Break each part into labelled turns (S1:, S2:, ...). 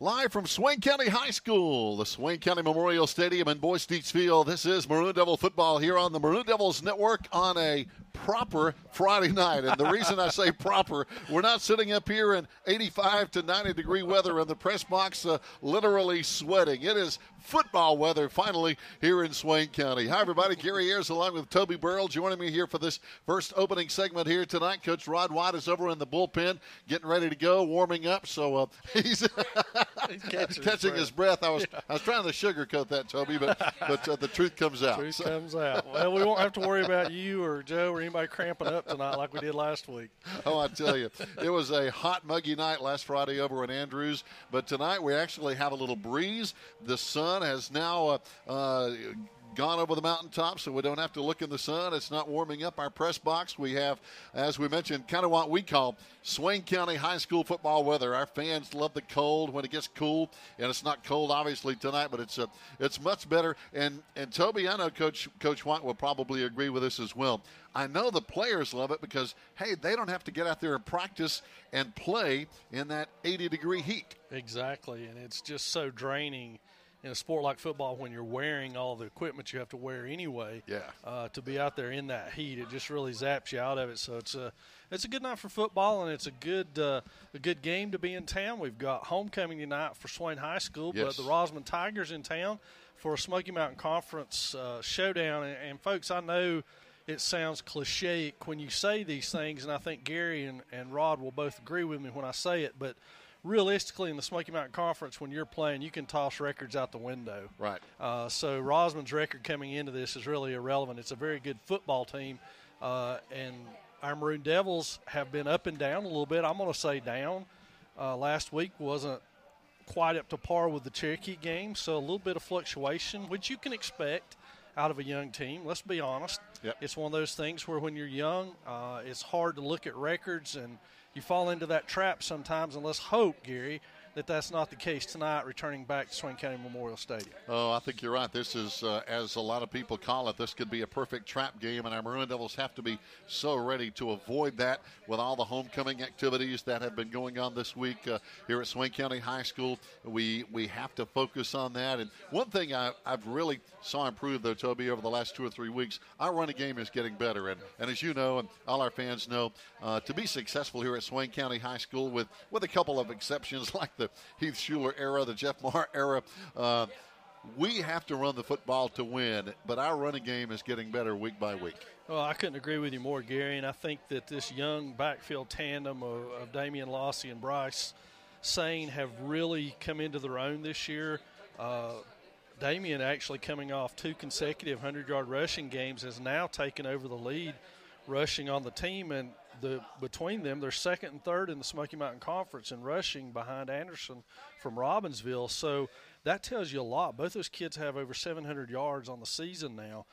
S1: Live from Swain County High School, the Swain County Memorial Stadium in Boys Field. This is Maroon Devil football here on the Maroon Devils Network on a proper Friday night. And the reason I say proper, we're not sitting up here in 85 to 90 degree weather in the press box literally sweating. It is football weather finally here in Swain County. Hi, everybody. Gary Ayers along with Toby Burrell joining me here for this first opening segment here tonight. Coach Rod White is over in the bullpen getting ready to go, warming up. So he's catching his breath. I was trying to sugarcoat that, Toby, but the truth comes out.
S2: Truth comes out. Well, we won't have to worry about you or Joe or anybody cramping up tonight like we did last week.
S1: Oh, I tell you, it was a hot, muggy night last Friday over in Andrews, but tonight we actually have a little breeze. The sun has now gone over the mountaintop, so we don't have to look in the sun. It's not warming up our press box. We have, as we mentioned, kind of what we call Swain County High School football weather. Our fans love the cold when it gets cool, and it's not cold obviously tonight, but it's much better. And Toby, I know Coach White will probably agree with this as well. I know the players love it because, hey, they don't have to get out there and practice and play in that 80-degree heat.
S2: Exactly, and it's just so draining in a sport like football when you're wearing all the equipment you have to wear anyway. To be out there in that heat, it just really zaps you out of it. So it's a good night for football, and it's a good game to be in town. We've got homecoming tonight for Swain High School,
S1: yes,
S2: but the Rosamond Tigers in town for a Smoky Mountain Conference showdown. And folks, I know it sounds cliche when you say these things, and I think Gary and Rod will both agree with me when I say it, but realistically, in the Smoky Mountain Conference, when you're playing, you can toss records out the window.
S1: Right.
S2: So Rosamond's record coming into this is really irrelevant. It's a very good football team, and our Maroon Devils have been up and down a little bit. I'm going to say down. Last week wasn't quite up to par with the Cherokee game, so a little bit of fluctuation, which you can expect out of a young team. Let's be honest.
S1: Yep.
S2: It's one of those things where when you're young, it's hard to look at records, and you fall into that trap sometimes, and let's hope, Gary, that that's not the case tonight, returning back to Swain County Memorial Stadium.
S1: Oh, I think you're right. This is, as a lot of people call it, this could be a perfect trap game, and our Maroon Devils have to be so ready to avoid that with all the homecoming activities that have been going on this week here at Swain County High School. We have to focus on that. And one thing I've really saw improve, though, Toby, over the last 2 or 3 weeks, our running game is getting better. And as you know, and all our fans know, to be successful here at Swain County High School, with a couple of exceptions like the Heath Schuler era, the Jeff Maher era, we have to run the football to win, but our running game is getting better week by week.
S2: Well, I couldn't agree with you more, Gary, and I think that this young backfield tandem of Damian Lossy and Bryce Sane have really come into their own this year. Damian, actually coming off 2 consecutive 100-yard rushing games, has now taken over the lead rushing on the team, and between them, they're second and third in the Smoky Mountain Conference in rushing behind Anderson from Robbinsville. So that tells you a lot. Both those kids have over 700 yards on the season now.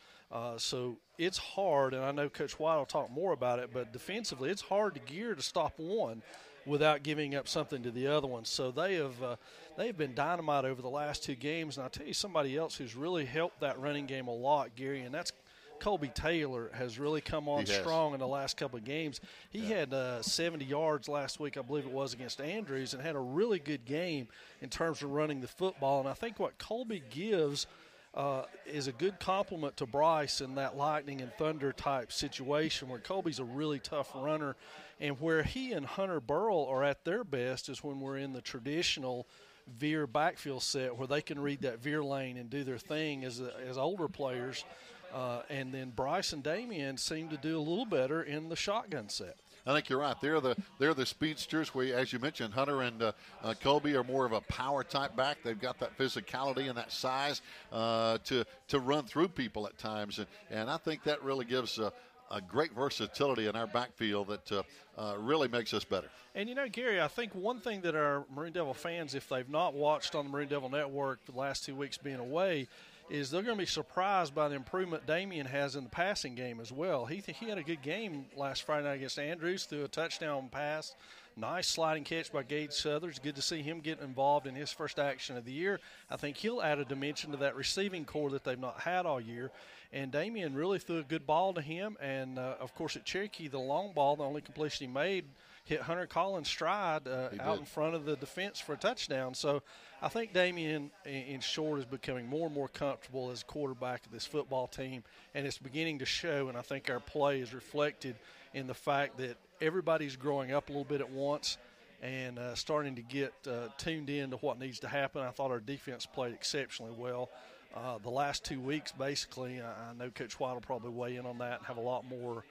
S2: So it's hard, and I know Coach White will talk more about it, but defensively it's hard to gear to stop one without giving up something to the other one. So they've been dynamite over the last 2 games. And I'll tell you somebody else who's really helped that running game a lot, Gary, and that's Colby Taylor has really come on strong in the last couple of games. He had 70 yards last week, I believe it was, against Andrews, and had a really good game in terms of running the football. And I think what Colby gives is a good compliment to Bryce in that lightning and thunder type situation where Colby's a really tough runner, and where he and Hunter Burrell are at their best is when we're in the traditional veer backfield set where they can read that veer lane and do their thing as older players. And then Bryce and Damian seem to do a little better in the shotgun set.
S1: I think you're right. They're the speedsters. Where, as you mentioned, Hunter and Colby are more of a power type back. They've got that physicality and that size to run through people at times, and I think that really gives a great versatility in our backfield that really makes us better.
S2: And, you know, Gary, I think one thing that our Maroon Devil fans, if they've not watched on the Maroon Devil Network the last 2 weeks being away, is they're going to be surprised by the improvement Damian has in the passing game as well. He had a good game last Friday night against Andrews, threw a touchdown pass. Nice sliding catch by Gage Southers. Good to see him get involved in his first action of the year. I think he'll add a dimension to that receiving core that they've not had all year. And Damian really threw a good ball to him. And, of course, at Cherokee, the long ball, the only completion he made, hit Hunter Collins' stride out in front of the defense for a touchdown. So I think Damian, in short, is becoming more and more comfortable as quarterback of this football team, and it's beginning to show. And I think our play is reflected in the fact that everybody's growing up a little bit at once and starting to get tuned in to what needs to happen. I thought our defense played exceptionally well. The last 2 weeks, basically, I know Coach White will probably weigh in on that and have a lot more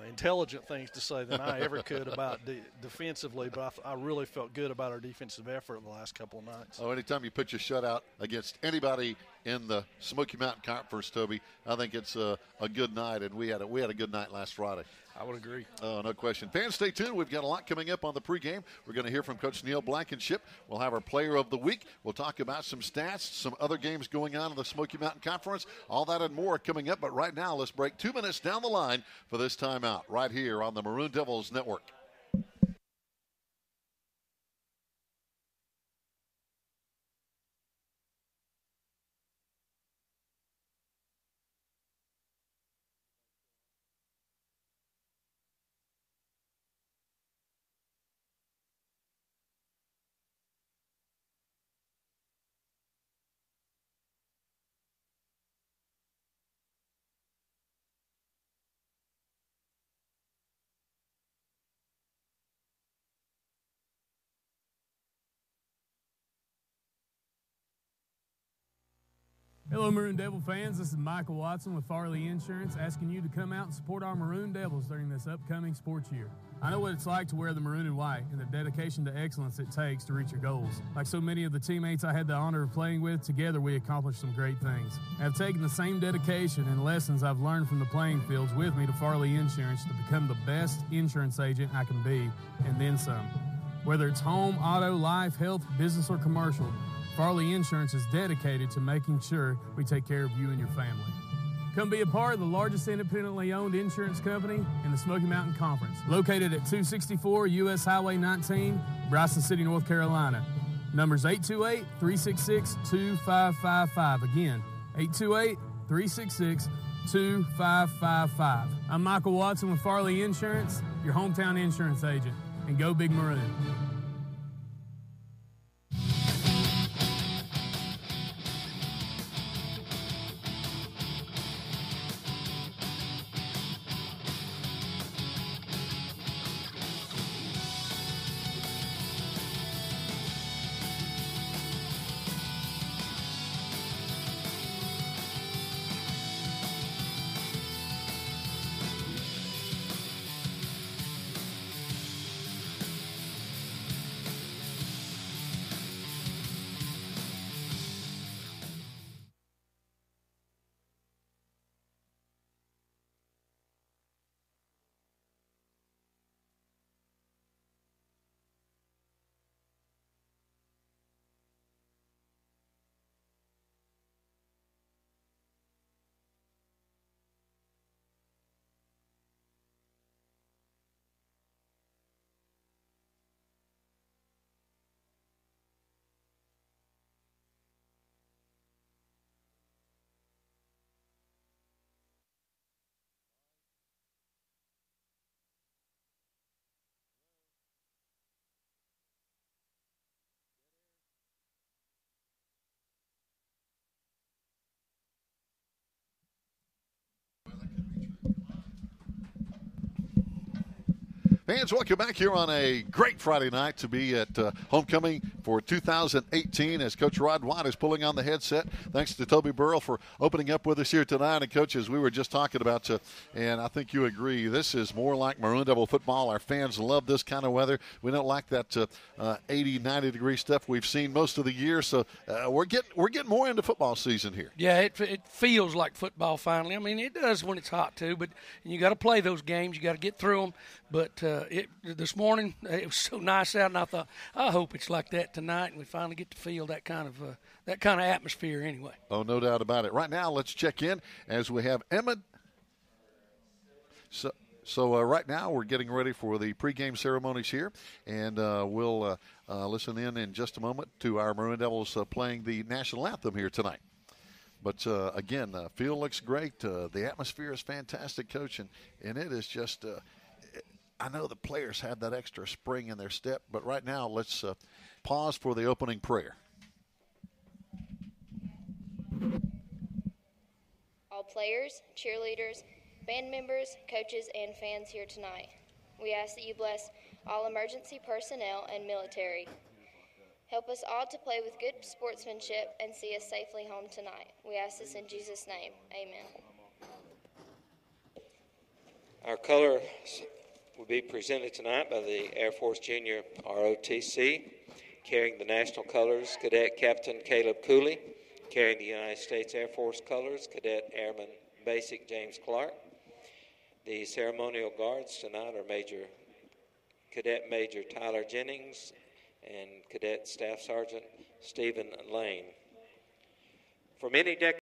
S2: intelligent things to say than I ever could about defensively, but I really felt good about our defensive effort the last couple of nights.
S1: Oh, anytime you put your shutout against anybody in the Smoky Mountain Conference, Toby, I think it's a good night, and we had a good night last Friday.
S2: I would agree.
S1: Oh, no question. Fans, stay tuned. We've got a lot coming up on the pregame. We're going to hear from Coach Neil Blankenship. We'll have our player of the week. We'll talk about some stats, some other games going on in the Smoky Mountain Conference. All that and more coming up. But right now, let's break 2 minutes down the line for this timeout right here on the Maroon Devils Network.
S3: Hello, Maroon Devil fans. This is Michael Watson with Farley Insurance, asking you to come out and support our Maroon Devils during this upcoming sports year. I know what it's like to wear the maroon and white and the dedication to excellence it takes to reach your goals. Like so many of the teammates I had the honor of playing with, together we accomplished some great things. I've taken the same dedication and lessons I've learned from the playing fields with me to Farley Insurance to become the best insurance agent I can be, and then some. Whether it's home, auto, life, health, business, or commercial, Farley Insurance is dedicated to making sure we take care of you and your family. Come be a part of the largest independently owned insurance company in the Smoky Mountain Conference, located at 264 U.S. Highway 19, Bryson City, North Carolina. Numbers 828-366-2555. Again, 828-366-2555. I'm Michael Watson with Farley Insurance, your hometown insurance agent. And go Big Maroon.
S1: Fans, welcome back here on a great Friday night to be at homecoming for 2018 as Coach Rod White is pulling on the headset. Thanks to Toby Burrell for opening up with us here tonight. And, Coach, as we were just talking about, and I think you agree, this is more like Maroon Devil football. Our fans love this kind of weather. We don't like that 80, 90-degree stuff we've seen most of the year. So we're getting more into football season here.
S4: Yeah, it feels like football finally. I mean, it does when it's hot, too. But you got to play those games. You got to get through them. But this morning, it was so nice out, and I thought, I hope it's like that tonight, and we finally get to feel that kind of atmosphere anyway.
S1: Oh, no doubt about it. Right now, let's check in as we have Emma. So right now, we're getting ready for the pregame ceremonies here, and we'll listen in just a moment to our Maroon Devils playing the national anthem here tonight. But, again, field looks great. The atmosphere is fantastic, Coach, and it is just I know the players have that extra spring in their step, but right now let's pause for the opening prayer.
S5: All players, cheerleaders, band members, coaches, and fans here tonight, we ask that you bless all emergency personnel and military. Help us all to play with good sportsmanship and see us safely home tonight. We ask this in Jesus' name. Amen.
S6: Our colors will be presented tonight by the Air Force Junior ROTC. Carrying the national colors, Cadet Captain Caleb Cooley. Carrying the United States Air Force colors, Cadet Airman Basic James Clark. The ceremonial guards tonight are Cadet Major Tyler Jennings and Cadet Staff Sergeant Stephen Lane. For many decades,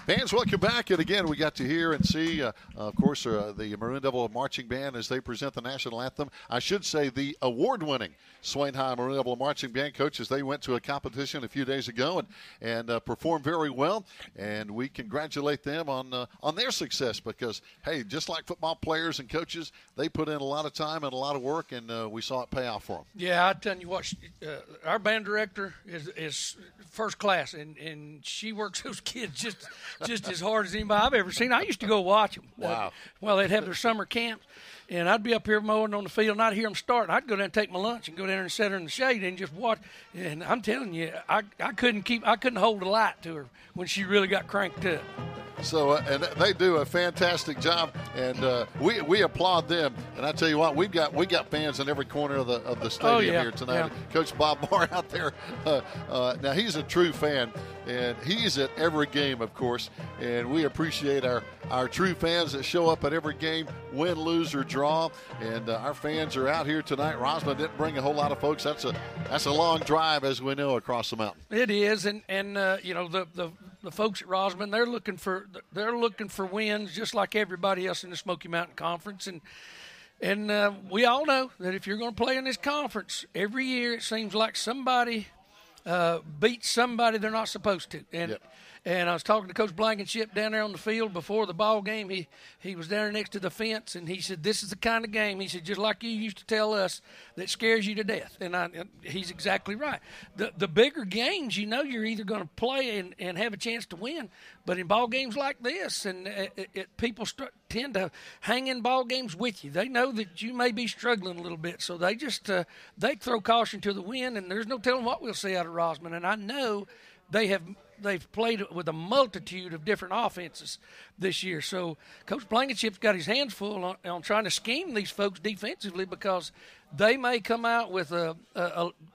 S1: Fans, welcome back. And again, we got to hear and see, of course, the Maroon Devil Marching Band as they present the national anthem. I should say the award-winning Swain High Maroon Devil Marching Band, Coach, as they went to a competition a few days ago and performed very well. And we congratulate them on their success because, hey, just like football players and coaches, they put in a lot of time and a lot of work, and we saw it pay off for them.
S4: Yeah, I tell you what, our band director is first class, and she works those kids just as hard as anybody I've ever seen. I used to go watch them.
S1: Wow.
S4: Well, they'd have their summer camps, and I'd be up here mowing on the field, and I'd hear them start. I'd go down and take my lunch and go down there and sit her in the shade and just watch. And I'm telling you, I couldn't hold a light to her when she really got cranked up.
S1: So, and they do a fantastic job, and we applaud them. And I tell you what, we got fans in every corner of the stadium here tonight.
S4: Yeah.
S1: Coach Bob Barr out there. Now he's a true fan, and he's at every game, of course. And we appreciate our true fans that show up at every game, win, lose, or draw. And our fans are out here tonight. Rosman didn't bring a whole lot of folks. That's a long drive, as we know, across the mountain.
S4: It is, and you know the folks at Rosman, they're looking for wins just like everybody else in the Smoky Mountain Conference, and we all know that if you're going to play in this conference every year, it seems like somebody beats somebody they're not supposed to. And
S1: Yep.
S4: And I was talking to Coach Blankenship down there on the field before the ball game. He was down there next to the fence, and he said, "This is the kind of game," he said, "just like you used to tell us, that scares you to death." And he's exactly right. The bigger games, you know, you're either going to play and have a chance to win, but in ball games like this, and people tend to hang in ball games with you. They know that you may be struggling a little bit, so they just they throw caution to the wind, and there's no telling what we'll see out of Rosman. And I know they've played with a multitude of different offenses this year. So Coach Blankenship's got his hands full on trying to scheme these folks defensively, because they may come out with a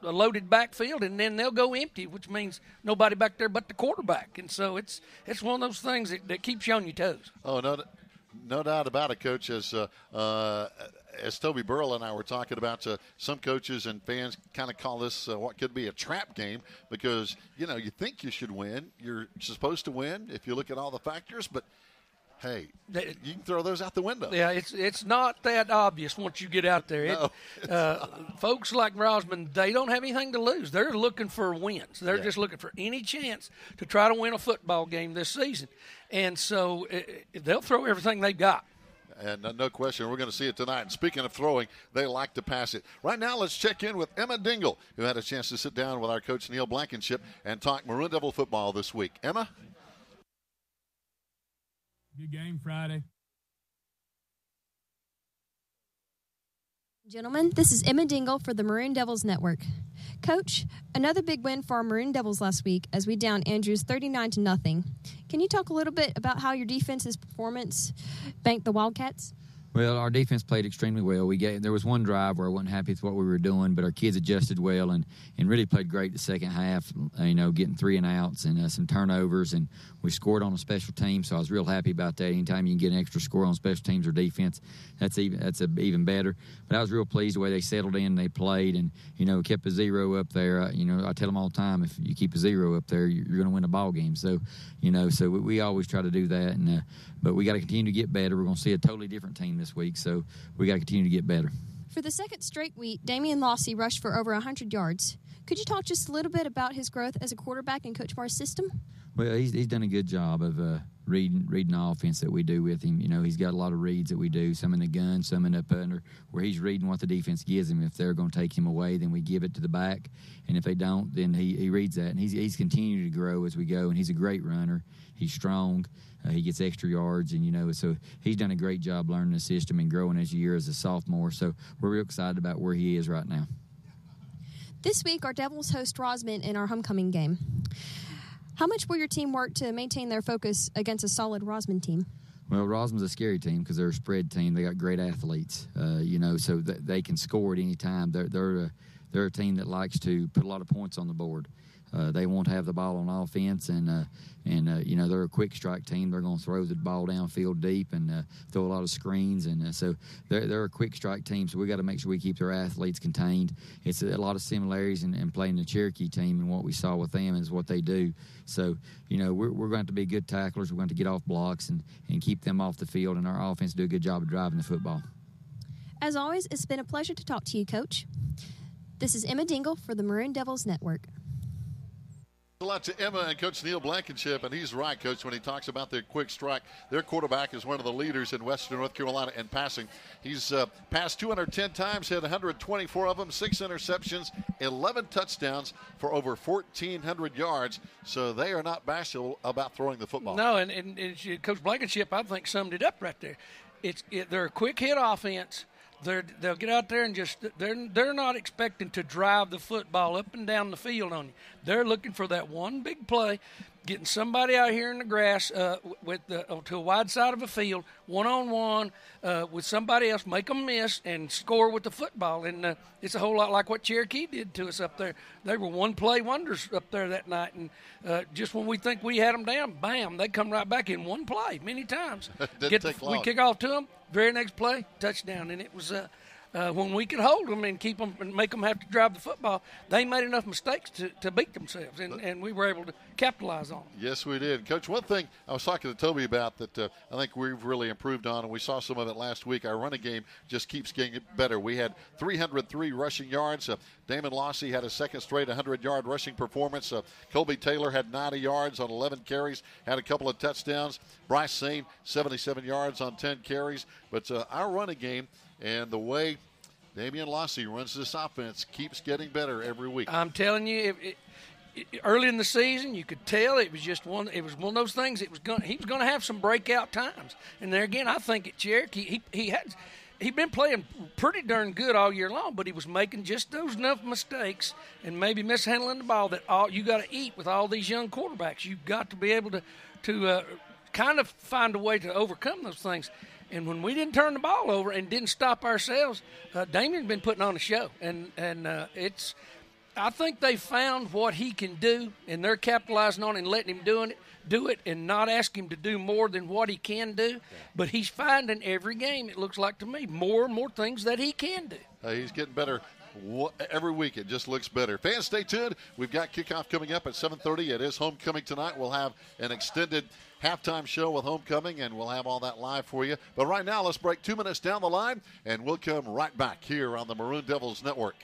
S4: loaded backfield and then they'll go empty, which means nobody back there but the quarterback. And so it's one of those things that keeps you on your toes.
S1: Oh, no doubt about it, Coach. As Toby Burrell and I were talking about, some coaches and fans kind of call this what could be a trap game, because, you know, you think you should win. You're supposed to win if you look at all the factors, but Hey, you can throw those out the window.
S4: Yeah, it's not that obvious once you get out there. Folks like Rosman, they don't have anything to lose. They're looking for wins. They're just looking for any chance to try to win a football game this season. And so they'll throw everything they've got.
S1: And no question, we're going to see it tonight. And speaking of throwing, they like to pass it. Right now, let's check in with Emma Dingle, who had a chance to sit down with our coach, Neil Blankenship, and talk Maroon Devil football this week. Emma?
S3: Good game Friday.
S7: Gentlemen, this is Emma Dingle for the Maroon Devils Network. Coach, another big win for our Maroon Devils last week as we downed Andrews 39-0. Can you talk a little bit about how your defense's performance banked the Wildcats?
S8: Well, our defense played extremely well. There was one drive where I wasn't happy with what we were doing, but our kids adjusted well and really played great the second half, getting 3 and outs and some turnovers, and we scored on a special team, so I was real happy about that. Anytime you can get an extra score on special teams or defense, that's even better. But I was real pleased the way they settled in, they played, and, kept a 0 up there. I tell them all the time, if you keep a 0 up there, you're going to win a ball game. So, so we always try to do that, but we got to continue to get better. We're going to see a totally different team this week, so we got to continue to get better.
S7: For the second straight week, Damian Lossy rushed for over 100 yards. Could you talk just a little bit about his growth as a quarterback in Coach Barr's system?
S8: Well, he's done a good job of reading the offense that we do with him. He's got a lot of reads that we do, some in the gun, some in up under, where he's reading what the defense gives him. If they're going to take him away, then we give it to the back. And if they don't, then he reads that. And he's continued to grow as we go, and he's a great runner. He's strong. He gets extra yards, and, so he's done a great job learning the system and growing as a year as a sophomore. So we're real excited about where he is right now.
S7: This week, our Devils host Rosman in our homecoming game. How much will your team work to maintain their focus against a solid Rosman team?
S8: Well, Rosman's a scary team because they're a spread team. They got great athletes, so they can score at any time. They're a team that likes to put a lot of points on the board. They want to have the ball on offense, and they're a quick strike team. They're going to throw the ball downfield deep and throw a lot of screens, and so they're a quick strike team. So we got to make sure we keep their athletes contained. It's a lot of similarities in playing the Cherokee team, and what we saw with them is what they do. So we're going to have to be good tacklers. We're going to get off blocks and keep them off the field, and our offense do a good job of driving the football.
S7: As always, it's been a pleasure to talk to you, Coach. This is Emma Dingle for the Maroon Devils Network.
S1: A lot to Emma and Coach Neil Blankenship, and he's right, Coach, when he talks about their quick strike. Their quarterback is one of the leaders in Western North Carolina in passing. He's passed 210 times, had 124 of them, 6 interceptions, 11 touchdowns for over 1,400 yards. So they are not bashful about throwing the football.
S4: No, and Coach Blankenship, I think, summed it up right there. They're a quick hit offense. They'll get out there and they're not expecting to drive the football up and down the field on you. They're looking for that one big play, getting somebody out here in the grass to a wide side of a field, one-on-one with somebody else, make them miss, and score with the football. And it's a whole lot like what Cherokee did to us up there. They were one-play wonders up there that night. And just when we think we had them down, bam, they come right back in one play many times. We kick off to them, very next play, touchdown. And it was when we could hold them and keep them and make them have to drive the football, they made enough mistakes to beat themselves, and we were able to capitalize on them.
S1: Yes, we did. Coach, one thing I was talking to Toby about that I think we've really improved on, and we saw some of it last week, our running game just keeps getting better. We had 303 rushing yards. Damon Lossy had a second straight 100-yard rushing performance. Colby Taylor had 90 yards on 11 carries, had a couple of touchdowns. Bryce Sane, 77 yards on 10 carries. But our running game and the way Damian Lossy runs this offense keeps getting better every week. I'm telling you,
S4: early in the season, you could tell it was just one. It was one of those things. He was going to have some breakout times. And there again, I think at Cherokee, he'd been playing pretty darn good all year long, but he was making just those enough mistakes and maybe mishandling the ball that you got to eat with all these young quarterbacks. You've got to be able to kind of find a way to overcome those things. And when we didn't turn the ball over and didn't stop ourselves, Damian's been putting on a show. And I think they found what he can do, and they're capitalizing on it and letting him do it and not ask him to do more than what he can do. But he's finding every game, it looks like to me, more and more things that he can do.
S1: He's getting better every week it just looks better. Fans, stay tuned. We've got kickoff coming up at 7:30. It is homecoming tonight. We'll have an extended halftime show with homecoming, and we'll have all that live for you. But right now, let's break 2 minutes down the line, and we'll come right back here on the Maroon Devils Network.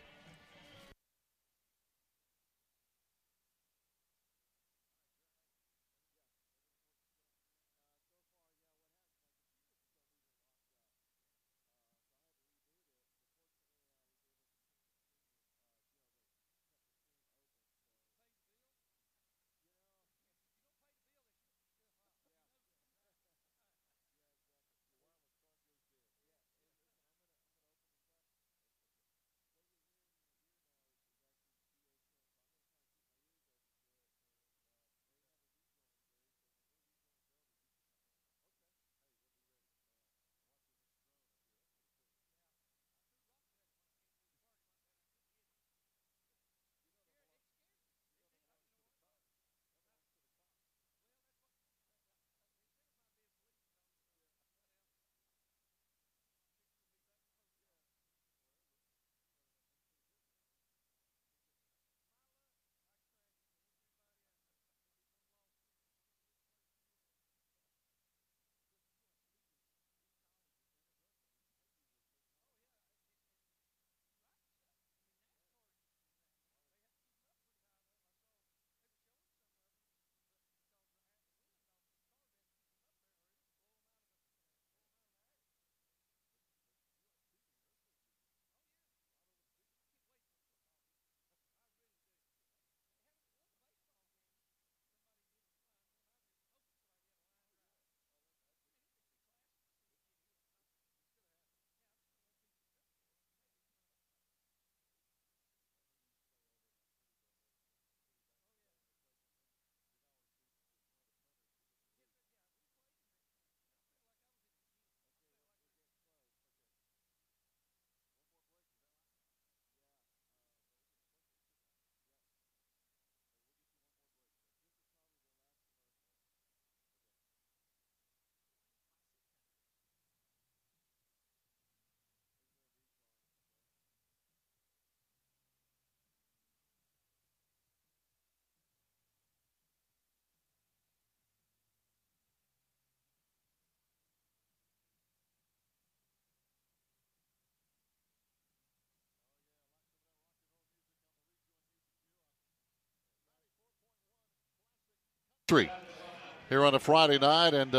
S1: Here on a Friday night, and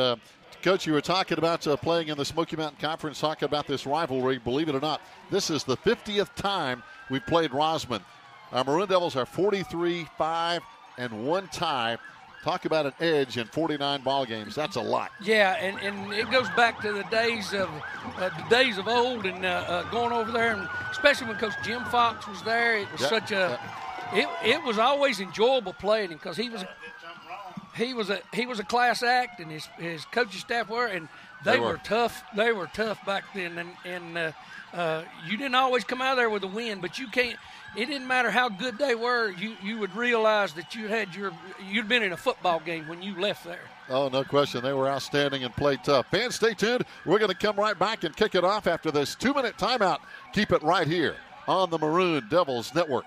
S1: Coach, you were talking about playing in the Smoky Mountain Conference, talking about this rivalry. Believe it or not, this is the 50th time we've played Rosman. Our Maroon Devils are 43-5 and one tie. Talk about an edge in 49 ball games. That's a lot.
S4: Yeah, and it goes back to the days of old, and going over there, and especially when Coach Jim Fox was there. It was it was always enjoyable playing him because he was a class act, and his coaching staff were, and they were tough. They were tough back then, and you didn't always come out of there with a win, but you can't. It didn't matter how good they were. You would realize that you'd been in a football game when you left there.
S1: Oh, no question. They were outstanding and played tough. Fans, stay tuned. We're going to come right back and kick it off after this 2-minute timeout. Keep it right here on the Maroon Devils Network.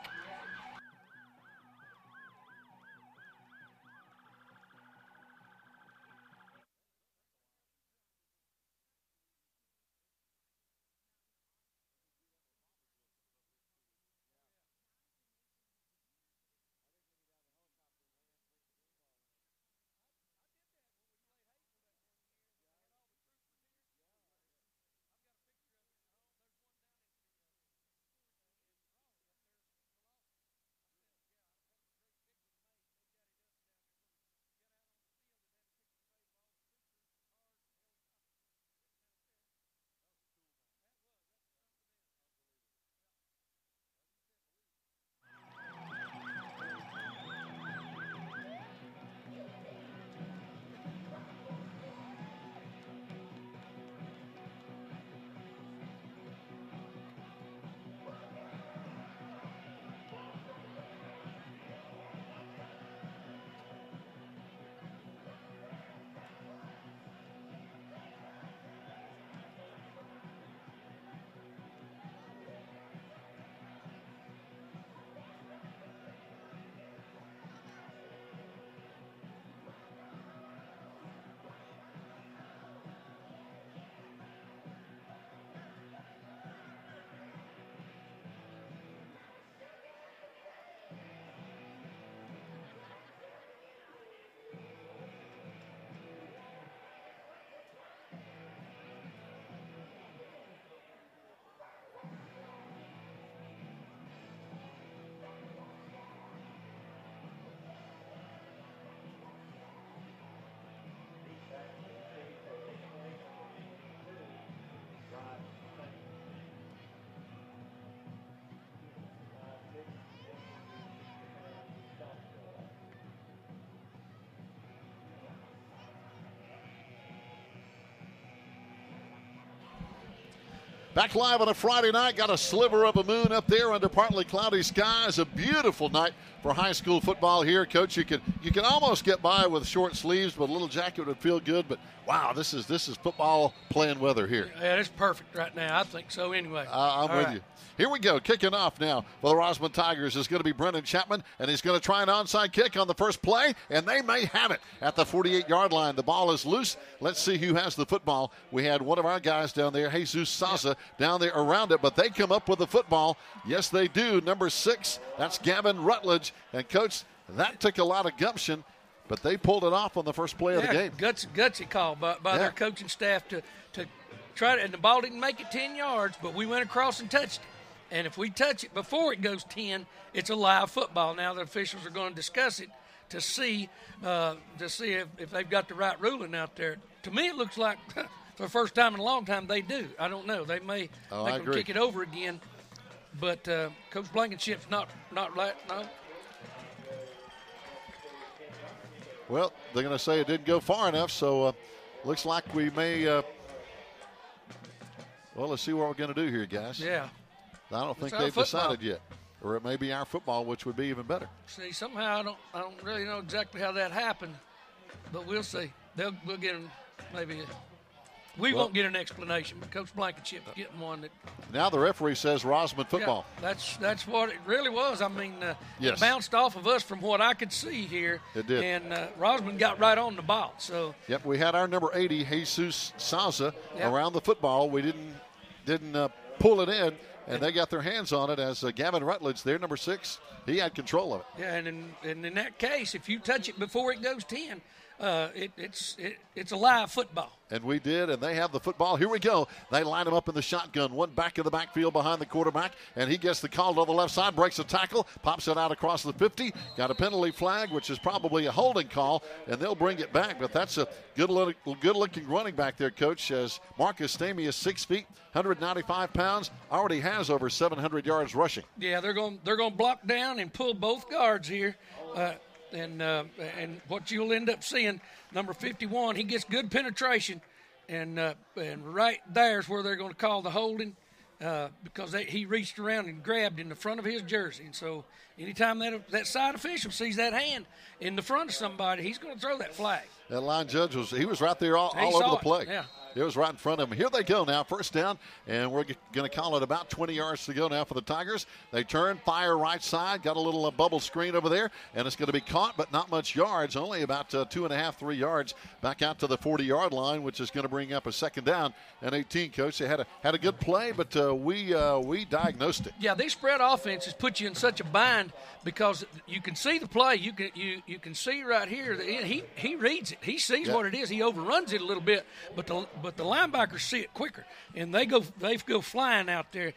S1: Back live on a Friday night. Got a sliver of a moon up there under partly cloudy skies. A beautiful night for high school football here. Coach, you can almost get by with short sleeves, but a little jacket would feel good. But wow, this is football playing weather here.
S4: Yeah, it's perfect right now. I think so anyway.
S1: I'm with you. Here we go. Kicking off now for the Rosman Tigers is going to be Brendan Chapman, and he's going to try an onside kick on the first play, and they may have it at the 48-yard line. The ball is loose. Let's see who has the football. We had one of our guys down there, Jesus Saza, down there around it, but they come up with the football. Yes, they do. Number 6, that's Gavin Rutledge. And, Coach, that took a lot of gumption, but they pulled it off on the first play of the game.
S4: Gutsy call by their coaching staff to try to, and the ball didn't make it 10 yards, but we went across and touched it. And if we touch it before it goes 10, it's a live football. Now the officials are going to discuss it to see if they've got the right ruling out there. To me, it looks like for the first time in a long time they do. I don't know. They may make them kick it over again. But Coach Blankenship's not right. No.
S1: Well, they're going to say it didn't go far enough, so looks like we may. Well, let's see what we're going to do here, guys.
S4: Yeah.
S1: I don't think they've decided yet. Or it may be our football, which would be even better.
S4: See, somehow I don't really know exactly how that happened, but we'll see. We'll get maybe. We won't get an explanation, but Coach Blankenship's getting one. That
S1: now the referee says Rosman football.
S4: Yeah, that's what it really was. I mean,
S1: yes.
S4: It bounced off of us from what I could see here.
S1: It did.
S4: And Rosman got right on the ball. So.
S1: Yep, we had our number 80, Jesus Saza, around the football. We didn't pull it in. And they got their hands on it as Gavin Rutledge, their number 6, he had control of it.
S4: Yeah, and in that case, if you touch it before it goes 10, it's a live football.
S1: And we did, and they have the football. Here we go. They line him up in the shotgun. One back in the backfield behind the quarterback, and he gets the call to the left side, breaks a tackle, pops it out across the 50. Got a penalty flag, which is probably a holding call, and they'll bring it back. But that's a good-looking running back there, Coach, as Marcus Stamey is 6 feet, 195 pounds, already has over 700 yards rushing.
S4: Yeah, they're going to block down and pull both guards here. And what you'll end up seeing, number 51, he gets good penetration, and right there's where they're going to call the holding because he reached around and grabbed in the front of his jersey. And so anytime that side official sees that hand in the front of somebody, he's going to throw that flag.
S1: That line judge was right there all over the play.
S4: Yeah.
S1: It was right in front of them. Here they go now, first down, and we're going to call it about 20 yards to go now for the Tigers. They turn, fire right side, got a little bubble screen over there, and it's going to be caught, but not much yards, only about 2.5, 3 yards back out to the 40-yard line, which is going to bring up a second down and 18, Coach. They had a good play, but we diagnosed it.
S4: Yeah, these spread offenses put you in such a bind because you can see the play. You can see right here that he reads it. He sees what it is. He overruns it a little bit, but the linebackers see it quicker, and they go flying out there.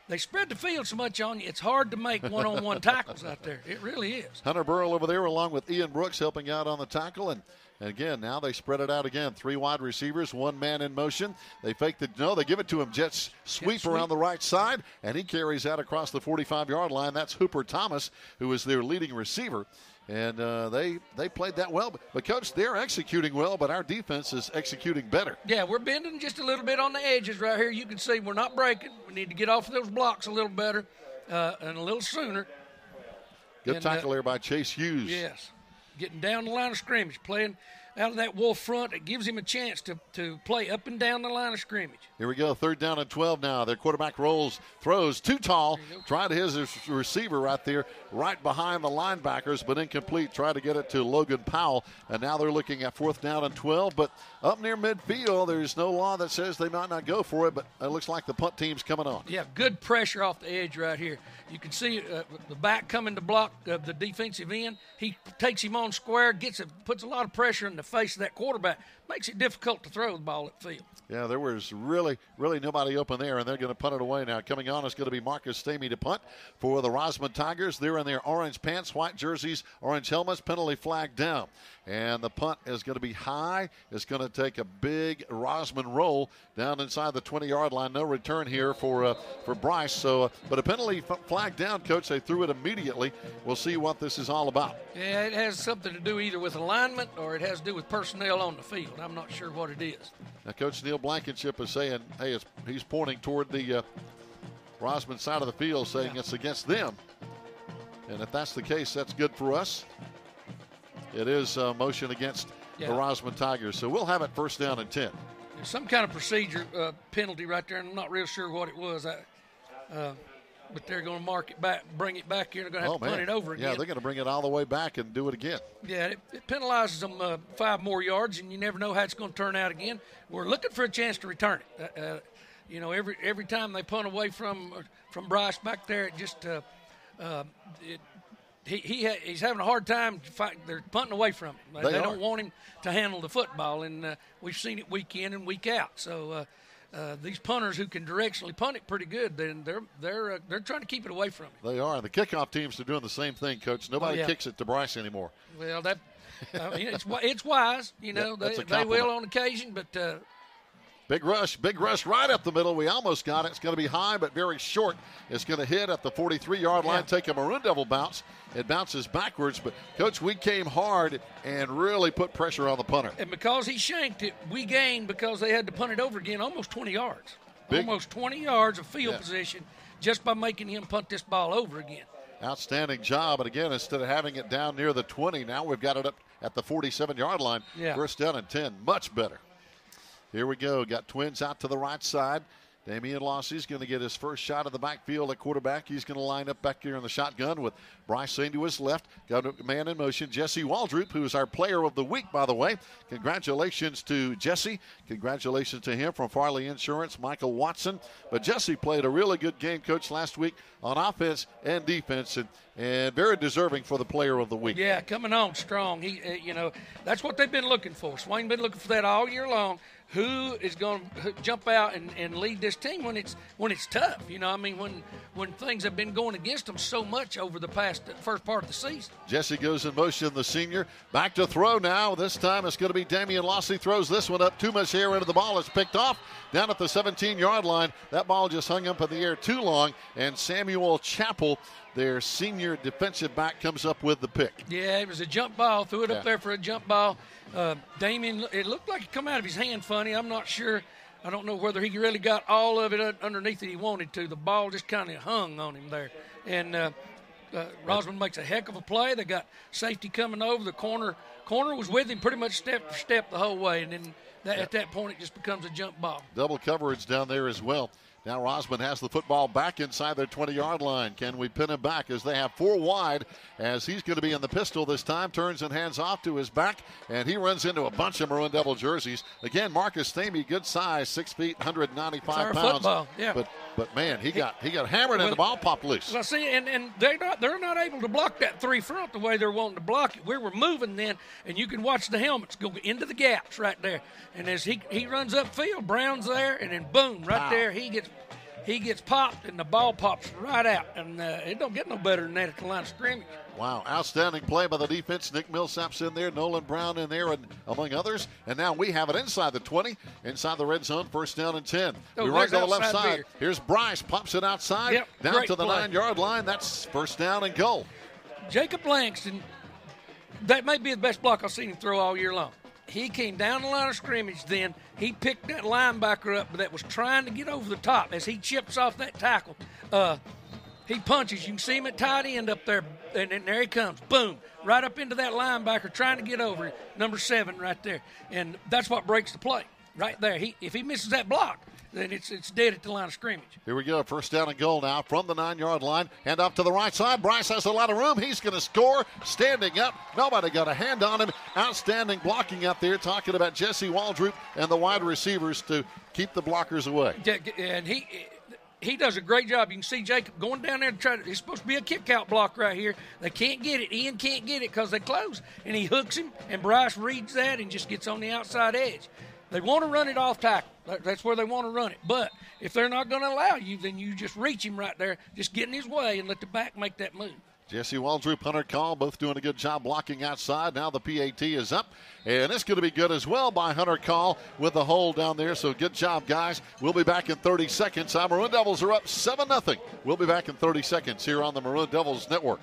S4: They spread the field so much on you, it's hard to make one-on-one tackles out there. It really is.
S1: Hunter Burrell over there along with Ian Brooks helping out on the tackle, and again, now they spread it out again. 3 wide receivers, 1 man in motion. They fake they give it to him. Jet sweep around the right side, and he carries that across the 45-yard line. That's Hooper Thomas, who is their leading receiver. And they played that well. But, Coach, they're executing well, but our defense is executing better.
S4: Yeah, we're bending just a little bit on the edges right here. You can see we're not breaking. We need to get off of those blocks a little better and a little sooner.
S1: Good tackle there by Chase Hughes.
S4: Yes, getting down the line of scrimmage, playing out of that wolf front. It gives him a chance to play up and down the line of scrimmage.
S1: Here we go, 3rd down and 12 now. Their quarterback throws too tall. Tried to his receiver right there, right behind the linebackers, but incomplete. Tried to get it to Logan Powell, and now they're looking at 4th down and 12. But up near midfield, there's no law that says they might not go for it, but it looks like the punt team's coming on.
S4: Yeah, good pressure off the edge right here. You can see the back coming to block the defensive end. He takes him on square, puts a lot of pressure in the face of that quarterback, makes it difficult to throw the ball upfield.
S1: Yeah, there was really nobody open there, and they're going to punt it away now. Coming on is going to be Marcus Stamey to punt for the Rosman Tigers. They're in their orange pants, white jerseys, orange helmets, penalty flag down. And the punt is going to be high. It's going to take a big Rosman roll down inside the 20-yard line. No return here for Bryce. So, but a penalty flag down, Coach. They threw it immediately. We'll see what this is all about.
S4: Yeah, it has something to do either with alignment or it has to do with personnel on the field. I'm not sure what it is.
S1: Now, Coach Neil Blankenship is saying, hey, he's pointing toward the Rosman side of the field, saying it's against them. And if that's the case, that's good for us. It is motion against the Rosman Tigers. So we'll have it first down and 10.
S4: There's some kind of procedure penalty right there, and I'm not real sure what it was. But they're going to mark it back, bring it back here. They're going to have to punt it over again.
S1: Yeah, they're going to bring it all the way back and do it again.
S4: Yeah, it penalizes them 5 more yards, and you never know how it's going to turn out again. We're looking for a chance to return it. Every time they punt away from Bryce back there, it just he's having a hard time. They're punting away from him. They don't want him to handle the football, and we've seen it week in and week out. So these punters who can directionally punt it pretty good, then they're trying to keep it away from him.
S1: They are. The kickoff teams are doing the same thing, Coach. Nobody kicks it to Bryce anymore.
S4: Well, it's wise. They will on occasion, but.
S1: Big rush right up the middle. We almost got it. It's going to be high, but very short. It's going to hit at the 43-yard line, take a Maroon Devil bounce. It bounces backwards, but, Coach, we came hard and really put pressure on the punter.
S4: And because he shanked it, we gained because they had to punt it over again almost 20 yards. Almost 20 yards of field position just by making him punt this ball over again.
S1: Outstanding job. And, again, instead of having it down near the 20, now we've got it up at the 47-yard line. First down and 10. Much better. Here we go. Got Twins out to the right side. Damian Lossey's going to get his first shot of the backfield at quarterback. He's going to line up back here in the shotgun with Bryce Sane to his left. Got a man in motion, Jesse Waldrop, who is our player of the week, by the way. Congratulations to Jesse. Congratulations to him from Farley Insurance, Michael Watson. But Jesse played a really good game, Coach, last week on offense and defense, and very deserving for the player of the week.
S4: Yeah, coming on strong. He, that's what they've been looking for. Swain been looking for that all year long. Who is going to jump out and lead this team when it's tough? When things have been going against them so much over the first part of the season.
S1: Jesse goes in motion, the senior. Back to throw now. This time it's going to be Damian Lossey. Throws this one up. Too much air into the ball. It's picked off down at the 17-yard line. That ball just hung up in the air too long, and Samuel Chappell, their senior defensive back, comes up with the pick.
S4: Yeah, it was a jump ball. Threw it up there for a jump ball. Damien, it looked like it come out of his hand funny. I'm not sure. I don't know whether he really got all of it underneath that he wanted to. The ball just kind of hung on him there. And Rosman makes a heck of a play. They got safety coming over. The corner was with him pretty much step for step the whole way. And then at that point, it just becomes a jump ball.
S1: Double coverage down there as well. Now Rosman has the football back inside their 20-yard line. Can we pin him back as they have 4 wide, as he's going to be in the pistol this time, turns and hands off to his back, and he runs into a bunch of Maroon Devil jerseys. Again, Marcus Thamey, good size, 6 feet, 195 pounds.
S4: Football, yeah.
S1: But man, he got hammered and the ball popped loose.
S4: Well, see, and they're not able to block that 3 front the way they're wanting to block it. We were moving then, and you can watch the helmets go into the gaps right there. And as he runs upfield, Brown's there, and then boom, right there, he gets popped, and the ball pops right out. And it don't get no better than that at the line of scrimmage.
S1: Wow, outstanding play by the defense. Nick Millsap's in there, Nolan Brown in there, and among others. And now we have it inside the 20, inside the red zone, first down and 10. We run to the left side. Here's Bryce, pops it outside, down to the 9-yard line. That's first down and goal.
S4: Jacob Langston, that may be the best block I've seen him throw all year long. He came down the line of scrimmage then. He picked that linebacker up that was trying to get over the top. As he chips off that tackle, he punches. You can see him at tight end up there, and there he comes. Boom. Right up into that linebacker trying to get over it. Number 7 right there. And that's what breaks the play right there. If he misses that block, then it's dead at the line of scrimmage.
S1: Here we go, first down and goal now from the 9-yard line. Hand off to the right side. Bryce has a lot of room. He's going to score. Standing up. Nobody got a hand on him. Outstanding blocking out there. Talking about Jesse Waldrop and the wide receivers to keep the blockers away.
S4: And he does a great job. You can see Jacob going down there to try to. It's supposed to be a kick-out block right here. They can't get it. Ian can't get it because they close. And he hooks him, and Bryce reads that and just gets on the outside edge. They want to run it off tackle. That's where they want to run it. But if they're not going to allow you, then you just reach him right there, just get in his way and let the back make that move.
S1: Jesse Waldrop, Hunter Call, both doing a good job blocking outside. Now the PAT is up, and it's going to be good as well by Hunter Call with the hole down there. So good job, guys. We'll be back in 30 seconds. Our Maroon Devils are up 7-0. We'll be back in 30 seconds here on the Maroon Devils Network.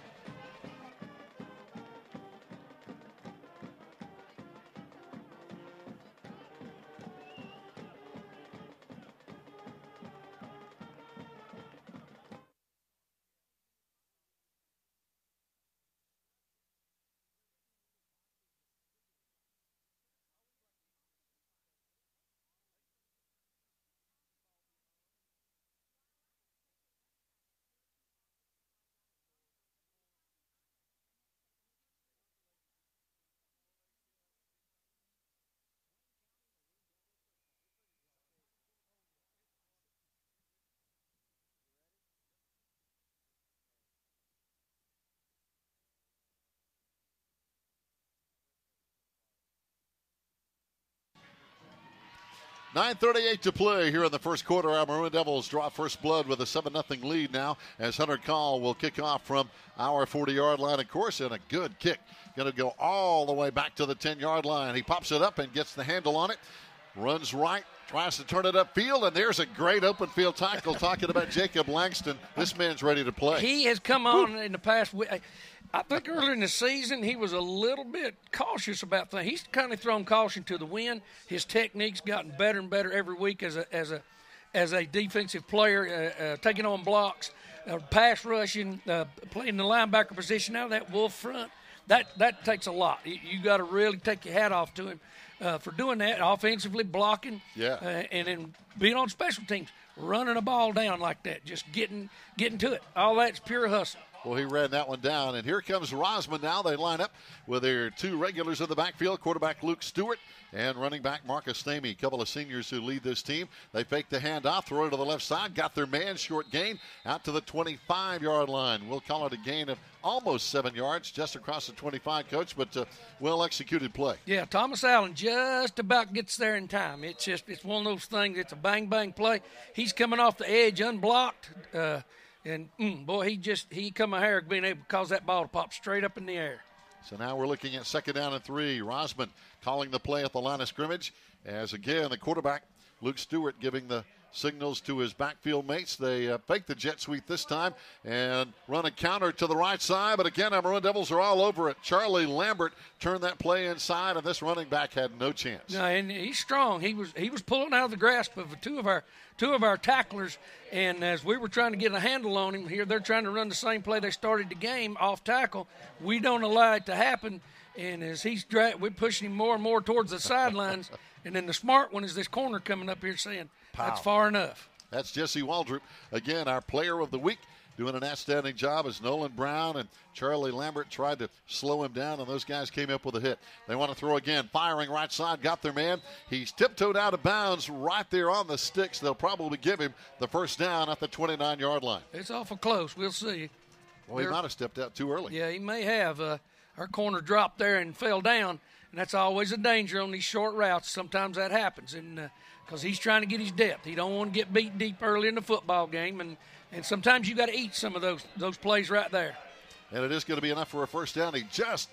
S1: .38 to play here in the first quarter. Our Maroon Devils draw first blood with a 7-0 lead now as Hunter Call will kick off from our 40-yard line, of course, and a good kick. Going to go all the way back to the 10-yard line. He pops it up and gets the handle on it. Runs right, tries to turn it upfield, and there's a great open field tackle. Talking about Jacob Langston. This man's ready to play.
S4: He has come on in the past week. I think earlier in the season he was a little bit cautious about things. He's kind of thrown caution to the wind. His technique's gotten better and better every week as a defensive player, taking on blocks, pass rushing, playing the linebacker position out of that wolf front. That takes a lot. You got to really take your hat off to him for doing that, offensively blocking, and then being on special teams, running a ball down like that, just getting to it. All that's pure hustle.
S1: Well, he ran that one down, and here comes Rosman now. They line up with their two regulars in the backfield, quarterback Luke Stewart and running back Marcus Stamey, a couple of seniors who lead this team. They fake the handoff, throw it to the left side, got their man, short gain, out to the 25-yard line. We'll call it a gain of almost 7 yards, just across the 25, Coach, but well-executed play.
S4: Yeah, Thomas Allen just about gets there in time. It's one of those things, it's a bang-bang play. He's coming off the edge unblocked, and, boy, he come a hair being able to cause that ball to pop straight up in the air.
S1: So now we're looking at 2nd down and 3. Rosman calling the play at the line of scrimmage as, again, the quarterback, Luke Stewart, giving the signals to his backfield mates. They fake the jet sweep this time and run a counter to the right side. But again, our Maroon Devils are all over it. Charlie Lambert turned that play inside, and this running back had no chance.
S4: No, and he's strong. He was pulling out of the grasp of two of our tacklers, and as we were trying to get a handle on him here, they're trying to run the same play they started the game off tackle. We don't allow it to happen, and as we're pushing him more and more towards the sidelines. And then the smart one is this corner coming up here saying, that's far enough.
S1: That's Jesse Waldrop. Again, our player of the week, doing an outstanding job as Nolan Brown and Charlie Lambert tried to slow him down, and those guys came up with a hit. They want to throw again. Firing right side, got their man. He's tiptoed out of bounds right there on the sticks. They'll probably give him the first down at the 29-yard line.
S4: It's awful close. We'll see.
S1: Well, he might have stepped out too early.
S4: Yeah, he may have. Our corner dropped there and fell down. And that's always a danger on these short routes. Sometimes that happens, and because he's trying to get his depth. He don't want to get beat deep early in the football game, and sometimes you got to eat some of those plays right there.
S1: And it is going to be enough for a first down. He just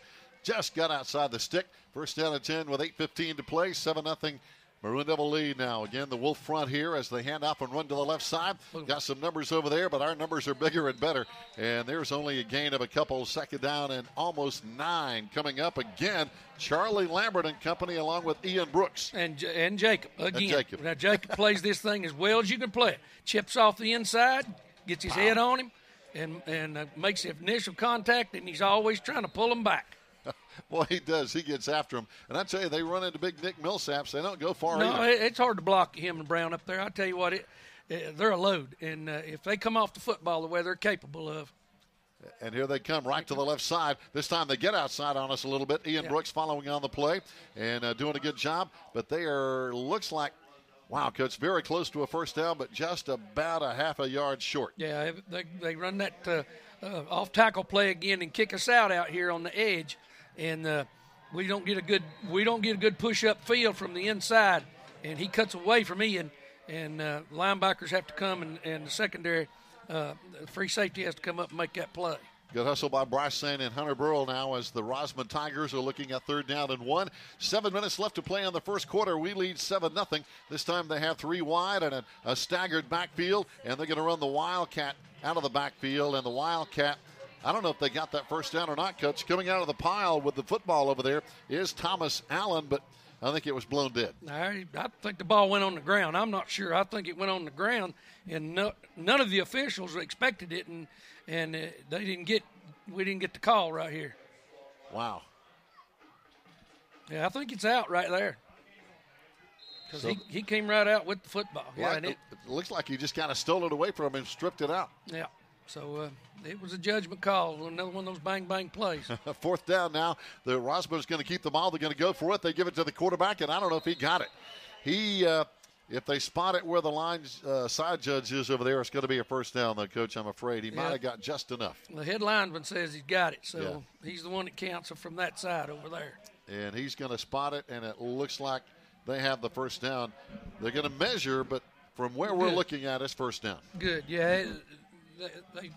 S1: got outside the stick. First down and 10 with 8:15 to play. 7-0 Maroon Devil lead now. Again, the Wolf front here as they hand off and run to the left side. Got some numbers over there, but our numbers are bigger and better. And there's only a gain of a couple. 2nd down and almost 9 coming up again. Charlie Lambert and company along with Ian Brooks.
S4: And Jacob again.
S1: And Jacob.
S4: Now, Jacob plays this thing as well as you can play it. Chips off the inside, gets his head on him, and makes the initial contact, and he's always trying to pull him back.
S1: Well, he does. He gets after him. And I tell you, they run into big Nick Millsaps. They don't go far
S4: No,
S1: either.
S4: It's hard to block him and Brown up there. I tell you what, they're a load. And if they come off the football the way they're capable of.
S1: And here they come right to the left side. This time they get outside on us a little bit. Ian Brooks following on the play and doing a good job. But they looks like, wow, Coach, very close to a first down, but just about a half a yard short.
S4: Yeah, they run that off-tackle play again and kick us out here on the edge. And we don't get a good push-up field from the inside, and he cuts away from Ian, and linebackers have to come, and the secondary, free safety has to come up and make that play.
S1: Good hustle by Bryson and Hunter Burrell now as the Rosman Tigers are looking at 3rd down and 1. 7 minutes left to play in the first quarter. We lead 7-0. This time they have 3 wide and a staggered backfield, and they're going to run the Wildcat out of the backfield. And the Wildcat, I don't know if they got that first down or not, Coach. Coming out of the pile with the football over there is Thomas Allen, but I think it was blown dead.
S4: I think the ball went on the ground. I'm not sure. I think it went on the ground, and none of the officials expected it, and we didn't get the call right here.
S1: Wow.
S4: Yeah, I think it's out right there. Because he came right out with the football.
S1: Yeah, it looks like he just kind of stole it away from him and stripped it out.
S4: Yeah. So it was a judgment call, another one of those bang-bang plays.
S1: 4th down now. The Rosman's going to keep the ball. They're going to go for it. They give it to the quarterback, and I don't know if he got it. If they spot it where the line side judge is over there, it's going to be a first down, though, Coach, I'm afraid. He might have got just enough.
S4: The head lineman says he's got it, so he's the one that counts from that side over there.
S1: And he's going to spot it, and it looks like they have the first down. They're going to measure, but from where we're looking at, it's first down.
S4: Good, yeah.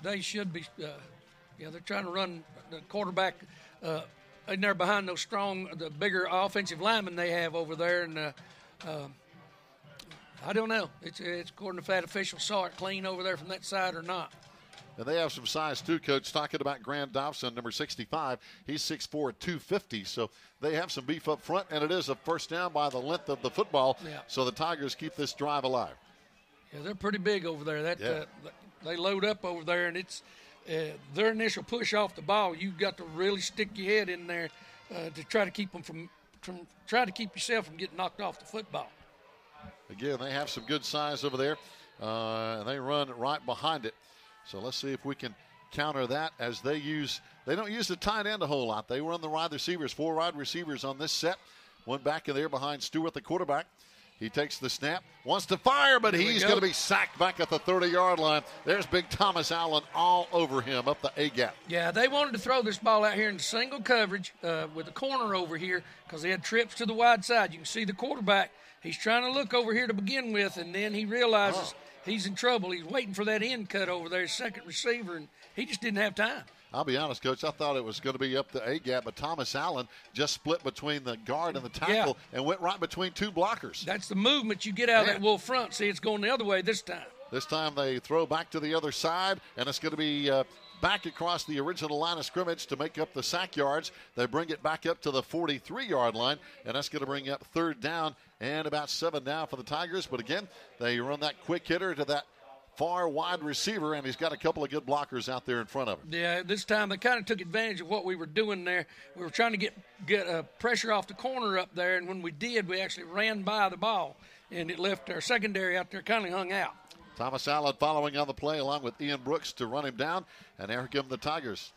S4: They should be, they're trying to run the quarterback in there behind those the bigger offensive linemen they have over there. And I don't know. It's according to if that official saw it clean over there from that side or not.
S1: And they have some size, too, Coach. Talking about Grant Dobson, number 65. He's 6'4", 250. So they have some beef up front, and it is a first down by the length of the football.
S4: Yeah.
S1: So the Tigers keep this drive alive.
S4: Yeah, they're pretty big over there. They load up over there, and it's their initial push off the ball. You've got to really stick your head in there to try to keep them from try to keep yourself from getting knocked off the football.
S1: Again, they have some good size over there, and they run right behind it. So let's see if we can counter that as they don't use the tight end a whole lot. They run the wide receivers, 4 wide receivers on this set. One back in there behind Stewart, the quarterback. He takes the snap, wants to fire, but he's going to be sacked back at the 30-yard line. There's big Thomas Allen all over him up the A-gap.
S4: Yeah, they wanted to throw this ball out here in single coverage with the corner over here because they had trips to the wide side. You can see the quarterback. He's trying to look over here to begin with, and then he realizes he's in trouble. He's waiting for that end cut over there, second receiver, and he just didn't have time.
S1: I'll be honest, Coach, I thought it was going to be up the A-gap, but Thomas Allen just split between the guard and the tackle and went right between 2 blockers.
S4: That's the movement you get out of that wolf front. See, it's going the other way this time.
S1: This time they throw back to the other side, and it's going to be back across the original line of scrimmage to make up the sack yards. They bring it back up to the 43-yard line, and that's going to bring up 3rd down and about 7 now for the Tigers. But again, they run that quick hitter to that far wide receiver, and he's got a couple of good blockers out there in front of him.
S4: Yeah, this time they kind of took advantage of what we were doing there. We were trying to get pressure off the corner up there, and when we did, we actually ran by the ball, and it left our secondary out there kind of hung out.
S1: Thomas Allen following on the play along with Ian Brooks to run him down, and there come the Tigers.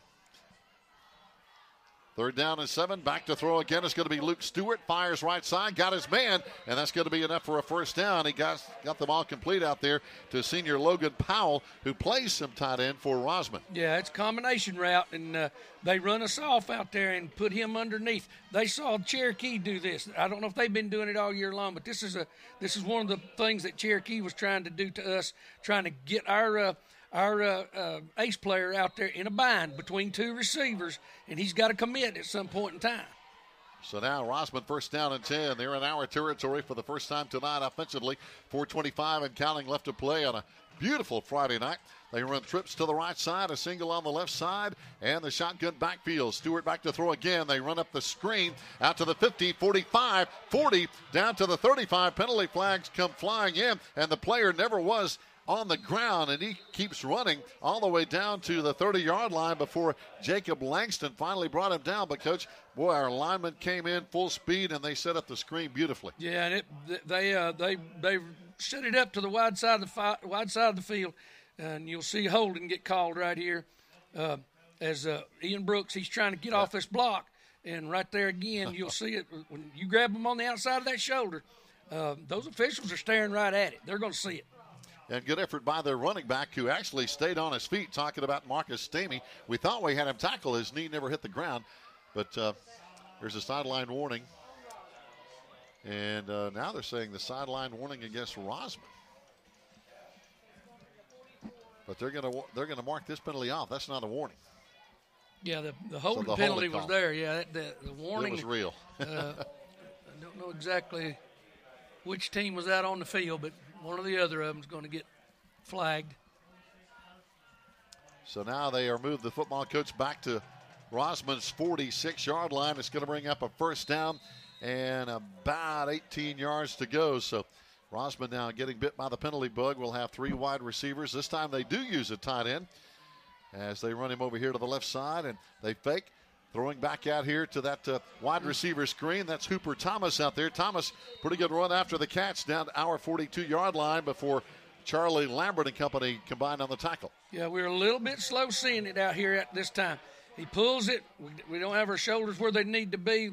S1: 3rd down and 7. Back to throw again. It's going to be Luke Stewart. Fires right side. Got his man. And that's going to be enough for a first down. He got the ball complete out there to senior Logan Powell, who plays some tight end for Rosman.
S4: Yeah, it's a combination route, and they run us off out there and put him underneath. They saw Cherokee do this. I don't know if they've been doing it all year long, but this is one of the things that Cherokee was trying to do to us, trying to get our ace player out there in a bind between 2 receivers, and he's got to commit at some point in time.
S1: So now Rosman 1st down and 10. They're in our territory for the first time tonight offensively. 4:25 and counting left to play on a beautiful Friday night. They run trips to the right side, a single on the left side, and the shotgun backfield. Stewart back to throw again. They run up the screen out to the 50, 45, 40, down to the 35. Penalty flags come flying in, and the player never was on the ground, and he keeps running all the way down to the 30-yard line before Jacob Langston finally brought him down. But, Coach, boy, our lineman came in full speed, and they set up the screen beautifully.
S4: Yeah, and they set it up to the wide side of the field, and you'll see holding get called right here as Ian Brooks, he's trying to get off this block, and right there again, you'll see it when you grab him on the outside of that shoulder. Those officials are staring right at it. They're going to see it.
S1: And good effort by their running back, who actually stayed on his feet, talking about Marcus Stamey. We thought we had him tackle. His knee never hit the ground. But there's a sideline warning. And now they're saying the sideline warning against Rosman. But they're going to mark this penalty off. That's not a warning.
S4: Yeah, the holding
S1: the
S4: penalty
S1: holding
S4: was
S1: call.
S4: there. Yeah, the warning.
S1: It was real.
S4: I don't know exactly which team was out on the field, but one or the other of them is going to get flagged.
S1: So now they are moved the football coach back to Rosman's 46-yard line. It's going to bring up a first down and about 18 yards to go. So Rosman now getting bit by the penalty bug. Will have 3 wide receivers. This time they do use a tight end as they run him over here to the left side, and they fake. Throwing back out here to that wide receiver screen. That's Hooper Thomas out there. Thomas, pretty good run after the catch down to our 42-yard line before Charlie Lambert and company combined on the tackle.
S4: Yeah, we're a little bit slow seeing it out here at this time. He pulls it. We don't have our shoulders where they need to be.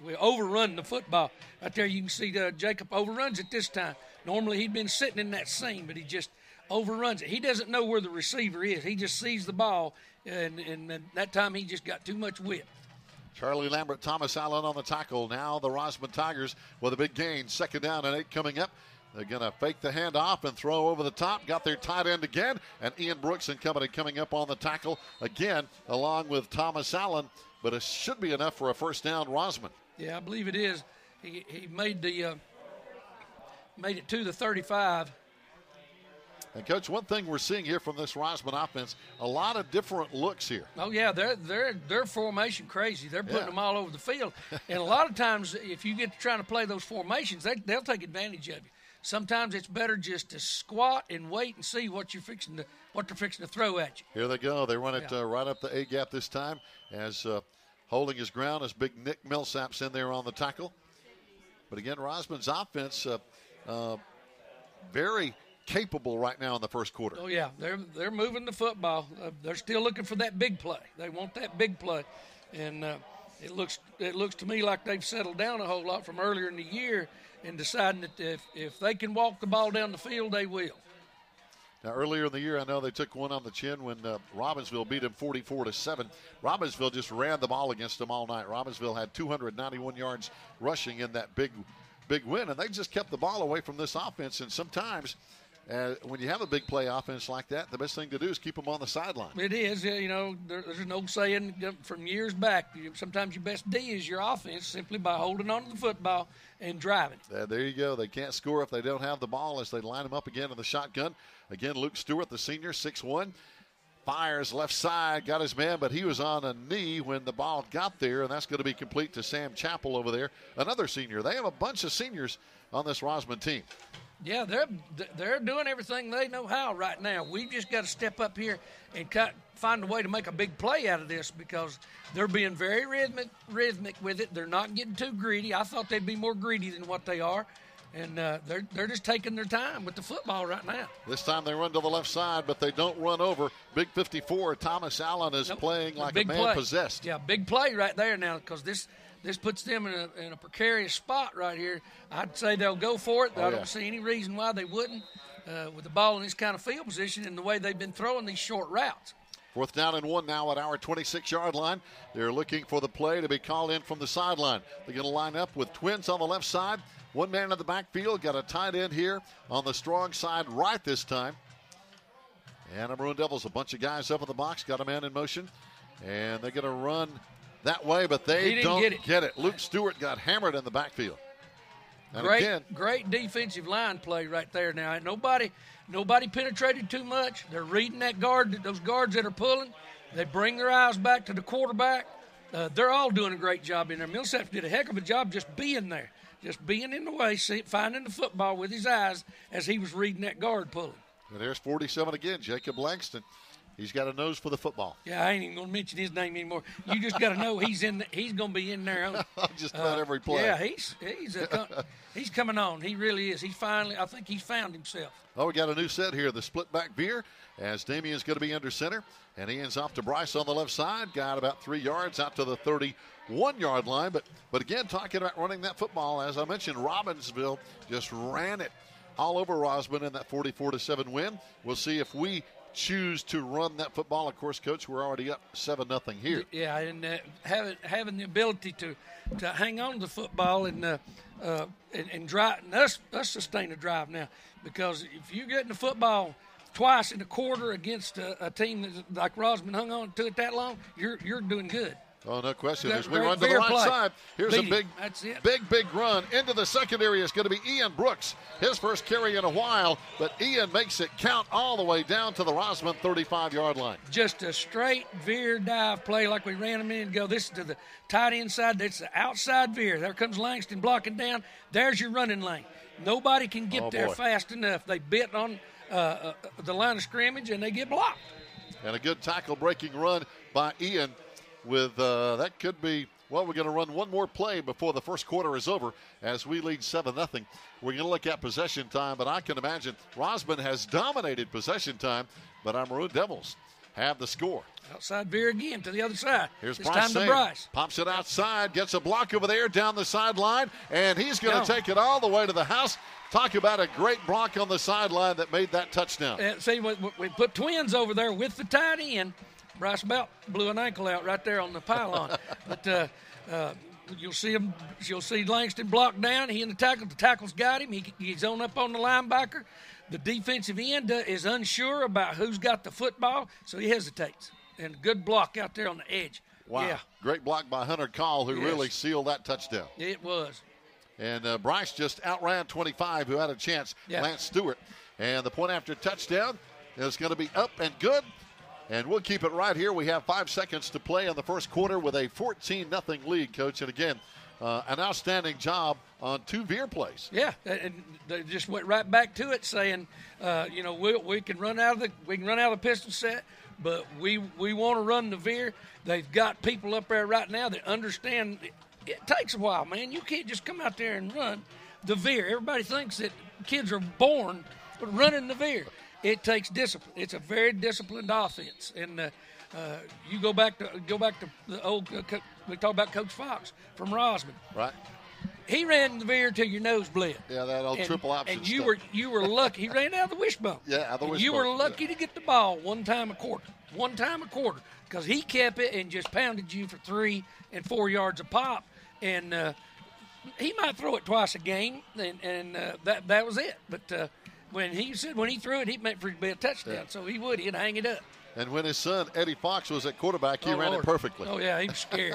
S4: We overrun the football. Right there you can see Jacob overruns it this time. Normally he'd been sitting in that seam, but he just overruns it. He doesn't know where the receiver is. He just sees the ball, and that time he just got too much whip.
S1: Charlie Lambert, Thomas Allen on the tackle. Now the Rosman Tigers with a big gain. 2nd down and 8 coming up. They're going to fake the handoff and throw over the top. Got their tight end again. And Ian Brooks and company coming up on the tackle again, along with Thomas Allen. But it should be enough for a first down, Rosman.
S4: Yeah, I believe it is. He made it to the 35.
S1: And, Coach, one thing we're seeing here from this Rosman offense, a lot of different looks here.
S4: Oh, yeah, they're formation crazy. They're putting them all over the field. And a lot of times, if you get to trying to play those formations, they'll take advantage of you. Sometimes it's better just to squat and wait and see what they're fixing to throw at you.
S1: Here they go. They run it right up the A-gap this time as holding his ground as big Nick Millsap's in there on the tackle. But, again, Rosman's offense very capable right now in the first quarter.
S4: Oh, yeah, they're moving the football. They're still looking for that big play. They want that big play. And it looks to me like they've settled down a whole lot from earlier in the year and deciding that if they can walk the ball down the field, they will.
S1: Now, earlier in the year, I know they took one on the chin when Robbinsville beat them 44-7. Robbinsville just ran the ball against them all night. Robbinsville had 291 yards rushing in that big win, and they just kept the ball away from this offense. And sometimes when you have a big play offense like that, the best thing to do is keep them on the sideline.
S4: It is. There's an old saying from years back, sometimes your best D is your offense simply by holding on to the football and driving.
S1: There you go. They can't score if they don't have the ball as they line them up again in the shotgun. Again, Luke Stewart, the senior, 6'1", fires left side, got his man, but he was on a knee when the ball got there, and that's going to be complete to Sam Chappell over there, another senior. They have a bunch of seniors on this Rosman team.
S4: Yeah, they're doing everything they know how right now. We've just got to step up here and find a way to make a big play out of this because they're being very rhythmic with it. They're not getting too greedy. I thought they'd be more greedy than what they are. And they're just taking their time with the football right now.
S1: This time they run to the left side, but they don't run over. Big 54, Thomas Allen is playing like a man possessed.
S4: Yeah, big play right there now because this puts them in a precarious spot right here. I'd say they'll go for it. I don't see any reason why they wouldn't with the ball in this kind of field position and the way they've been throwing these short routes.
S1: 4th down and 1 now at our 26-yard line. They're looking for the play to be called in from the sideline. They're going to line up with twins on the left side. One man in the backfield. Got a tight end here on the strong side right this time. And the Maroon Devils, a bunch of guys up in the box. Got a man in motion. And they're going to run that way, but they don't get it. Luke Stewart got hammered in the backfield. And
S4: great defensive line play right there. Now, nobody penetrated too much. They're reading that guard, those guards that are pulling. They bring their eyes back to the quarterback. They're all doing a great job in there. Millsap did a heck of a job just being there, just being in the way, finding the football with his eyes as he was reading that guard pulling.
S1: And there's 47 again, Jacob Langston. He's got a nose for the football.
S4: Yeah, I ain't even going to mention his name anymore. You just got to know he's going to be in there.
S1: Just about every play.
S4: Yeah, he's coming on. He really is. I think he's found himself.
S1: Oh, we got a new set here, the split back veer, as Damian's going to be under center. And he ends off to Bryce on the left side. Got about 3 yards out to the 31-yard line. But again, talking about running that football, as I mentioned, Robbinsville just ran it all over Rosman in that 44-7 win. We'll see if we choose to run that football. Of course, Coach, we're already up 7-0 here.
S4: Yeah, and having the ability to hang on to the football and drive, and us sustain a drive now. Because if you're getting the football twice in a quarter against a team that's like Rosman hung on to it that long, you're doing good.
S1: Oh, no question. As we
S4: Great
S1: run to the right
S4: play.
S1: side, here's a
S4: That's it.
S1: big run into the secondary. Is going to be Ian Brooks. His first carry in a while, but Ian makes it count all the way down to the Rosman 35-yard line.
S4: Just a straight veer dive play like we ran a minute ago. This is to the tight end side. That's the outside veer. There comes Langston blocking down. There's your running lane. Nobody can get there fast enough. They bit on the line of scrimmage, and they get blocked.
S1: And a good tackle breaking run by Ian. With that could be, well, we're going to run one more play before the first quarter is over as we lead 7-0. We're going to look at possession time, but I can imagine Rosman has dominated possession time, but our Maroon Devils have the score.
S4: Outside veer again to the other side.
S1: Here's
S4: this
S1: Bryce.
S4: time to Bryce.
S1: Pops it outside, gets a block over there down the sideline, and he's going to take it all the way to the house. Talk about a great block on the sideline that made that touchdown.
S4: See, we put twins over there with the tight end. Bryce Belt blew an ankle out right there on the pylon. But you'll see Langston blocked down. He and the tackle. The tackle's got him. He's on up on the linebacker. The defensive end is unsure about who's got the football, so he hesitates. And good block out there on the edge.
S1: Wow.
S4: Yeah.
S1: Great block by Hunter Call, who really sealed that touchdown.
S4: It was.
S1: And Bryce just outran 25, who had a chance, Lance Stewart. And the point after touchdown is going to be up and good. And we'll keep it right here. We have 5 seconds to play in the first quarter with a 14-0 lead, Coach. And again, an outstanding job on 2 veer plays.
S4: Yeah, and they just went right back to it, saying, we can run out of the pistol set, but we want to run the veer. They've got people up there right now that understand it takes a while, man. You can't just come out there and run the veer. Everybody thinks that kids are born running the veer. It takes discipline. It's a very disciplined offense, and you go back to the old. We talk about Coach Fox from Rosman.
S1: Right.
S4: He ran the veer till your nose bled.
S1: Yeah, that old triple option.
S4: And you were lucky. He ran out of the wishbone.
S1: Yeah, out of the wishbone.
S4: You were lucky to get the ball one time a quarter, because he kept it and just pounded you for 3 and 4 yards a pop, and he might throw it twice a game, and that was it. But when he threw it, he meant for it to be a touchdown, so he'd hang it up.
S1: And when his son, Eddie Fox, was at quarterback, he ran it perfectly.
S4: Oh, yeah, he was scary.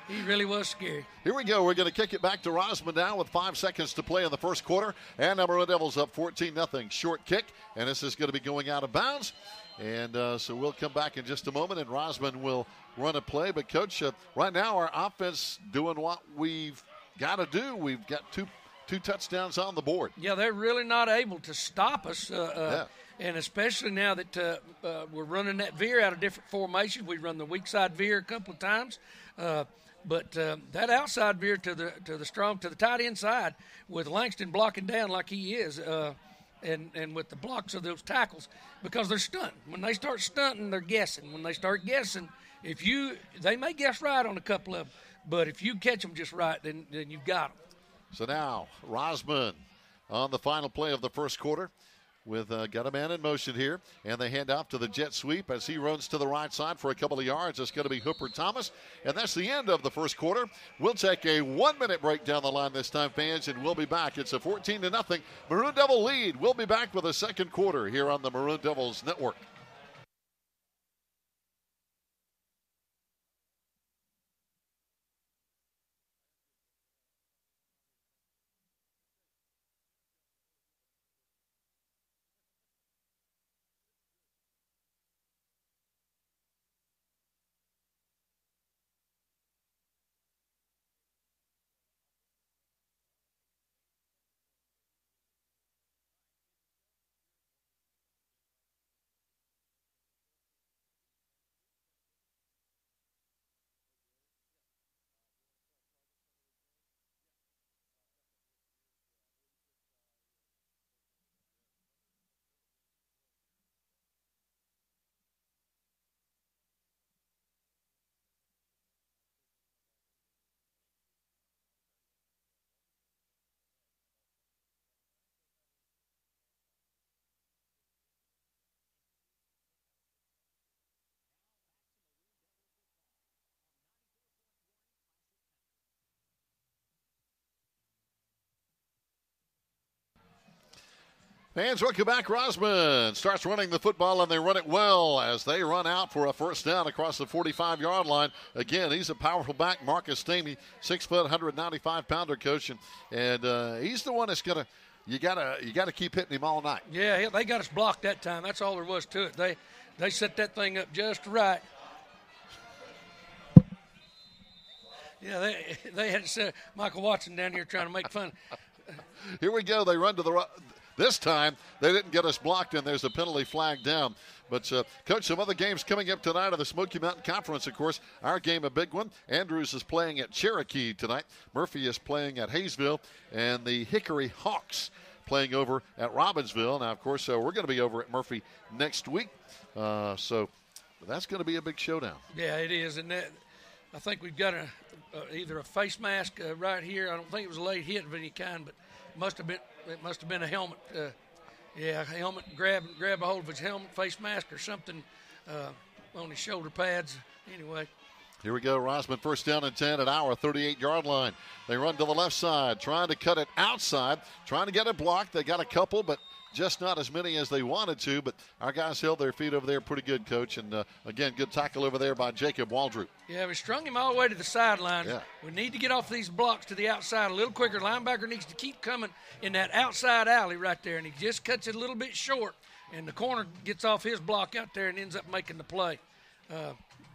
S4: He really was scary.
S1: Here we go. We're going to kick it back to Rosman now with 5 seconds to play in the first quarter. And the Maroon Devils up 14-0. Short kick, and this is going to be going out of bounds. And so we'll come back in just a moment, and Rosman will run a play. But, Coach, right now our offense doing what we've got to do. We've got two touchdowns on the board.
S4: Yeah, they're really not able to stop us. And especially now that we're running that veer out of different formations. We run the weak side veer a couple of times. But that outside veer to the tight end side with Langston blocking down like he is, and with the blocks of those tackles, because they're stunting. When they start stunting, they're guessing. When they start guessing, they may guess right on a couple of them, but if you catch them just right, then you've got them.
S1: So now Rosman on the final play of the first quarter. With got a man in motion here, and they hand off to the jet sweep as he runs to the right side for a couple of yards. It's going to be Hooper Thomas, and that's the end of the first quarter. We'll take a 1-minute break down the line this time, fans, and we'll be back. It's a 14-0 Maroon Devil lead. We'll be back with a second quarter here on the Maroon Devils Network. Fans, welcome back. Rosman starts running the football, and they run it well as they run out for a first down across the 45-yard line. Again, he's a powerful back. Marcus Stamey, 6 foot, 195-pounder coach, and he's the one that's gonna. You gotta keep hitting him all night.
S4: Yeah, they got us blocked that time. That's all there was to it. They set that thing up just right. Yeah, they had Michael Watson down here trying to make fun.
S1: Here we go. They run to the this time. They didn't get us blocked, and there's a penalty flag down. But, Coach, some other games coming up tonight of the Smoky Mountain Conference, of course. Our game, a big one. Andrews is playing at Cherokee tonight. Murphy is playing at Hayesville. And the Hickory Hawks playing over at Robbinsville. Now, of course, we're going to be over at Murphy next week. So that's going to be a big showdown.
S4: Yeah, it is. And I think we've got either a face mask right here. I don't think it was a late hit of any kind, but it must have been a helmet. A helmet. Grab a hold of his helmet, face mask, or something on his shoulder pads. Anyway.
S1: Here we go. Rosman first down and 10 at our 38-yard line. They run to the left side, trying to cut it outside, trying to get it blocked. They got a couple, but just not as many as they wanted to. But our guys held their feet over there pretty good, Coach. And, again, good tackle over there by Jacob Waldrop.
S4: Yeah, we strung him all the way to the sideline.
S1: Yeah.
S4: We need to get off these blocks to the outside a little quicker. Linebacker needs to keep coming in that outside alley right there, and he just cuts it a little bit short. And the corner gets off his block out there and ends up making the play.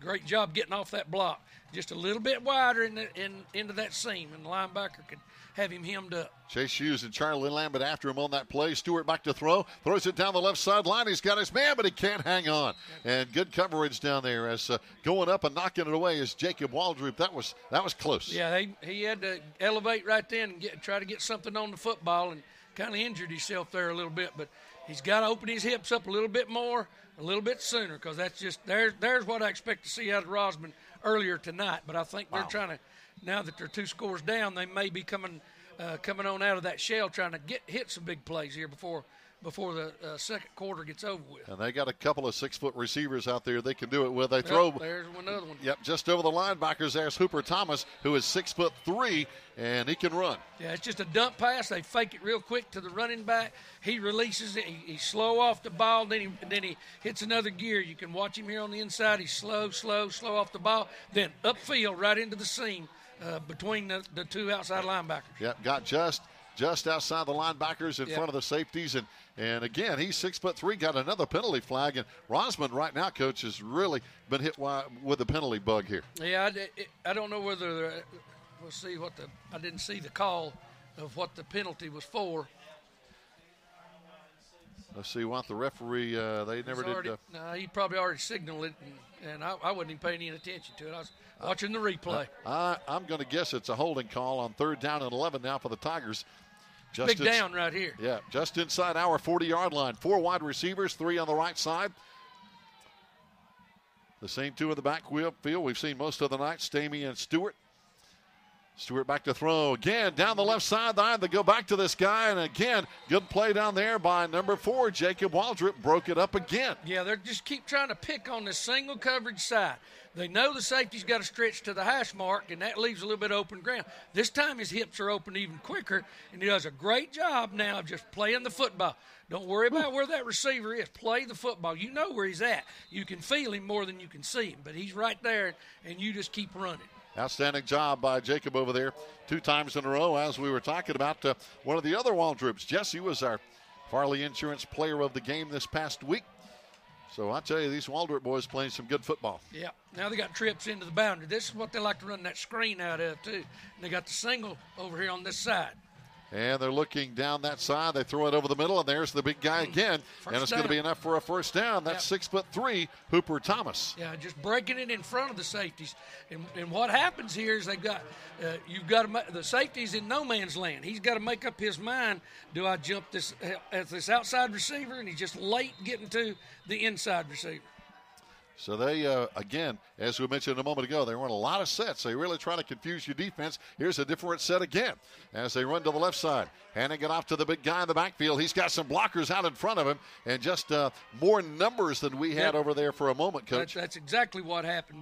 S4: Great job getting off that block. Just a little bit wider into that seam, and the linebacker could have him hemmed up.
S1: Chase Hughes and Charlie Lambert after him on that play. Stewart back to throw. Throws it down the left sideline. He's got his man, but he can't hang on. And good coverage down there as going up and knocking it away is Jacob Waldrop. That was close.
S4: Yeah, he had to elevate right then and try to get something on the football, and kind of injured himself there a little bit. But he's got to open his hips up a little bit more, a little bit sooner, because that's just there's what I expect to see out of Rosman earlier tonight. But I think they're trying to, now that they're 2 scores down, they may be coming on out of that shell, trying to hit some big plays here before the second quarter gets over with.
S1: And they got a couple of 6-foot receivers out there they can do it with. They throw.
S4: There's another one.
S1: Yep, just over the linebackers. There's Hooper Thomas, who is 6'3", and he can run.
S4: Yeah, it's just a dump pass. They fake it real quick to the running back. He releases it. He's slow off the ball. Then he hits another gear. You can watch him here on the inside. He's slow off the ball. Then upfield right into the seam between the 2 outside linebackers.
S1: Yep, got just outside the linebackers in front of the safeties. And again, he's 6'3", got another penalty flag. And Rosman right now, Coach, has really been hit with the penalty bug here.
S4: Yeah, I don't know whether we'll see I didn't see the call of what the penalty was for.
S1: Let's see what the referee, they never did.
S4: No, he probably already signaled it, and I wasn't even paying any attention to it. I was watching the replay.
S1: I'm going to guess it's a holding call on 3rd down and 11 now for the Tigers.
S4: Big down right here.
S1: Yeah, just inside our 40-yard line. 4 wide receivers, 3 on the right side. The same 2 in the backfield we've seen most of the night, Stamey and Stewart. Stewart back to throw again down the left sideline. They go back to this guy, and again, good play down there by number 4, Jacob Waldrop. Broke it up again.
S4: Yeah, they just keep trying to pick on this single coverage side. They know the safety's got to stretch to the hash mark, and that leaves a little bit of open ground. This time his hips are open even quicker, and he does a great job now of just playing the football. Don't worry about where that receiver is. Play the football. You know where he's at. You can feel him more than you can see him, but he's right there, and you just keep running.
S1: Outstanding job by Jacob over there 2 times in a row. As we were talking about one of the other Waldrops, Jesse was our Farley Insurance Player of the Game this past week. So I tell you, these Waldrop boys playing some good football.
S4: Yeah, now they got trips into the boundary. This is what they like to run that screen out of, too. And they got the single over here on this side.
S1: And they're looking down that side. They throw it over the middle, and there's the big guy again. And it's going to be enough for a first down. That's 6'3", Hooper Thomas.
S4: Yeah, just breaking it in front of the safeties. And what happens here is the safety's in no man's land. He's got to make up his mind. Do I jump this outside receiver? And he's just late getting to the inside receiver.
S1: So they, again, as we mentioned a moment ago, they run a lot of sets. They really try to confuse your defense. Here's a different set again as they run to the left side. Handing it off to the big guy in the backfield. He's got some blockers out in front of him and just more numbers than we had over there for a moment, Coach.
S4: That's exactly what happened.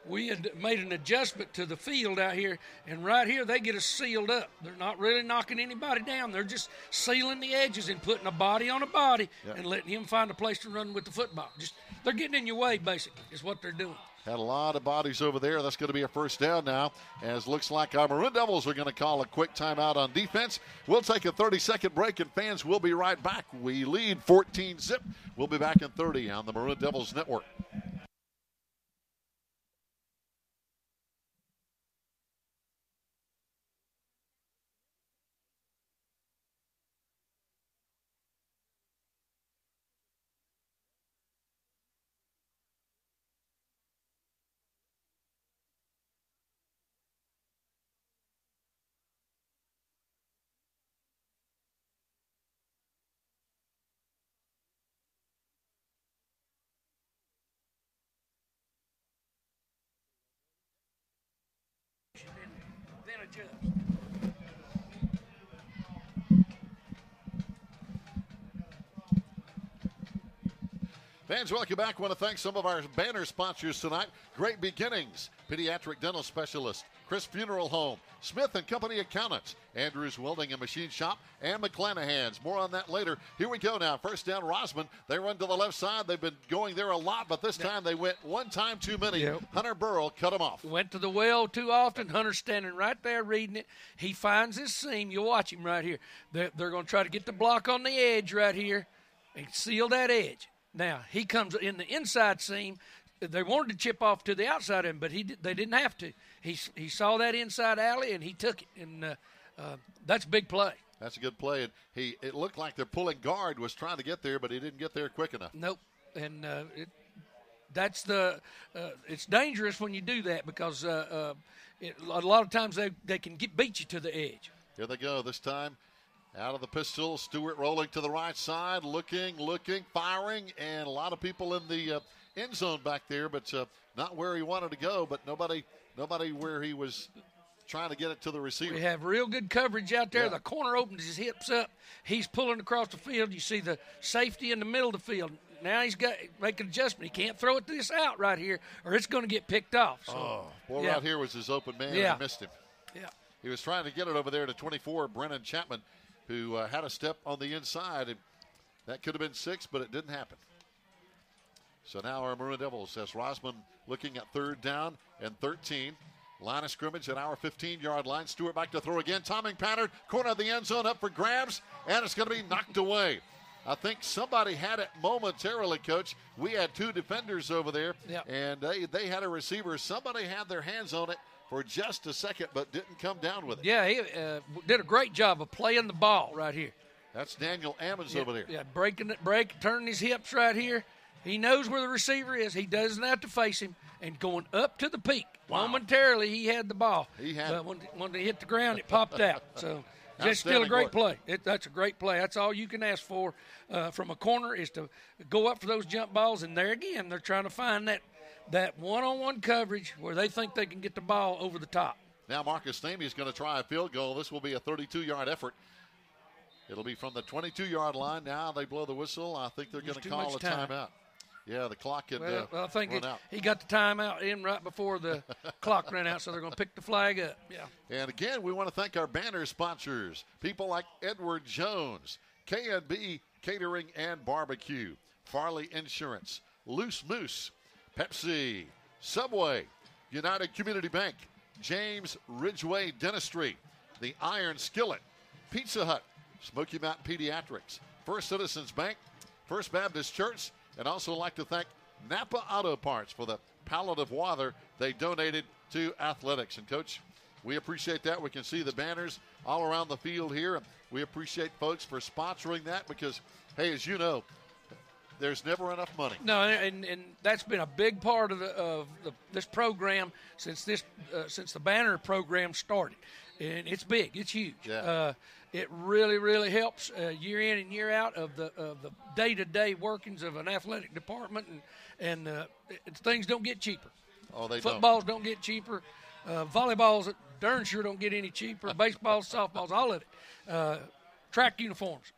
S4: We had made an adjustment to the field out here, and right here they get us sealed up. They're not really knocking anybody down. They're just sealing the edges and putting a body on a body and letting him find a place to run with the football. They're getting in your way, basically, is what they're doing.
S1: Had a lot of bodies over there. That's going to be a first down now, as looks like our Maroon Devils are going to call a quick timeout on defense. We'll take a 30-second break, and fans will be right back. We lead 14-zip. We'll be back in 30 on the Maroon Devils Network.
S4: Then adjust.
S1: Fans, welcome back. I want to thank some of our banner sponsors tonight. Great Beginnings, Pediatric Dental Specialist, Chris Funeral Home, Smith & Company Accountants, Andrews Welding and Machine Shop, and McClanahan's. More on that later. Here we go now. First down, Rosman. They run to the left side. They've been going there a lot, but this time they went one time too many.
S4: Yep.
S1: Hunter Burrell cut them off.
S4: Went to the well too often. Hunter's standing right there reading it. He finds his seam. You'll watch him right here. They're going to try to get the block on the edge right here and seal that edge. Now, he comes in the inside seam. They wanted to chip off to the outside end, but they didn't have to. He saw that inside alley, and he took it. And that's a big play.
S1: That's a good play. And it looked like their pulling guard was trying to get there, but he didn't get there quick enough.
S4: Nope. And it's dangerous when you do that because a lot of times they can beat you to the edge.
S1: Here they go this time. Out of the pistol, Stewart rolling to the right side, looking, firing, and a lot of people in the end zone back there, but not where he wanted to go, but nobody where he was trying to get it to the receiver.
S4: We have real good coverage out there. Yeah. The corner opens his hips up. He's pulling across the field. You see the safety in the middle of the field. Now he's got to make an adjustment. He can't throw it this out right here, or it's going to get picked off. So,
S1: right here was his open man, and he missed him.
S4: Yeah.
S1: He was trying to get it over there to 24, Brennan Chapman, who had a step on the inside, and that could have been 6, but it didn't happen. So now our Maroon Devils has Rosman looking at third down and 13. Line of scrimmage at our 15-yard line. Stewart back to throw again. Timing pattern, corner of the end zone up for grabs, and it's going to be knocked away. I think somebody had it momentarily, Coach. We had 2 defenders over there, and they had a receiver. Somebody had their hands on it for just a second, but didn't come down with it.
S4: Yeah, he did a great job of playing the ball right here.
S1: That's Daniel Ammons over there.
S4: Yeah, turning his hips right here. He knows where the receiver is. He doesn't have to face him. And going up to the peak.
S1: Wow.
S4: Momentarily, he had the ball.
S1: He had it.
S4: When they hit the ground, it popped out. So just still a great play. That's a great play. That's all you can ask for from a corner is to go up for those jump balls. And there again, they're trying to find that one-on-one coverage where they think they can get the ball over the top.
S1: Now Marcus Stamey is going to try a field goal. This will be a 32-yard effort. It'll be from the 22-yard line. Now they blow the whistle. I think they're going to call a timeout. Yeah, the clock had
S4: I think
S1: run out.
S4: He got the timeout in right before the clock ran out, so they're going to pick the flag up. Yeah.
S1: And again, we want to thank our banner sponsors, people like Edward Jones, K&B Catering and Barbecue, Farley Insurance, Loose Moose, Pepsi, Subway, United Community Bank, James Ridgeway Dentistry, the Iron Skillet, Pizza Hut, Smoky Mountain Pediatrics, First Citizens Bank, First Baptist Church, and also like to thank Napa Auto Parts for the pallet of water they donated to athletics. And, Coach, we appreciate that. We can see the banners all around the field here. We appreciate folks for sponsoring that because, hey, as you know, there's never enough money.
S4: No, and that's been a big part of this program since the banner program started. And it's big. It's huge.
S1: Yeah.
S4: it really, really helps year in and year out of the day-to-day workings of an athletic department, and things don't get cheaper.
S1: Oh, they
S4: Footballs don't get cheaper. Volleyballs darn sure don't get any cheaper. Baseballs, softballs, all of it. Track uniforms.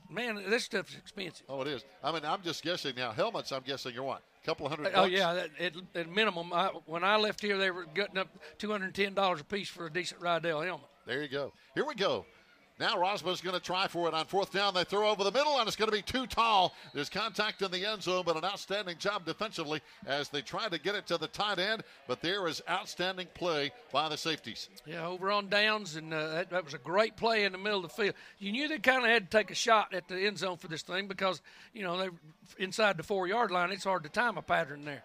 S4: Man, this stuff is expensive.
S1: Oh, it is. I mean, I'm just guessing now. Helmets, I'm guessing, are what? A couple of $100?
S4: Oh, yeah. At minimum, when I left here, they were getting up $210 a piece for a decent Rydell helmet.
S1: There you go. Here we go. Now Rosman's going to try for it on fourth down. They throw over the middle, and it's going to be too tall. There's contact in the end zone, but an outstanding job defensively as they try to get it to the tight end. But there is outstanding play by the safeties.
S4: Yeah, over on downs, and that was a great play in the middle of the field. You knew they kind of had to take a shot at the end zone for this thing because, you know, they inside the 4-yard line. It's hard to time a pattern there.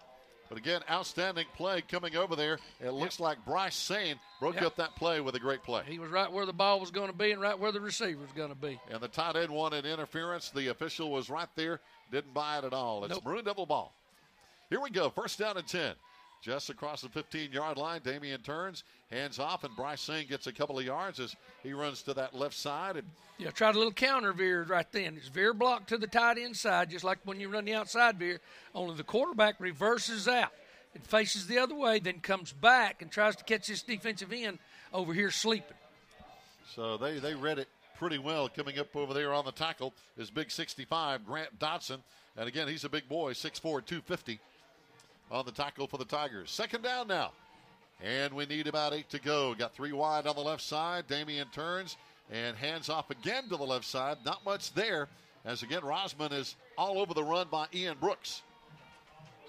S1: But again, outstanding play coming over there. It looks like Bryce Sane broke up that play with a great play.
S4: He was right where the ball was going to be and right where the receiver was going to be.
S1: And the tight end wanted interference. The official was right there, didn't buy it at all. It's Maroon Devil ball. Here we go, first down and 10. Just across the 15-yard line, Damian turns, hands off, and Bryce Sane gets a couple of yards as he runs to that left side. And
S4: tried a little counter veer right then. It's veer block to the tight end side, just like when you run the outside veer, only the quarterback reverses out. It faces the other way, then comes back and tries to catch this defensive end over here sleeping.
S1: So they read it pretty well. Coming up over there on the tackle is big 65, Grant Dotson. And again, he's a big boy, 6'4", 250 on the tackle for the Tigers. Second down now. And we need about 8 to go. Got 3 wide on the left side. Damian turns and hands off again to the left side. Not much there, as again, Rosman is all over the run by Ian Brooks.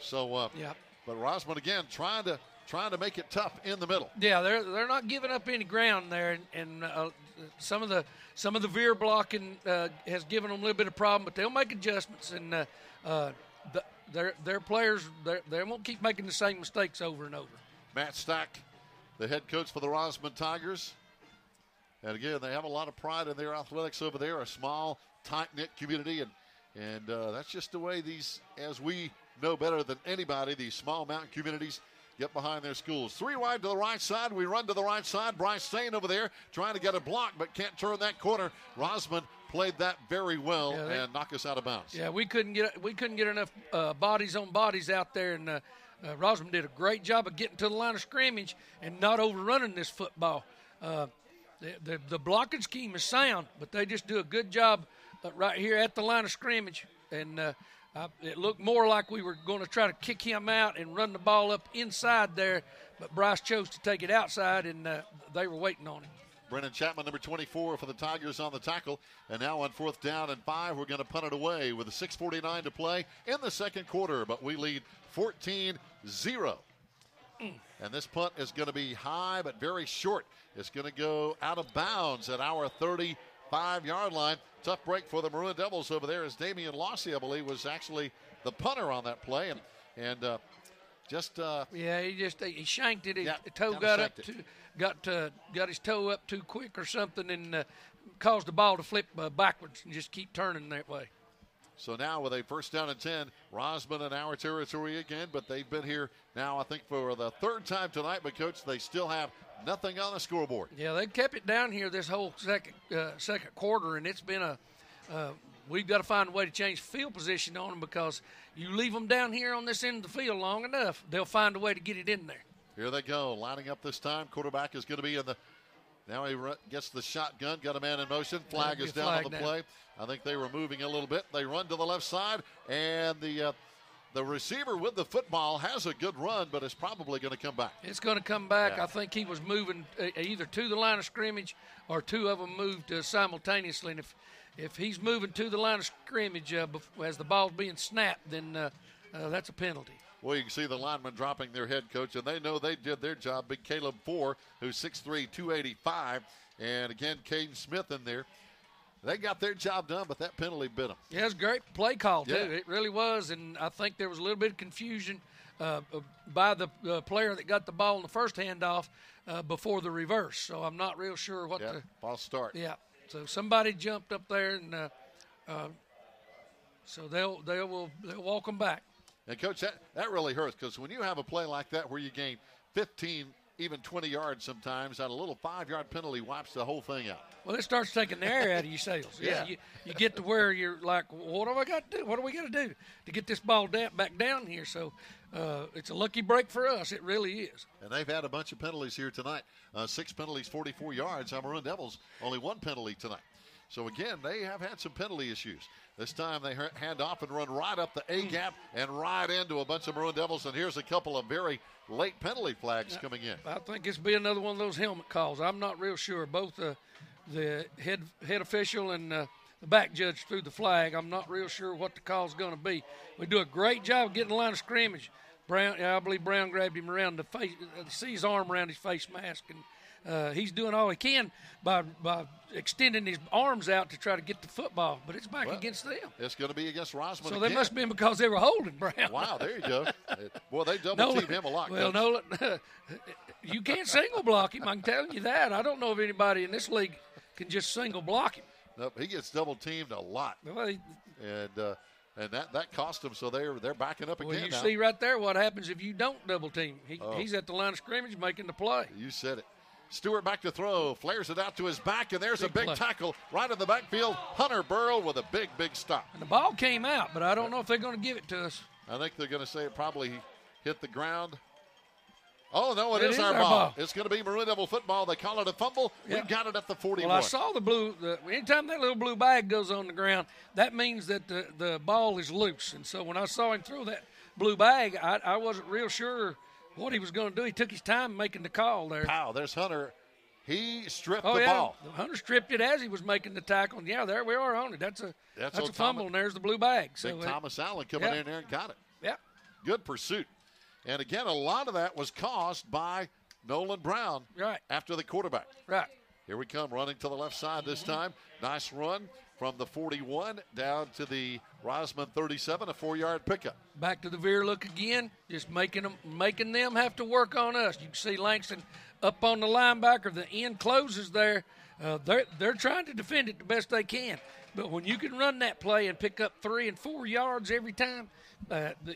S1: So, but Rosman again trying to make it tough in the middle.
S4: Yeah, they're not giving up any ground there, and some of the veer blocking has given them a little bit of problem, but they'll make adjustments, and their players they won't keep making the same mistakes over and over.
S1: Matt Stack, the head coach for the Rosman Tigers, and again they have a lot of pride in their athletics over there. A small, tight-knit community, and that's just the way these, as we know better than anybody, these small mountain communities get behind their schools. 3 wide to the right side. We run to the right side. Bryce Sane over there trying to get a block, but can't turn that corner. Rosman played that very well and knock us out of bounds.
S4: Yeah, we couldn't get enough bodies on bodies out there, and Rosman did a great job of getting to the line of scrimmage and not overrunning this football. The blocking scheme is sound, but they just do a good job right here at the line of scrimmage, and it looked more like we were going to try to kick him out and run the ball up inside there, but Bryce chose to take it outside, and they were waiting on him.
S1: Brennan Chapman, number 24 for the Tigers on the tackle. And now on fourth down and 5, we're going to punt it away with a 6:49 to play in the second quarter, but we lead 14-0. And this punt is going to be high but very short. It's going to go out of bounds at our 35-yard line. Tough break for the Maroon Devils over there as Damian Lossy, I believe, was actually the punter on that play. And
S4: he shanked it. His toe got his toe up too quick or something, and caused the ball to flip backwards and just keep turning that way.
S1: So now with a first down and 10, Rosman in our territory again, but they've been here now I think for the third time tonight. But Coach, they still have nothing on the scoreboard.
S4: Yeah, they kept it down here this whole second quarter, and it's been we've got to find a way to change field position on them, because you leave them down here on this end of the field long enough, they'll find a way to get it in there.
S1: Here they go, lining up this time. Quarterback is going to be in the – now he gets the shotgun, got a man in motion. Flag is down on the play. I think they were moving a little bit. They run to the left side, and the receiver with the football has a good run, but it's probably going to come back.
S4: It's going to come back.
S1: Yeah.
S4: I think he was moving either to the line of scrimmage or two of them moved simultaneously. And if he's moving to the line of scrimmage as the ball's being snapped, then that's a penalty.
S1: Well, you can see the linemen dropping their head coach, and they know they did their job. Big Caleb Four, who's 6'3", 285, and again, Caden Smith in there. They got their job done, but that penalty bit them.
S4: Yeah, it was a great play call, too. It really was, and I think there was a little bit of confusion by the player that got the ball in the first handoff before the reverse. So I'm not real sure what the –
S1: false start.
S4: Yeah, so somebody jumped up there, and so they'll walk them back.
S1: And, Coach, that really hurts, because when you have a play like that where you gain 15 even 20 yards sometimes, and a little 5-yard penalty wipes the whole thing out.
S4: Well, it starts taking the air out of your sails.
S1: Yeah.
S4: You get to where you're like, what do I got to do? What do we got to do to get this ball back down here? So it's a lucky break for us. It really is.
S1: And they've had a bunch of penalties here tonight. 6 penalties, 44 yards. Our Maroon Devils, only 1 penalty tonight. So, again, they have had some penalty issues. This time they hand off and run right up the A-gap and right into a bunch of Maroon Devils. And here's a couple of very late penalty flags coming in.
S4: I think it's be another one of those helmet calls. I'm not real sure. Both the head official and the back judge threw the flag. I'm not real sure what the call's going to be. We do a great job of getting the line of scrimmage. I believe Brown grabbed him around the face, see his arm around his face mask, and he's doing all he can by extending his arms out to try to get the football. But it's back against them.
S1: It's going to be against Rosman
S4: So
S1: again.
S4: they must have been because they were holding Brown.
S1: Wow, there you go. Boy, they double-team him a lot.
S4: Well, Nolan, you can't single block him. I'm telling you that. I don't know if anybody in this league can just single block him.
S1: Nope, he gets double-teamed a lot.
S4: Well,
S1: And that cost them, so they're backing up again.
S4: Well, you
S1: now.
S4: see right there what happens if you don't double team. He's at the line of scrimmage making the play.
S1: You said it. Stewart back to throw, flares it out to his back, and there's a big
S4: play.
S1: tackle right in the backfield. Hunter Burrell with a big stop.
S4: And the ball came out, but I don't know if they're going to give it to us.
S1: I think they're going to say it probably hit the ground. Oh, no, it is
S4: our
S1: our ball.
S4: ball.
S1: It's going to be Maroon Devil football. They call it a fumble.
S4: Yep.
S1: We've got it at the 41.
S4: Well, I saw anytime that little blue bag goes on the ground, that means that the ball is loose. And so when I saw him throw that blue bag, I wasn't real sure what he was going to do. He took his time making the call there.
S1: Wow, there's Hunter. He stripped
S4: Oh,
S1: the
S4: yeah.
S1: ball.
S4: Hunter stripped it as he was making the tackle. And, yeah, there we are on it. That's a fumble, and there's the blue bag.
S1: Big Thomas Allen coming in there and got it.
S4: Yeah.
S1: Good pursuit. And, again, a lot of that was caused by Nolan Brown after the quarterback.
S4: Right.
S1: Here we come, running to the left side this time. Nice run from the 41 down to the Rosman 37, a 4-yard pickup.
S4: Back to the veer look again, just making them have to work on us. You can see Langston up on the linebacker. The end closes there. They're trying to defend it the best they can. But when you can run that play and pick up 3 and 4 yards every time,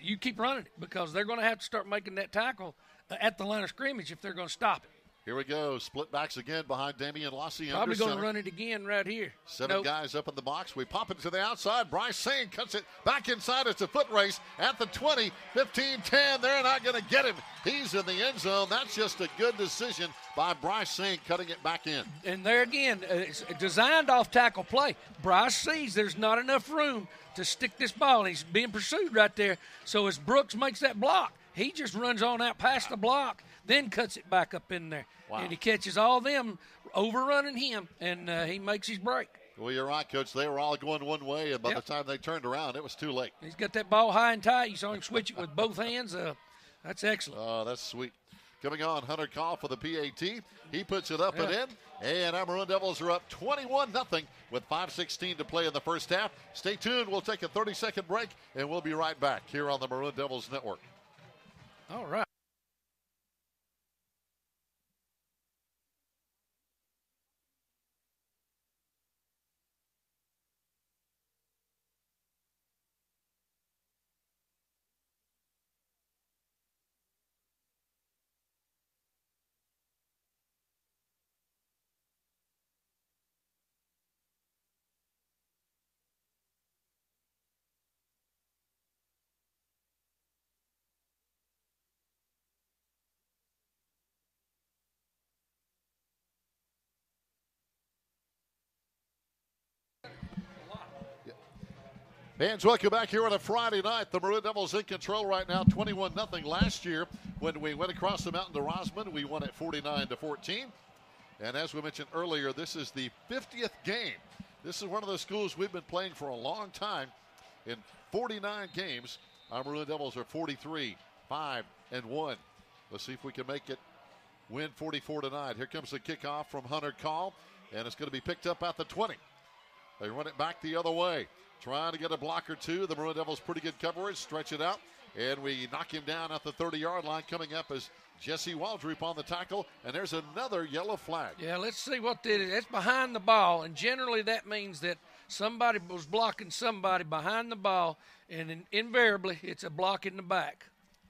S4: you keep running it because they're going to have to start making that tackle at the line of scrimmage if they're going to stop it.
S1: Here we go. Split backs again behind Damian Lossy.
S4: Probably going to run it again right here.
S1: 7 guys up in the box. We pop it to the outside. Bryce Sane cuts it back inside. It's a foot race at the 20, 15, 10. They're not going to get him. He's in the end zone. That's just a good decision by Bryce Sane cutting it back in.
S4: And there again, it's designed off tackle play. Bryce sees there's not enough room to stick this ball. He's being pursued right there. So as Brooks makes that block, he just runs on out past the block, then cuts it back up in there.
S1: Wow.
S4: And he catches all them overrunning him, and he makes his break.
S1: Well, you're right, Coach. They were all going one way, and by the time they turned around, it was too late.
S4: He's got that ball high and tight. You saw him switch it with both hands. That's excellent.
S1: Oh, that's sweet. Coming on, Hunter Call for the PAT. He puts it up and in. And our Maroon Devils are up 21-0 with 5:16 to play in the first half. Stay tuned. We'll take a 30-second break, and we'll be right back here on the Maroon Devils Network.
S4: All right.
S1: Fans, welcome back here on a Friday night. The Maroon Devils in control right now, 21-0. Last year, when we went across the mountain to Rosman, we won at 49-14. And as we mentioned earlier, this is the 50th game. This is one of the schools we've been playing for a long time. In 49 games, our Maroon Devils are 43-5-1. Let's see if we can make it win 44 tonight. Here comes the kickoff from Hunter Call, and it's going to be picked up at the 20. They run it back the other way. Trying to get a block or two. The Maroon Devils pretty good coverage. Stretch it out. And we knock him down at the 30-yard line. Coming up is Jesse Waldrop on the tackle. And there's another yellow flag.
S4: Yeah, let's see what that is. That's behind the ball. And generally that means that somebody was blocking somebody behind the ball. And invariably it's a block in the back.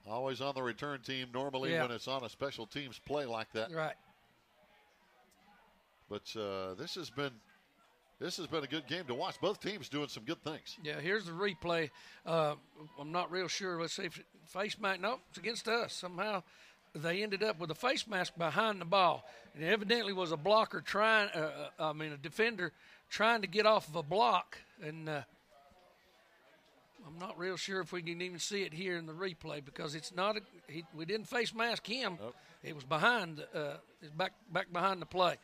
S1: Always on the return team normally when it's on a special teams play like that.
S4: Right.
S1: But this has been a good game to watch. Both teams doing some good things.
S4: Yeah, here's the replay. I'm not real sure. Let's see if face mask. Nope, it's against us. Somehow they ended up with a face mask behind the ball. It evidently was a blocker a defender trying to get off of a block. And I'm not real sure if we can even see it here in the replay because it's not. We didn't face mask him.
S1: Nope.
S4: It was behind. It's back behind the play.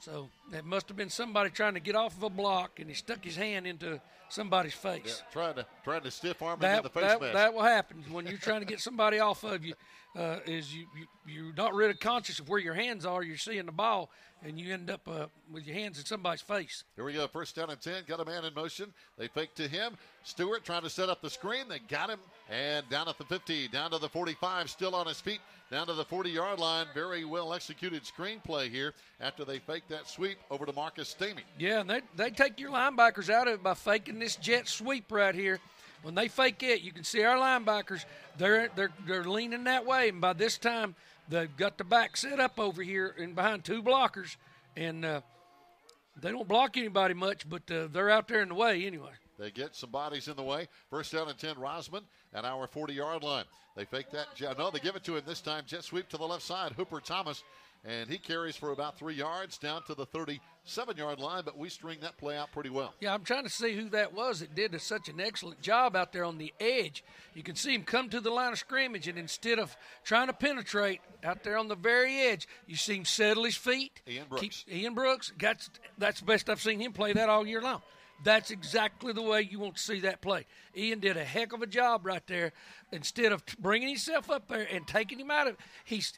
S4: So that must have been somebody trying to get off of a block, and he stuck his hand into somebody's face.
S1: Yeah, trying to stiff arm him in the face mask.
S4: That will happen when you're trying to get somebody off of you. You're not really conscious of where your hands are. You're seeing the ball, and you end up with your hands in somebody's face.
S1: Here we go. First down and 10. Got a man in motion. They fake to him. Stewart trying to set up the screen. They got him. And down at the 50, down to the 45, still on his feet, down to the 40-yard line. Very well executed screenplay here after they fake that sweep over to Marcus Stamey.
S4: Yeah, and they take your linebackers out of it by faking this jet sweep right here. When they fake it, you can see our linebackers, they're leaning that way. And by this time, they've got the back set up over here and behind two blockers. And they don't block anybody much, but they're out there in the way anyway.
S1: They get some bodies in the way. First down and 10, Rosman at our 40-yard line. They fake that. No, they give it to him this time. Jet sweep to the left side. Hooper Thomas, and he carries for about 3 yards down to the 37-yard line, but we string that play out pretty well.
S4: Yeah, I'm trying to see who that was that did such an excellent job out there on the edge. You can see him come to the line of scrimmage, and instead of trying to penetrate out there on the very edge, you see him settle his feet.
S1: Ian Brooks.
S4: That's the best I've seen him play that all year long. That's exactly the way you want to see that play. Ian did a heck of a job right there. Instead of bringing himself up there and taking him out of it,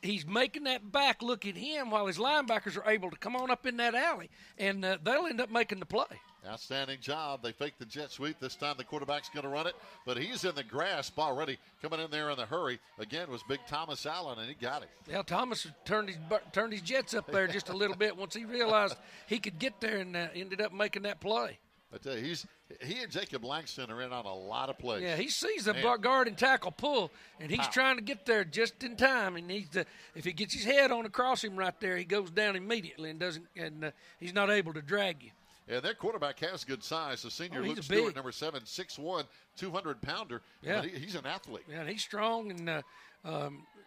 S4: he's making that back look at him while his linebackers are able to come on up in that alley, and they'll end up making the play.
S1: Outstanding job. They fake the jet sweep. This time the quarterback's going to run it, but he's in the grasp already. Coming in there in the hurry again was big Thomas Allen, and he got it.
S4: Yeah, Thomas turned his jets up there just a little bit once he realized he could get there, and ended up making that play.
S1: I tell you, he and Jacob Langston are in on a lot of plays.
S4: Yeah, he sees the guard and tackle pull, and he's trying to get there just in time. And if he gets his head on across him right there, he goes down immediately and he's not able to drag you.
S1: Yeah, their quarterback has good size. The senior Luke Stewart, number 7, 6'1", 200-pounder.
S4: Yeah,
S1: he's an athlete.
S4: Yeah, and he's strong, and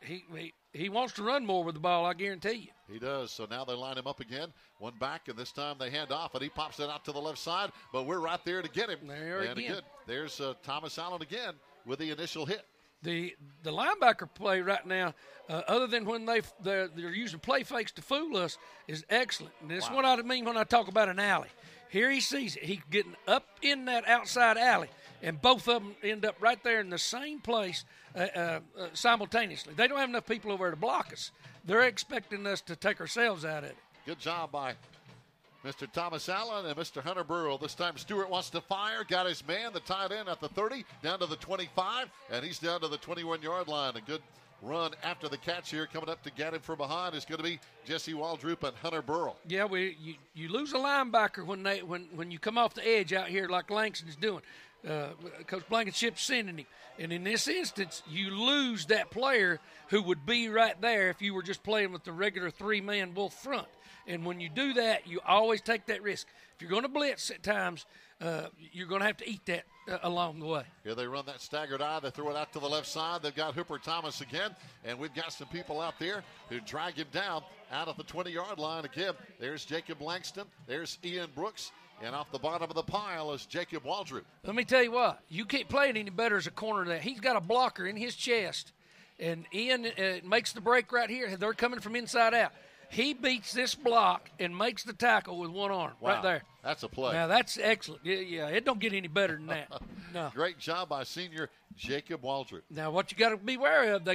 S4: he wants to run more with the ball, I guarantee you.
S1: He does. So now they line him up again. One back, and this time they hand off, and he pops it out to the left side. But we're right there to get him. There's Thomas Allen again with the initial hit.
S4: The linebacker play right now, other than when they're using play fakes to fool us, is excellent. And that's what I mean when I talk about an alley. Here he sees it. He's getting up in that outside alley, and both of them end up right there in the same place simultaneously. They don't have enough people over there to block us. They're expecting us to take ourselves out of it.
S1: Good job by Mr. Thomas Allen and Mr. Hunter Burrell. This time Stewart wants to fire. Got his man, the tight end, at the 30, down to the 25, and he's down to the 21-yard line. A good run after the catch here. Coming up to get him from behind is going to be Jesse Waldrop and Hunter Burrell.
S4: Yeah, you lose a linebacker when you come off the edge out here like Langston's doing. Coach Blankenship's sending him. And in this instance, you lose that player who would be right there if you were just playing with the regular three-man wolf front. And when you do that, you always take that risk. If you're going to blitz at times, you're going to have to eat that along the way.
S1: Here they run that staggered eye. They throw it out to the left side. They've got Hooper Thomas again, and we've got some people out there who drag him down out of the 20-yard line again. There's Jacob Langston. There's Ian Brooks. And off the bottom of the pile is Jacob Waldrop.
S4: Let me tell you what. You can't play it any better as a corner than that. He's got a blocker in his chest. And Ian makes the break right here. They're coming from inside out. He beats this block and makes the tackle with one arm right there.
S1: That's a play.
S4: Now, that's excellent. Yeah, it don't get any better than that. No.
S1: Great job by senior Jacob Waldrop.
S4: Now, what you got to be wary of,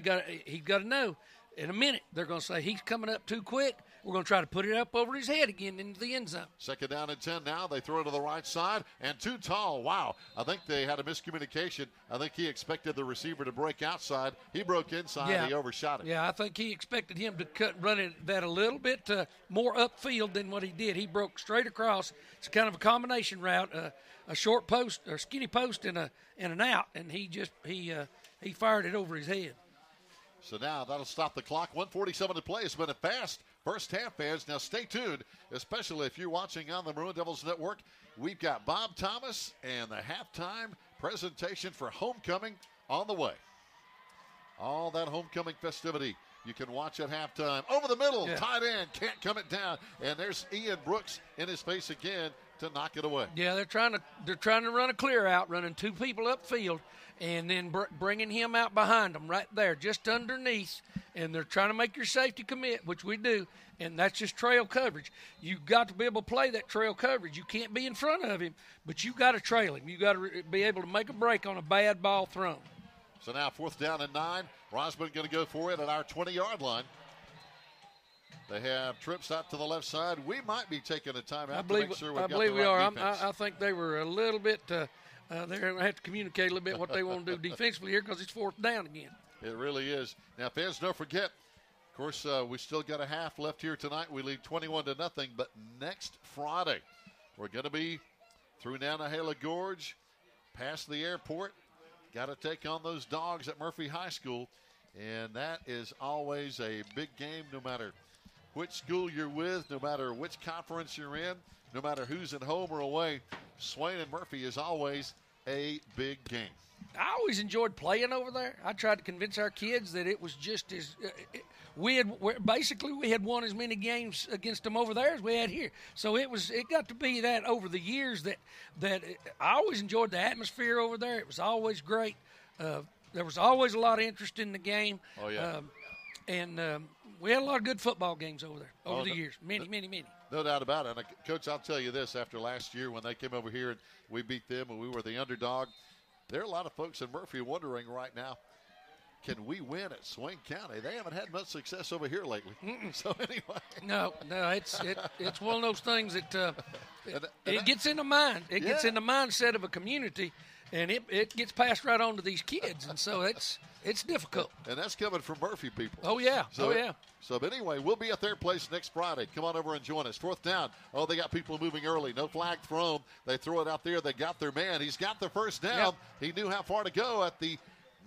S4: he's got to know, in a minute, they're going to say he's coming up too quick. We're going to try to put it up over his head again into the end zone.
S1: Second down and 10 now. They throw it to the right side, and too tall. Wow. I think they had a miscommunication. I think he expected the receiver to break outside. He broke inside.
S4: Yeah.
S1: He overshot it.
S4: Yeah, I think he expected him to run that a little bit more upfield than what he did. He broke straight across. It's kind of a combination route, a short post or skinny post and an out, and he he fired it over his head.
S1: So now that'll stop the clock. 1:47 to play. It's been a fast first half, fans. Now stay tuned, especially if you're watching on the Maroon Devils Network. We've got Bob Thomas and the halftime presentation for homecoming on the way. All that homecoming festivity you can watch at halftime. Over the middle, tight end, can't come it down. And there's Ian Brooks in his face again to knock it away.
S4: Yeah, they're trying to run a clear out, running two people upfield, and then bringing him out behind them right there, just underneath. And they're trying to make your safety commit, which we do, and that's just trail coverage. You've got to be able to play that trail coverage. You can't be in front of him, but you got to trail him. You got to be able to make a break on a bad ball thrown.
S1: So now 4th down and 9. Rosman going to go for it at our 20-yard line. They have trips out to the left side. We might be taking a timeout to make sure we've got the right
S4: we are.
S1: defense.
S4: I think they were a little bit they're going to have to communicate a little bit what they want to do defensively here because it's 4th down again.
S1: It really is. Now, fans, don't forget, of course, we still got a half left here tonight. We lead 21-0, but next Friday, we're going to be through Nantahala Gorge, past the airport. Got to take on those Dogs at Murphy High School, and that is always a big game no matter which school you're with, no matter which conference you're in, no matter who's at home or away. Swain and Murphy is always a big game.
S4: I always enjoyed playing over there. I tried to convince our kids that it was just as we had won as many games against them over there as we had here. So it got to be that over the years that I always enjoyed the atmosphere over there. It was always great. There was always a lot of interest in the game.
S1: Oh yeah,
S4: and we had a lot of good football games over there over the years. Many.
S1: No doubt about it. And Coach, I'll tell you this: after last year when they came over here and we beat them and we were the underdog. There are a lot of folks in Murphy wondering right now, can we win at Swain County? They haven't had much success over here lately. So anyway.
S4: No, it's one of those things that it gets in the mind. It gets in the mindset of a community, and it gets passed right on to these kids. And so it's difficult.
S1: And that's coming from Murphy people.
S4: Oh, yeah.
S1: So, but anyway, we'll be at their place next Friday. Come on over and join us. 4th down. Oh, they got people moving early. No flag thrown. They throw it out there. They got their man. He's got the first down.
S4: Yep.
S1: He knew how far to go at the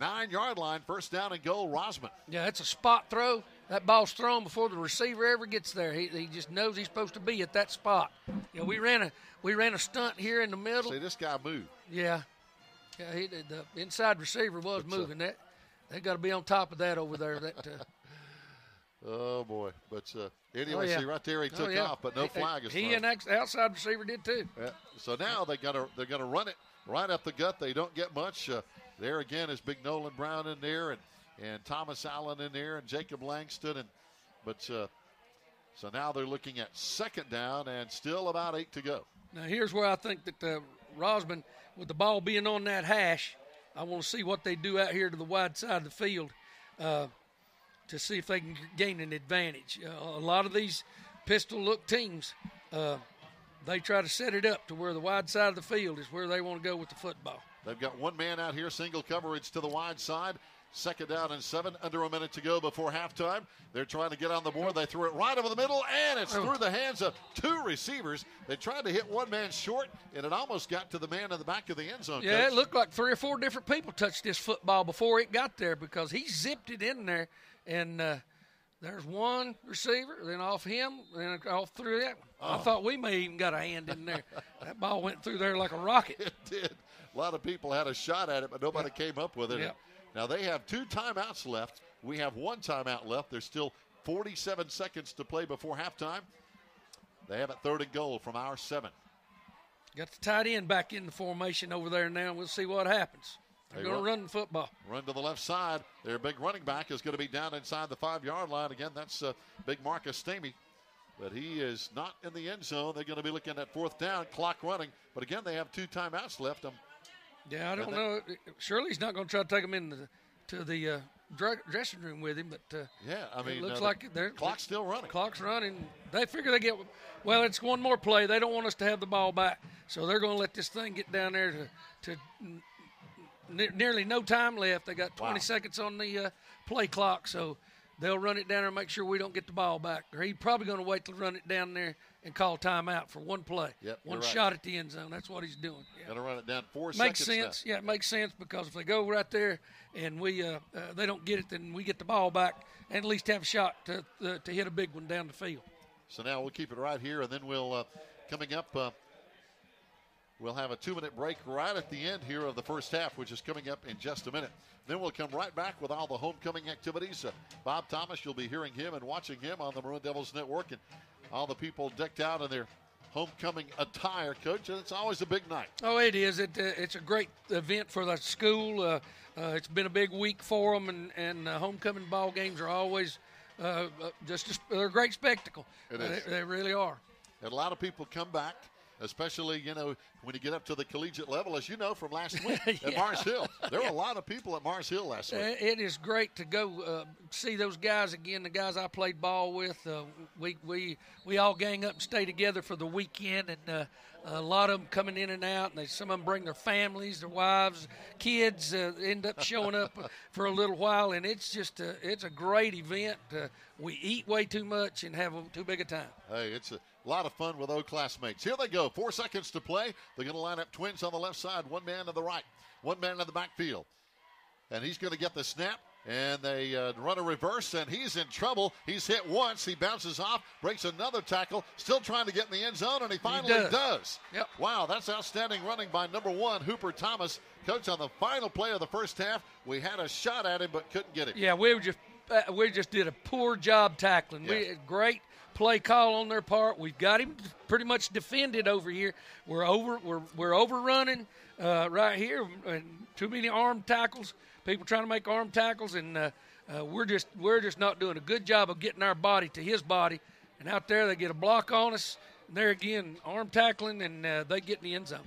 S1: 9-yard line. 1st down and goal, Rosman.
S4: Yeah, it's a spot throw. That ball's thrown before the receiver ever gets there. He just knows he's supposed to be at that spot. You know, we ran a stunt here in the middle.
S1: See, this guy moved.
S4: Yeah. Yeah, the inside receiver was moving. They got to be on top of that over there.
S1: Oh, boy. But anyway, see right there he took off, but no flag is thrown.
S4: He and outside receiver did too.
S1: Yeah. So now they're gonna run it right up the gut. They don't get much. There again is Big Nolan Brown in there and Thomas Allen in there and Jacob Langston. So now they're looking at 2nd down and still about 8 to go.
S4: Now here's where I think that Rosman, with the ball being on that hash, I want to see what they do out here to the wide side of the field to see if they can gain an advantage. A lot of these pistol-look teams, they try to set it up to where the wide side of the field is where they want to go with the football.
S1: They've got one man out here, single coverage to the wide side. 2nd down and 7, under a minute to go before halftime. They're trying to get on the board. They threw it right over the middle, and it's through the hands of 2 receivers. They tried to hit one man short, and it almost got to the man in the back of the end zone.
S4: Yeah,
S1: Coach.
S4: It looked like 3 or 4 different people touched this football before it got there because he zipped it in there, and there's one receiver, then off him, then off through that one. I thought we may even got a hand in there. That ball went through there like a rocket.
S1: It did. A lot of people had a shot at it, but nobody came up with it.
S4: Yep.
S1: Now they have 2 timeouts left. We have 1 timeout left. There's still 47 seconds to play before halftime. They have it 3rd and goal from our 7.
S4: Got the tight end back in the formation over there now. We'll see what happens. They're going to run the football.
S1: Run to the left side. Their big running back is going to be down inside the 5-yard line. Again, that's big Marcus Stamey. But he is not in the end zone. They're going to be looking at 4th down, clock running. But again, they have 2 timeouts left.
S4: Yeah, I don't know. Surely he's not going to try to take him to the dressing room with him. But
S1: it
S4: looks like the
S1: clock's still running.
S4: Clock's running. They figure it's one more play. They don't want us to have the ball back, so they're going to let this thing get down there to nearly no time left. They got 20 seconds on the play clock, so they'll run it down there and make sure we don't get the ball back. Or he's probably going to wait to run it down there and call timeout for one play.
S1: Yep,
S4: one
S1: right.
S4: shot at the end zone. That's what he's doing. Yeah.
S1: Going to run it down 4
S4: Makes
S1: seconds
S4: sense.
S1: now.
S4: Yeah, it makes sense because if they go right there and we they don't get it, then we get the ball back and at least have a shot to hit a big one down the field.
S1: So now we'll keep it right here, and then we'll, coming up, we'll have a 2-minute break right at the end here of the first half, which is coming up in just a minute. Then we'll come right back with all the homecoming activities. Bob Thomas, you'll be hearing him and watching him on the Maroon Devils Network, and all the people decked out in their homecoming attire, Coach, and it's always a big night.
S4: Oh, it is. It's a great event for the school. It's been a big week for them, and homecoming ball games are always they're a great spectacle.
S1: It is.
S4: They really are.
S1: And a lot of people come back, especially, when you get up to the collegiate level, as you know from last week at Mars Hill. There were a lot of people at Mars Hill last week.
S4: It is great to go see those guys again, the guys I played ball with. We all gang up and stay together for the weekend, and a lot of them coming in and out, and some of them bring their families, their wives, kids, end up showing up for a little while, and it's just it's a great event. We eat way too much and have too big a time.
S1: Hey, it's a lot of fun with old classmates. Here they go. 4 seconds to play. They're going to line up twins on the left side, one man to the right, one man in the backfield. And he's going to get the snap, and they run a reverse, and he's in trouble. He's hit once. He bounces off, breaks another tackle, still trying to get in the end zone, and he finally does.
S4: Yep.
S1: Wow, that's outstanding running by number 1, Hooper Thomas. Coach, on the final play of the first half, we had a shot at him but couldn't get him.
S4: Yeah, we just did a poor job tackling.
S1: Yeah.
S4: Great play call on their part. We've got him pretty much defended over here. We're overrunning right here, and too many arm tackles. People trying to make arm tackles, and we're just not doing a good job of getting our body to his body. And out there, they get a block on us. And there again, arm tackling, and they get in the end zone.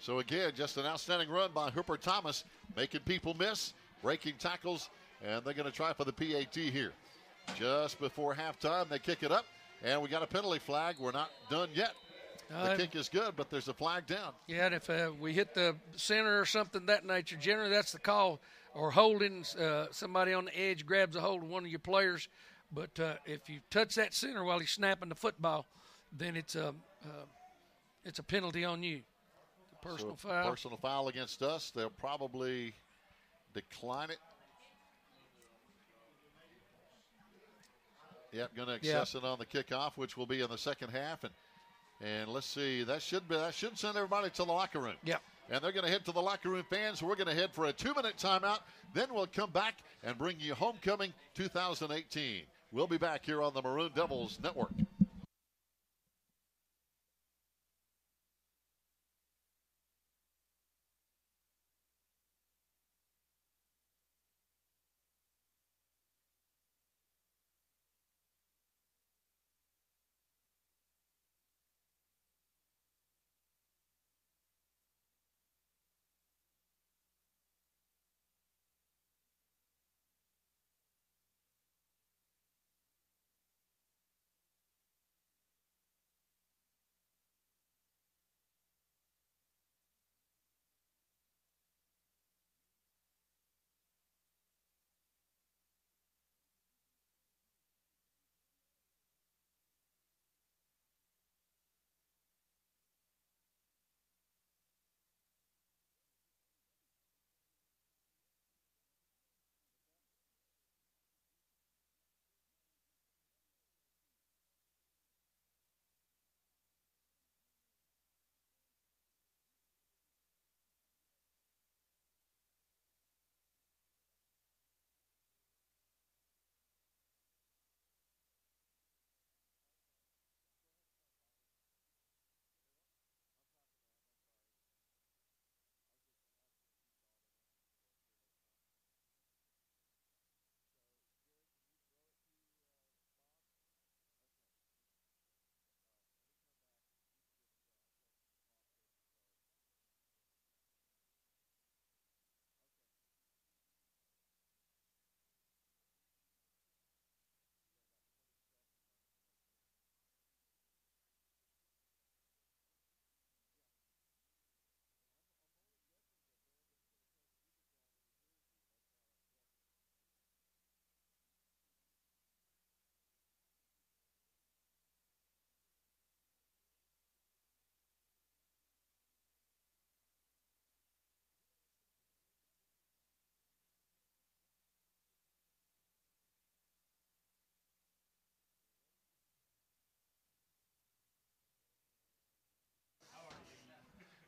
S1: So again, just an outstanding run by Hooper Thomas, making people miss, breaking tackles, and they're going to try for the PAT here. Just before halftime, they kick it up, and we got a penalty flag. We're not done yet. The kick is good, but there's a flag down.
S4: Yeah, and if we hit the center or something that nature, generally that's the call, or holding somebody on the edge grabs a hold of one of your players. But if you touch that center while he's snapping the football, then it's a penalty on you. Personal foul.
S1: Personal foul against us. They'll probably decline it. Yep, going to access it on the kickoff, which will be in the second half. And let's see, that should send everybody to the locker room.
S4: Yep.
S1: And they're going to head to the locker room, fans. We're going to head for a 2-minute timeout. Then we'll come back and bring you Homecoming 2018. We'll be back here on the Maroon Devils Network.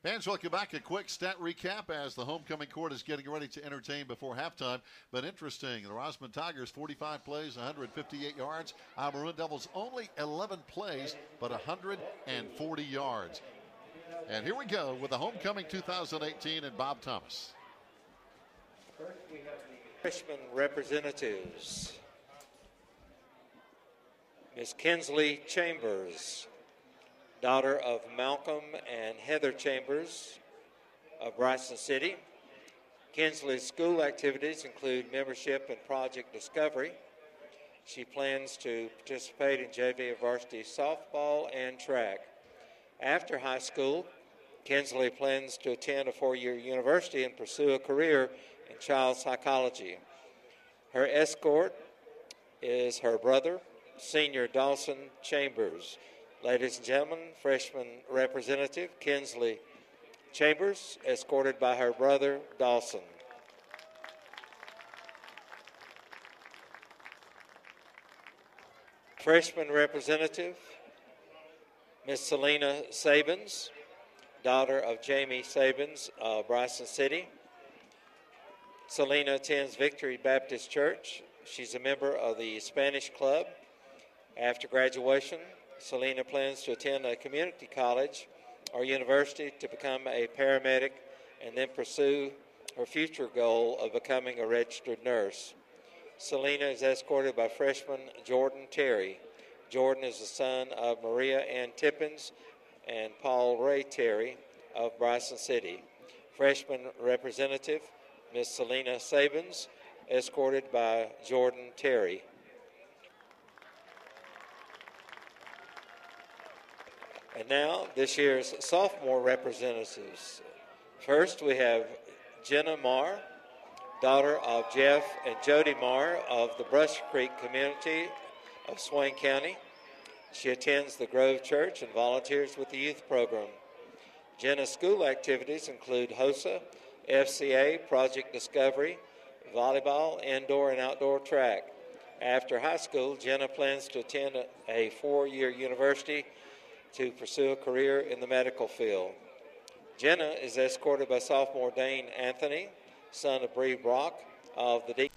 S1: And so welcome back. A quick stat recap as the homecoming court is getting ready to entertain before halftime. But interesting, the Rosman Tigers, 45 plays, 158 yards. Our Maroon Devils only 11 plays, but 140 yards. And here we go with the homecoming 2018 and Bob Thomas.
S6: First, we have the freshman representatives. Miss Kinsley Chambers, daughter of Malcolm and Heather Chambers of Bryson City. Kinsley's school activities include membership in Project Discovery. She plans to participate in JV varsity softball and track. After high school, Kinsley plans to attend a 4-year university and pursue a career in child psychology. Her escort is her brother, senior Dawson Chambers. Ladies and gentlemen, freshman representative Kinsley Chambers, escorted by her brother Dawson. Freshman representative Miss Selena Sabins, daughter of Jamie Sabins of Bryson City. Selena attends Victory Baptist Church. She's a member of the Spanish Club. After graduation, Selena plans to attend a community college or university to become a paramedic and then pursue her future goal of becoming a registered nurse. Selena is escorted by freshman Jordan Terry. Jordan is the son of Maria Ann Tippins and Paul Ray Terry of Bryson City. Freshman representative Miss Selena Sabins, escorted by Jordan Terry. And now, this year's sophomore representatives. First, we have Jenna Marr, daughter of Jeff and Jody Marr of the Brush Creek community of Swain County. She attends the Grove Church and volunteers with the youth program. Jenna's school activities include HOSA, FCA, Project Discovery, volleyball, indoor and outdoor track. After high school, Jenna plans to attend a 4-year university to pursue a career in the medical field. Jenna is escorted by sophomore Dane Anthony, son of Bree Brock of the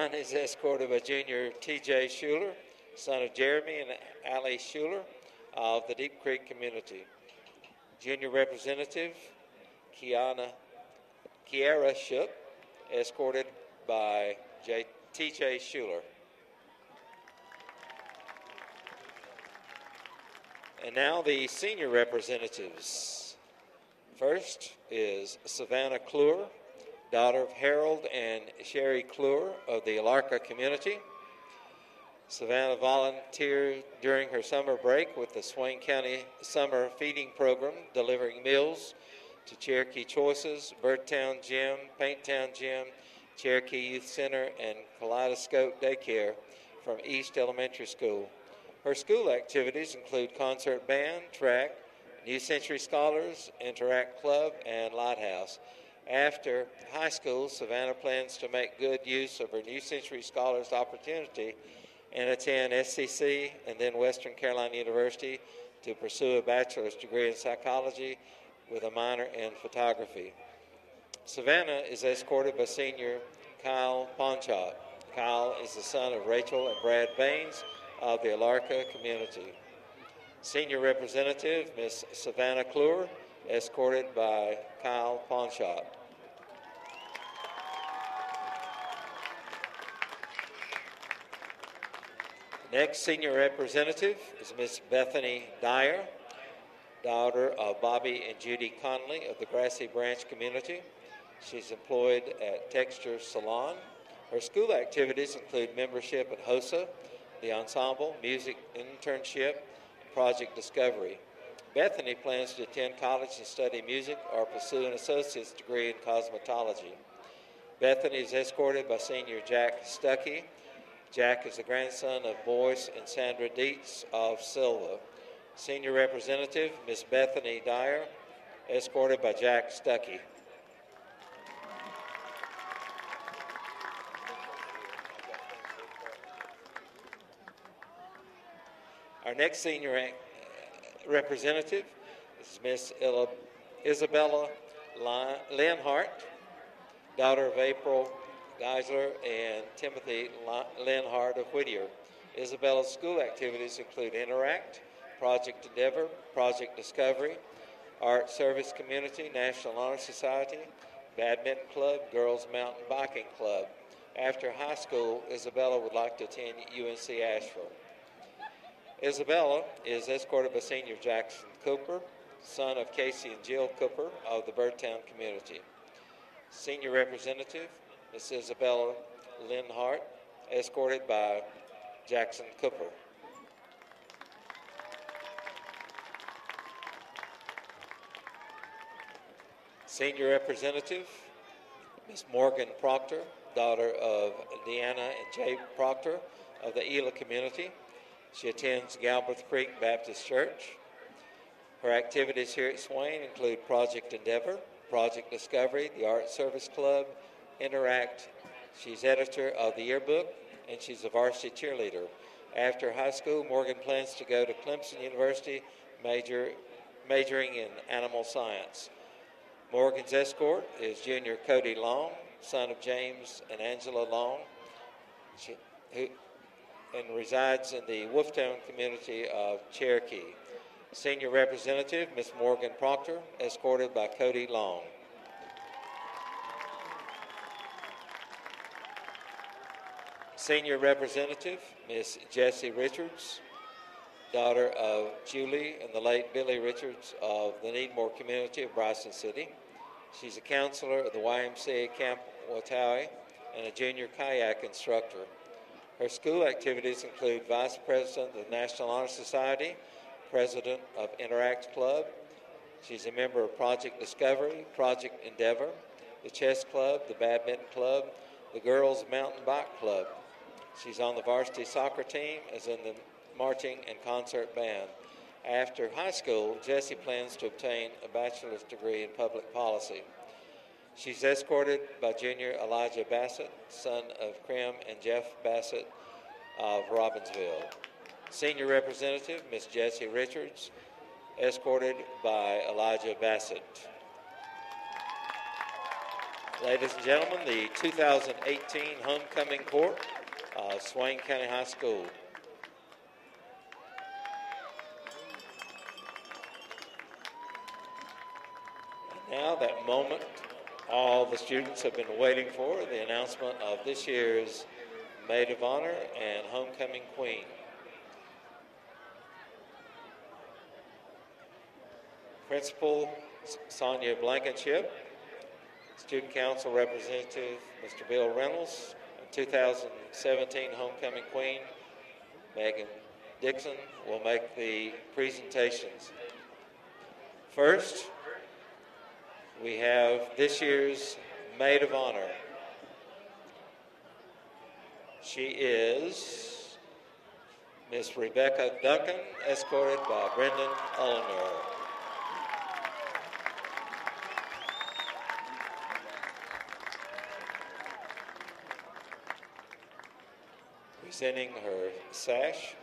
S6: Savannah is escorted by junior T.J. Schuler, son of Jeremy and Allie Schuler of the Deep Creek community. Junior representative Kiara Shook, escorted by T.J. Schuler. And now the senior representatives. First is Savannah Clure, daughter of Harold and Sherry Clure of the Alarka community. Savannah volunteered during her summer break with the Swain County Summer Feeding Program, delivering meals to Cherokee Choices, Birdtown Gym, Painttown Gym, Cherokee Youth Center, and Kaleidoscope Daycare from East Elementary School. Her school activities include concert band, track, New Century Scholars, Interact Club, and Lighthouse. After high school, Savannah plans to make good use of her New Century Scholars opportunity and attend SCC and then Western Carolina University to pursue a bachelor's degree in psychology with a minor in photography. Savannah is escorted by senior Kyle Ponchot. Kyle is the son of Rachel and Brad Baines of the Alarka community. Senior representative, Miss Savannah Clure, escorted by Kyle Ponchot. Next senior representative is Miss Bethany Dyer, daughter of Bobby and Judy Conley of the Grassy Branch community. She's employed at Texture Salon. Her school activities include membership at HOSA, the Ensemble, music internship, and project discovery. Bethany plans to attend college and study music or pursue an associate's degree in cosmetology. Bethany is escorted by senior Jack Stuckey. Jack is the grandson of Boyce and Sandra Dietz of Silva. Senior representative, Miss Bethany Dyer, escorted by Jack Stuckey. Our next senior representative is Miss Isabella Linhart, daughter of April Geisler and Timothy Linhart of Whittier. Isabella's school activities include Interact, Project Endeavor, Project Discovery, Art Service Community, National Honor Society, Badminton Club, Girls Mountain Biking Club. After high school, Isabella would like to attend UNC Asheville. Isabella is escorted by senior Jackson Cooper, son of Casey and Jill Cooper of the Birdtown community. Senior representative, Miss Isabella Linhart, escorted by Jackson Cooper. Senior representative, Miss Morgan Proctor, daughter of Deanna and Jay Proctor of the Elah community. She attends Galbraith Creek Baptist Church. Her activities here at Swain include Project Endeavor, Project Discovery, the Art Service Club, Interact. She's editor of the yearbook, and she's a varsity cheerleader. After high school, Morgan plans to go to Clemson University, majoring in animal science. Morgan's escort is junior Cody Long, son of James and Angela Long, and resides in the Wolftown community of Cherokee. Senior representative, Miss Morgan Proctor, escorted by Cody Long. Senior representative, Miss Jessie Richards, daughter of Julie and the late Billy Richards of the Needmore community of Bryson City. She's a counselor at the YMCA Camp Watawi and a junior kayak instructor. Her school activities include Vice President of the National Honor Society, President of Interact Club. She's a member of Project Discovery, Project Endeavor, the Chess Club, the Badminton Club, the Girls Mountain Bike Club. She's on the varsity soccer team, as in the marching and concert band. After high school, Jessie plans to obtain a bachelor's degree in public policy. She's escorted by junior Elijah Bassett, son of Krim and Jeff Bassett of Robbinsville. Senior representative, Miss Jessie Richards, escorted by Elijah Bassett. Ladies and gentlemen, the 2018 homecoming court of Swain County High School. And now that moment all the students have been waiting for, the announcement of this year's Maid of Honor and Homecoming Queen. Principal Sonia Blankenship, Student Council Representative Mr. Bill Reynolds, and 2017 Homecoming Queen Megan Dixon will make the presentations. First, we have this year's Maid of Honor. She is Miss Rebecca Duncan, escorted by Brendan Ulliner. Presenting her sash,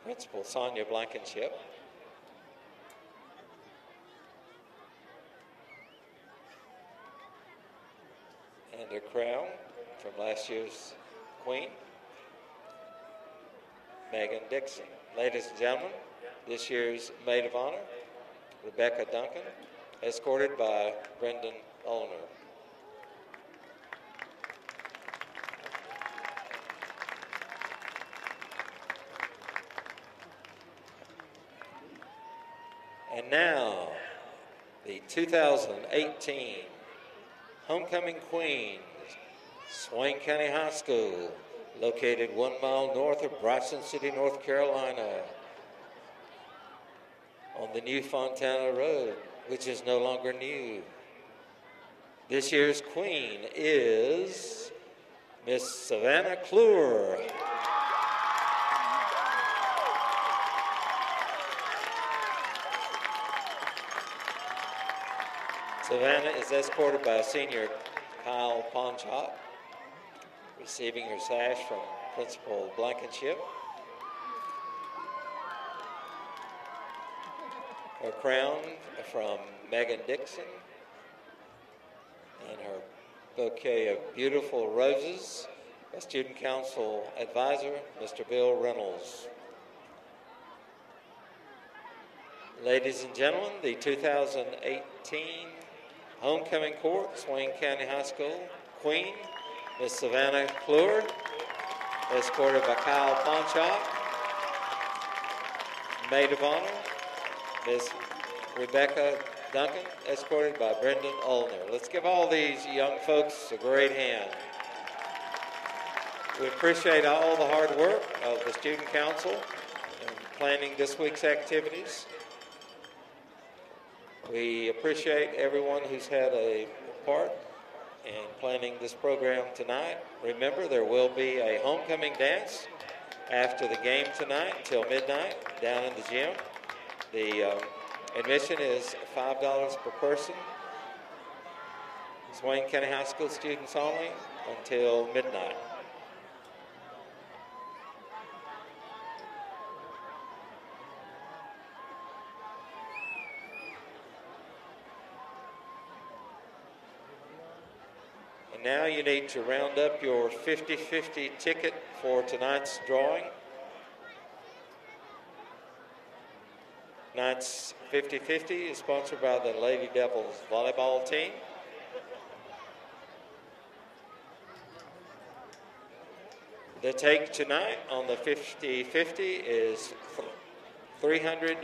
S6: Principal Sonia Blankenship. And her crown from last year's Queen, Megan Dixon. Ladies and gentlemen, this year's Maid of Honor, Rebecca Duncan, escorted by Brendan Ulliner. And now, the 2018 Homecoming Queen, Swain County High School, located 1 mile north of Bryson City, North Carolina, on the new Fontana Road, which is no longer new. This year's Queen is Miss Savannah Kluwer. Savannah is escorted by senior Kyle Ponchop, receiving her sash from Principal Blankenship. Her crown from Megan Dixon, and her bouquet of beautiful roses by Student Council Advisor, Mr. Bill Reynolds. Ladies and gentlemen, the 2018 Homecoming Court, Swain County High School, Queen, Miss Savannah Kluwer, escorted by Kyle Ponchop. Maid of Honor, Miss Rebecca Duncan, escorted by Brendan Ulliner. Let's give all these young folks a great hand. We appreciate all the hard work of the Student Council in planning this week's activities. We appreciate everyone who's had a part in planning this program tonight. Remember, there will be a homecoming dance after the game tonight until midnight down in the gym. The admission is $5 per person. Swain County High School students only until midnight. Now you need to round up your 50-50 ticket for tonight's drawing. Tonight's 50-50 is sponsored by the Lady Devils volleyball team. The take tonight on the 50-50 is $300.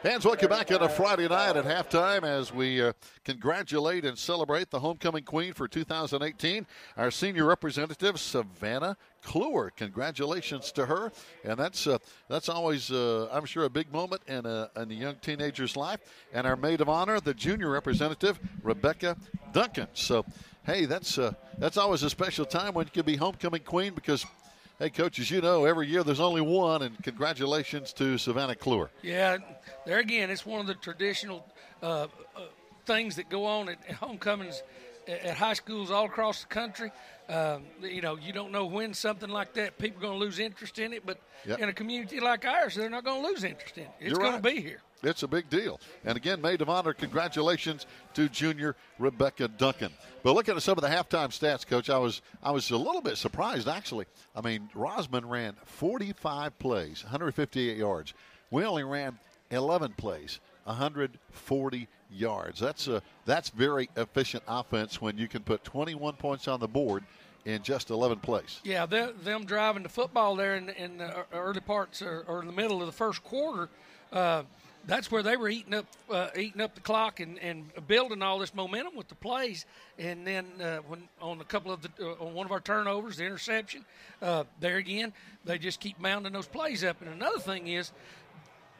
S1: Fans, welcome back on a Friday night at halftime as we congratulate and celebrate the homecoming queen for 2018, our senior representative, Savannah Kluwer. Congratulations to her. And that's always, I'm sure, a big moment in a young teenager's life. And our maid of honor, the junior representative, Rebecca Duncan. So, hey, that's always a special time when you can be homecoming queen because, hey, Coach, as you know, every year there's only one, and congratulations to Savannah Kluwer.
S4: Yeah, there again, it's one of the traditional things that go on at homecomings at high schools all across the country. You don't know when something like that, people are going to lose interest in it, but in a community like ours, they're not going to lose interest in it. It's going to be here.
S1: It's a big deal. And again, maid of honor, congratulations to junior Rebecca Duncan. But looking at some of the halftime stats, Coach, I was a little bit surprised, actually. I mean, Rosman ran 45 plays, 158 yards. We only ran 11 plays, 140 yards. That's very efficient offense when you can put 21 points on the board in just 11 plays.
S4: Yeah, them driving the football there in the early parts or in the middle of the first quarter, that's where they were eating up the clock and building all this momentum with the plays. And then when on a couple of on one of our turnovers, the interception, there again, they just keep mounting those plays up. And another thing is,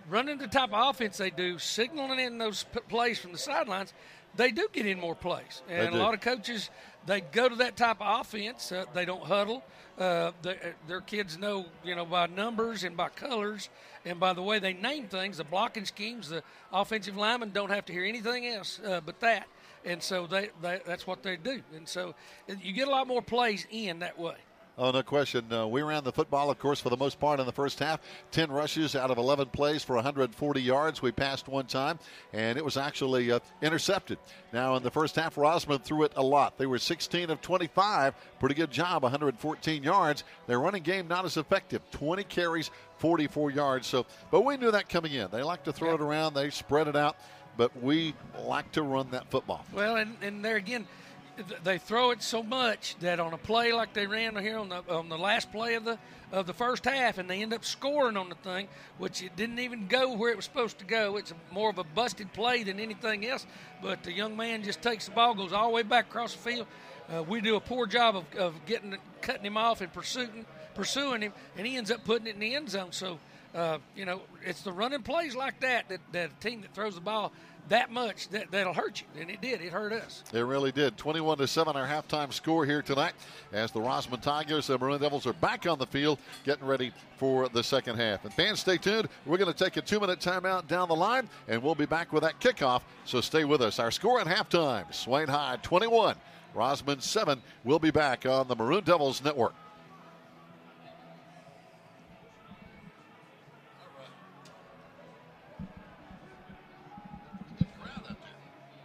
S4: running the type of offense they do, signaling in those plays from the sidelines, they do get in more plays. And a lot of coaches, they go to that type of offense. They don't huddle. Their kids know, by numbers and by colors and by the way they name things, the blocking schemes. The offensive linemen don't have to hear anything else but that. And so that's what they do. And so you get a lot more plays in that way.
S1: Oh, no question. We ran the football, of course, for the most part in the first half. 10 rushes out of 11 plays for 140 yards. We passed one time, and it was actually intercepted. Now, in the first half, Rosman threw it a lot. They were 16 of 25. Pretty good job, 114 yards. Their running game not as effective. 20 carries, 44 yards. But we knew that coming in. They like to throw it around. They spread it out. But we like to run that football.
S4: Well, and there again, they throw it so much that on a play like they ran here on the last play of the first half, and they end up scoring on the thing, which it didn't even go where it was supposed to go. It's more of a busted play than anything else. But the young man just takes the ball, goes all the way back across the field. We do a poor job of cutting him off and pursuing him, and he ends up putting it in the end zone. So, it's the running plays like that a team that throws the ball that much that'll hurt you, and it did. It hurt us.
S1: It really did. 21-7 our halftime score here tonight as the Rosman Tigers and Maroon Devils are back on the field getting ready for the second half. And fans, stay tuned. We're going to take a 2-minute timeout down the line, and we'll be back with that kickoff, so stay with us. Our score at halftime, Swain High 21, Rosman 7. We'll be back on the Maroon Devils Network.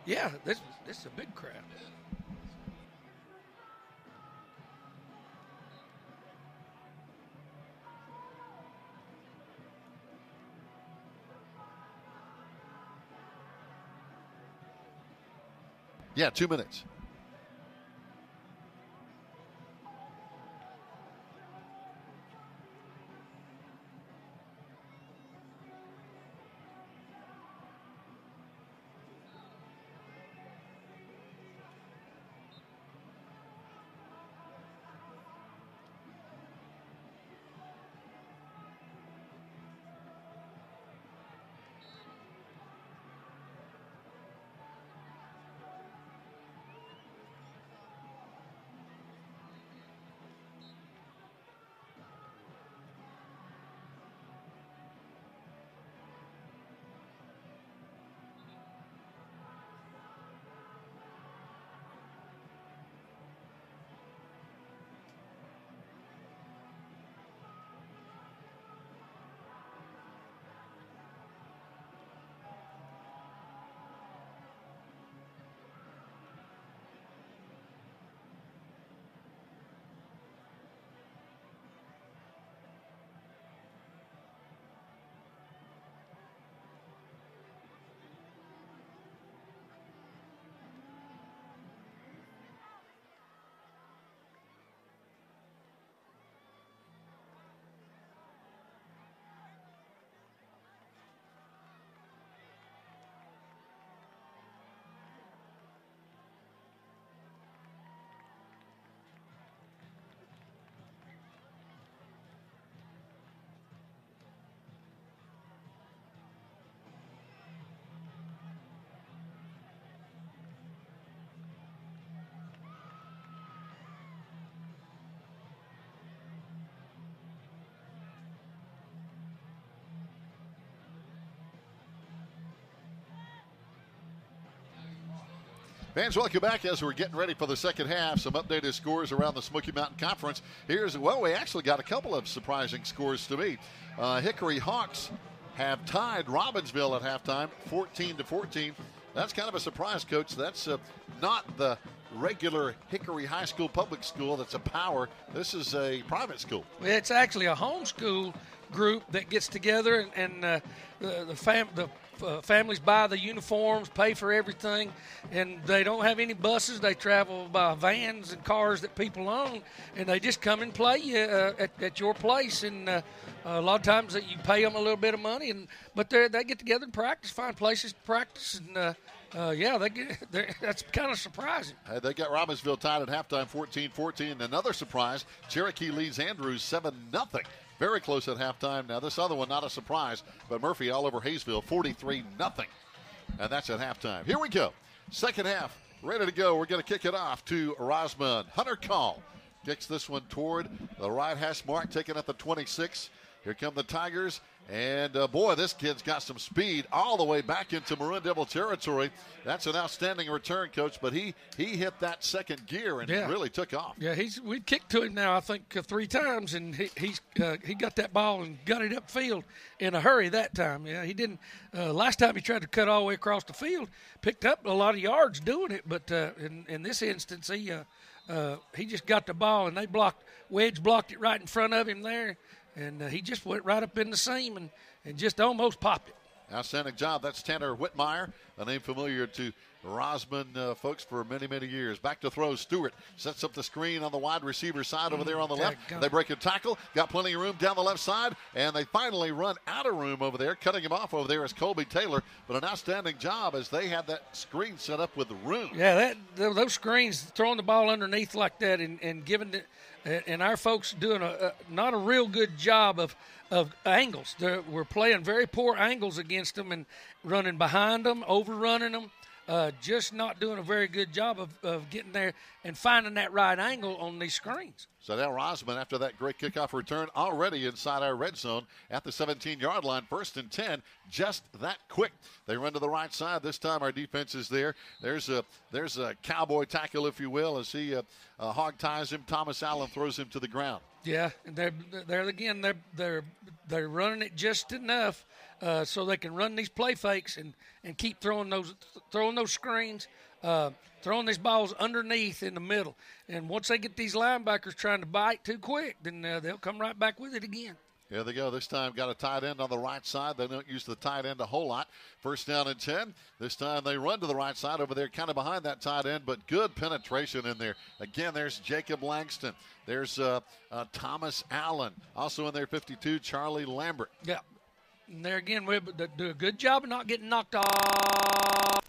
S4: Yeah, this is a big crowd.
S1: Yeah, 2 minutes. Fans, welcome back as we're getting ready for the second half. Some updated scores around the Smoky Mountain Conference. We actually got a couple of surprising scores to me. Hickory Hawks have tied Robbinsville at halftime, 14-14. That's kind of a surprise, Coach. That's not the regular Hickory High School public school that's a power. This is a private school.
S4: It's actually a homeschool group that gets together, and the families buy the uniforms, pay for everything, and they don't have any buses. They travel by vans and cars that people own, and they just come and play at your place. And a lot of times that you pay them a little bit of money, but they get together and practice, find places to practice, and that's kind of surprising.
S1: They got Robbinsville tied at halftime, 14-14. Another surprise, Cherokee leads Andrews 7-0. Very close at halftime. Now, this other one, not a surprise, but Murphy all over Hayesville, 43-0. And that's at halftime. Here we go. Second half, ready to go. We're going to kick it off to Rosman. Hunter Call kicks this one toward the right hash mark, taking at the 26. Here come the Tigers. And, boy, this kid's got some speed all the way back into Maroon Devil territory. That's an outstanding return, Coach, but he hit that second gear and really took off.
S4: Yeah, we kicked to him now, I think, 3 times, and he got that ball and got it upfield in a hurry that time. Yeah, he didn't last time he tried to cut all the way across the field, picked up a lot of yards doing it, but in this instance, he just got the ball, and Wedge blocked it right in front of him there. And he just went right up in the seam and just almost popped it.
S1: Outstanding job. That's Tanner Whitmire, a name familiar to Rosman folks for many, many years. Back to throw. Stewart sets up the screen on the wide receiver side over there on the left. They break a tackle. Got plenty of room down the left side. And they finally run out of room over there. Cutting him off over there is Colby Taylor. But an outstanding job as they had that screen set up with room.
S4: Yeah, those screens, throwing the ball underneath like that and giving it. And our folks doing not a real good job of angles. We're playing very poor angles against them and running behind them, overrunning them. Just not doing a very good job of getting there and finding that right angle on these screens.
S1: So now Rosman, after that great kickoff return, already inside our red zone at the 17-yard line, 1st and 10, just that quick. They run to the right side. This time our defense is there. There's a cowboy tackle, if you will, as he hog ties him. Thomas Allen throws him to the ground.
S4: Yeah, and they're running it just enough so they can run these play fakes and keep throwing those screens, throwing these balls underneath in the middle. And once they get these linebackers trying to bite too quick, then they'll come right back with it again.
S1: Here they go. This time got a tight end on the right side. They don't use the tight end a whole lot. 1st down and 10. This time they run to the right side over there, kind of behind that tight end, but good penetration in there. Again, there's Jacob Langston. There's Thomas Allen. Also in there, 52, Charlie Lambert.
S4: Yeah. And there again, we do a good job of not getting knocked off.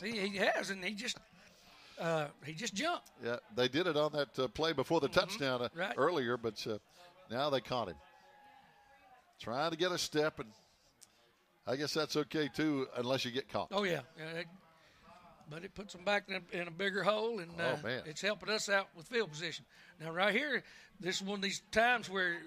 S4: He has, and he just jumped.
S1: Yeah, they did it on that play before the touchdown earlier, but now they caught him. Trying to get a step, and I guess that's okay, too, unless you get caught.
S4: Oh, yeah. But it puts them back in a bigger hole, and it's helping us out with field position. Now, right here, this is one of these times where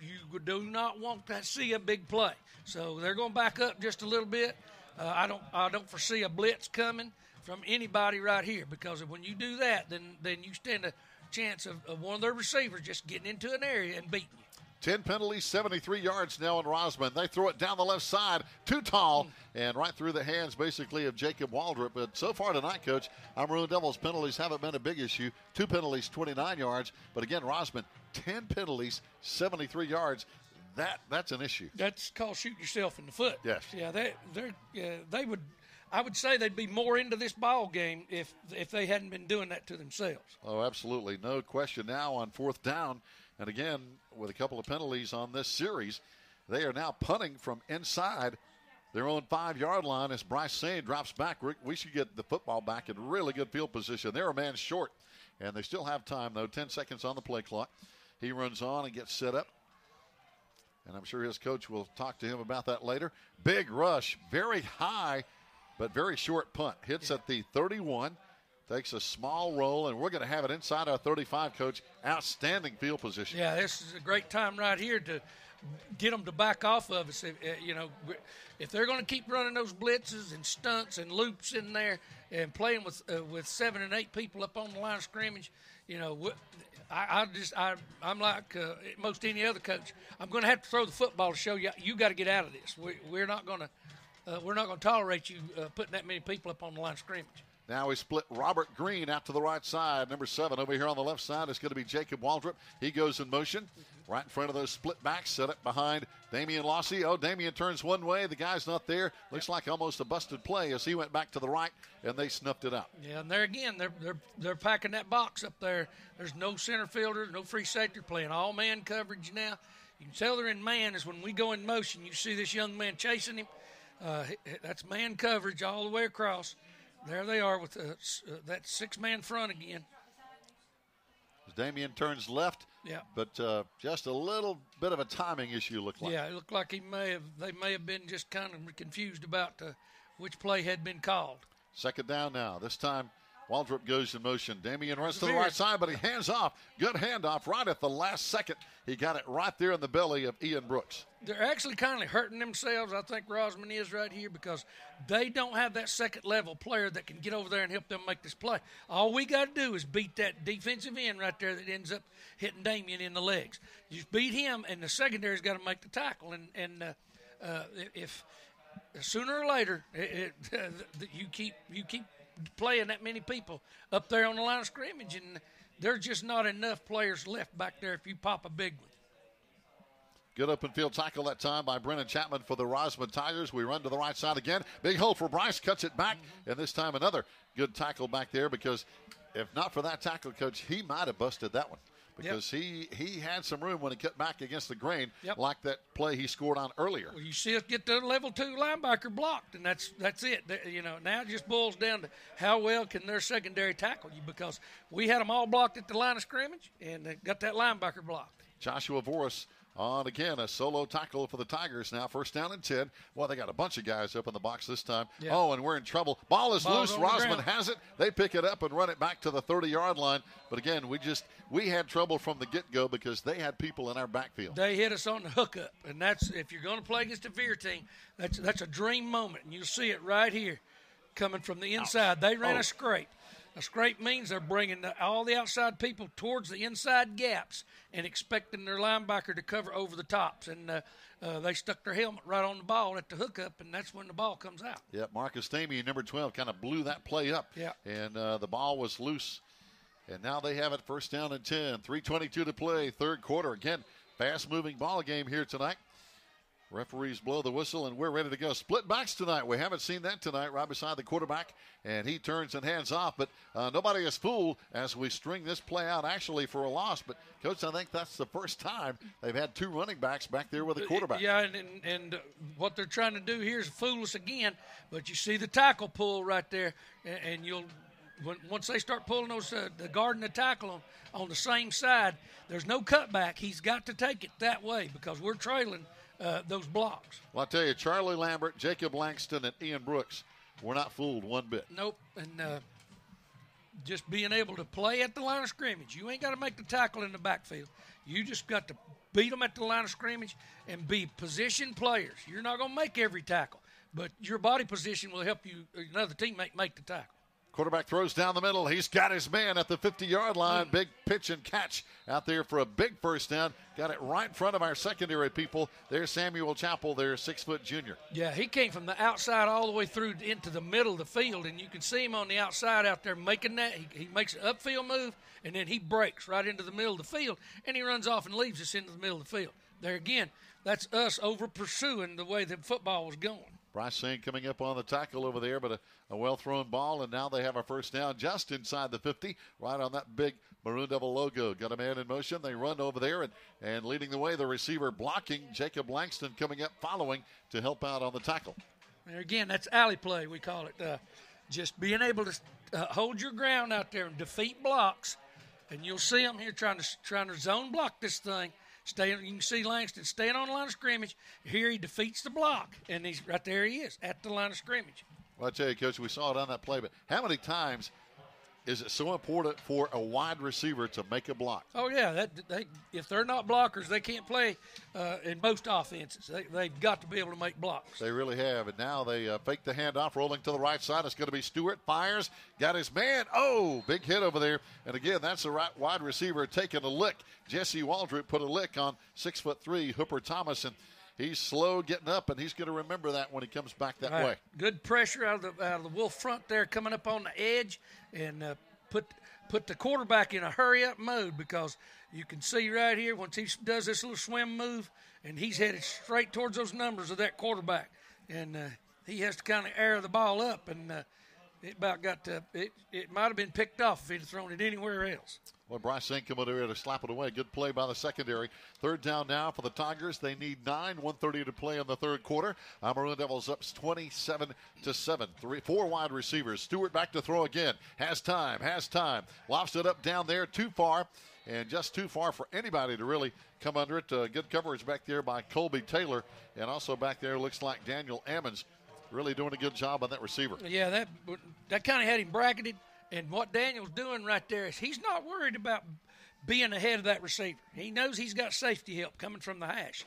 S4: you do not want to see a big play. So they're going to back up just a little bit. I don't foresee a blitz coming from anybody right here, because when you do that, then you stand a chance of one of their receivers just getting into an area and beating you.
S1: 10 penalties, 73 yards now in Rosman. They throw it down the left side, too tall, and right through the hands, basically, of Jacob Waldrop. But so far tonight, Coach, our Maroon Devils penalties haven't been a big issue. 2 penalties, 29 yards. But again, Rosman, 10 penalties, 73 yards. That's an issue.
S4: That's called shooting yourself in the foot.
S1: Yes.
S4: Yeah, they would. I would say they'd be more into this ball game if they hadn't been doing that to themselves.
S1: Oh, absolutely. No question now on 4th down. And again, with a couple of penalties on this series, they are now punting from inside their own 5-yard line as Bryce Sane drops back. We should get the football back in really good field position. They're a man short, and they still have time, though. 10 seconds on the play clock. He runs on and gets set up. And I'm sure his coach will talk to him about that later. Big rush, very high, but very short punt. Hits at the 31. Takes a small roll, and we're going to have it inside our 35, Coach. Outstanding field position.
S4: Yeah, this is a great time right here to get them to back off of us. If they're going to keep running those blitzes and stunts and loops in there and playing with 7 and 8 people up on the line of scrimmage, I'm like most any other coach. I'm going to have to throw the football to show you got to get out of this. We're not going to tolerate you putting that many people up on the line of scrimmage.
S1: Now we split Robert Green out to the right side. Number 7 over here on the left side is going to be Jacob Waldrop. He goes in motion right in front of those split backs, set up behind Damian Lossy. Oh, Damian turns one way. The guy's not there. Looks like almost a busted play as he went back to the right, and they snuffed it out.
S4: Yeah, and there again, they're packing that box up there. There's no center fielder, no free safety, playing all man coverage now. You can tell they're in man is when we go in motion. You see this young man chasing him. That's man coverage all the way across. There they are with that 6-man front again.
S1: Damian turns left, but just a little bit of a timing issue looked like.
S4: Yeah, it looked like they may have been just kind of confused about which play had been called.
S1: 2nd down now. This time Waldrop goes in motion. Damian runs to the right side, but he hands off. Good handoff right at the last second. He got it right there in the belly of Ian Brooks.
S4: They're actually kind of hurting themselves, I think Rosman is right here, because they don't have that second-level player that can get over there and help them make this play. All we got to do is beat that defensive end right there that ends up hitting Damian in the legs. You just beat him, and the secondary's got to make the tackle. And if sooner or later you keep playing that many people up there on the line of scrimmage, and there's just not enough players left back there if you pop a big one.
S1: Good open field tackle that time by Brennan Chapman for the Rosman Tigers. We run to the right side again. Big hole for Bryce, cuts it back, and this time another good tackle back there, because if not for that tackle, Coach, he might have busted that one. Because he had some room when he cut back against the grain, like that play he scored on earlier.
S4: Well, you see us get the level 2 linebacker blocked, and that's it. Now it just boils down to how well can their secondary tackle you, because we had them all blocked at the line of scrimmage, and they got that linebacker blocked.
S1: Joshua Voris on, again, a solo tackle for the Tigers now. 1st down and 10. Well, they got a bunch of guys up in the box this time. Yeah. Oh, and we're in trouble. Ball is loose. Rosman has it. They pick it up and run it back to the 30-yard line. But, again, we had trouble from the get-go because they had people in our backfield.
S4: They hit us on the hookup. And that's, if you're going to play against a Veer team, that's a dream moment. And you'll see it right here coming from the inside. They ran a scrape. A scrape means they're bringing all the outside people towards the inside gaps and expecting their linebacker to cover over the tops. And they stuck their helmet right on the ball at the hookup, and that's when the ball comes out.
S1: Yeah, Marcus Stamey, number 12, kind of blew that play up.
S4: Yeah.
S1: And the ball was loose. And now they have it 1st down and 10. 3:22 to play, 3rd quarter. Again, fast-moving ball game here tonight. Referees blow the whistle, and we're ready to go. Split backs tonight. We haven't seen that tonight, right beside the quarterback, and he turns and hands off. But nobody is fooled as we string this play out actually for a loss. But, Coach, I think that's the first time they've had two running backs back there with a quarterback.
S4: Yeah, and what they're trying to do here is fool us again. But you see the tackle pull right there, and you'll once they start pulling those the guard and the tackle on the same side, there's no cutback. He's got to take it that way because we're trailing those blocks.
S1: Well, I'll tell you, Charlie Lambert, Jacob Langston, and Ian Brooks were not fooled one bit.
S4: Nope. And just being able to play at the line of scrimmage. You ain't got to make the tackle in the backfield. You just got to beat them at the line of scrimmage and be position players. You're not going to make every tackle, but your body position will help you, another teammate, make the tackle.
S1: Quarterback throws down the middle. He's got his man at the 50-yard line. Big pitch and catch out there for a big first down. Got it right in front of our secondary people. There's Samuel Chappell, their 6-foot junior.
S4: Yeah, he came from the outside all the way through into the middle of the field, and you can see him on the outside out there making that. He makes an upfield move, and then he breaks right into the middle of the field, and he runs off and leaves us into the middle of the field. There again, that's us over-pursuing the way the football was going.
S1: Bryce Singh coming up on the tackle over there, but a well-thrown ball, and now they have a first down just inside the 50, right on that big Maroon Devil logo. Got a man in motion. They run over there, and leading the way, the receiver blocking, Jacob Langston coming up following to help out on the tackle.
S4: And again, that's alley play, we call it. Just being able to hold your ground out there and defeat blocks, and you'll see them here trying to zone block this thing. You can see Langston staying on the line of scrimmage. Here he defeats the block, and he's right there. He is at the line of scrimmage.
S1: Well, I tell you, Coach, we saw it on that play, but how many times is it so important for a wide receiver to make a block?
S4: Oh, yeah. If they're not blockers, they can't play in most offenses. They've got to be able to make blocks.
S1: They really have. And now they fake the handoff, rolling to the right side. It's going to be Stewart. Fires. Got his man. Oh, big hit over there. And again, that's the right wide receiver taking a lick. Jesse Waldrop put a lick on 6'3" Hooper Thomas. And he's slow getting up, and he's going to remember that when he comes back that way.
S4: Good pressure out of the Wolf front there, coming up on the edge, and put the quarterback in a hurry-up mode because you can see right here once he does this little swim move, and he's headed straight towards those numbers of that quarterback, and he has to kind of air the ball up, and it about got to it might have been picked off if he'd have thrown it anywhere else.
S1: Well, Bryce Singh coming over here to slap it away. Good play by the secondary. Third down now for the Tigers. They need 9, 1:30 to play in the third quarter. Maroon Devils up 27-7. 4 wide receivers. Stewart back to throw again. Has time. Lofts it up down there too far, and just too far for anybody to really come under it. Good coverage back there by Colby Taylor, and also back there looks like Daniel Ammons really doing a good job on that receiver.
S4: Yeah, that kind of had him bracketed. And what Daniel's doing right there is he's not worried about being ahead of that receiver. He knows he's got safety help coming from the hash.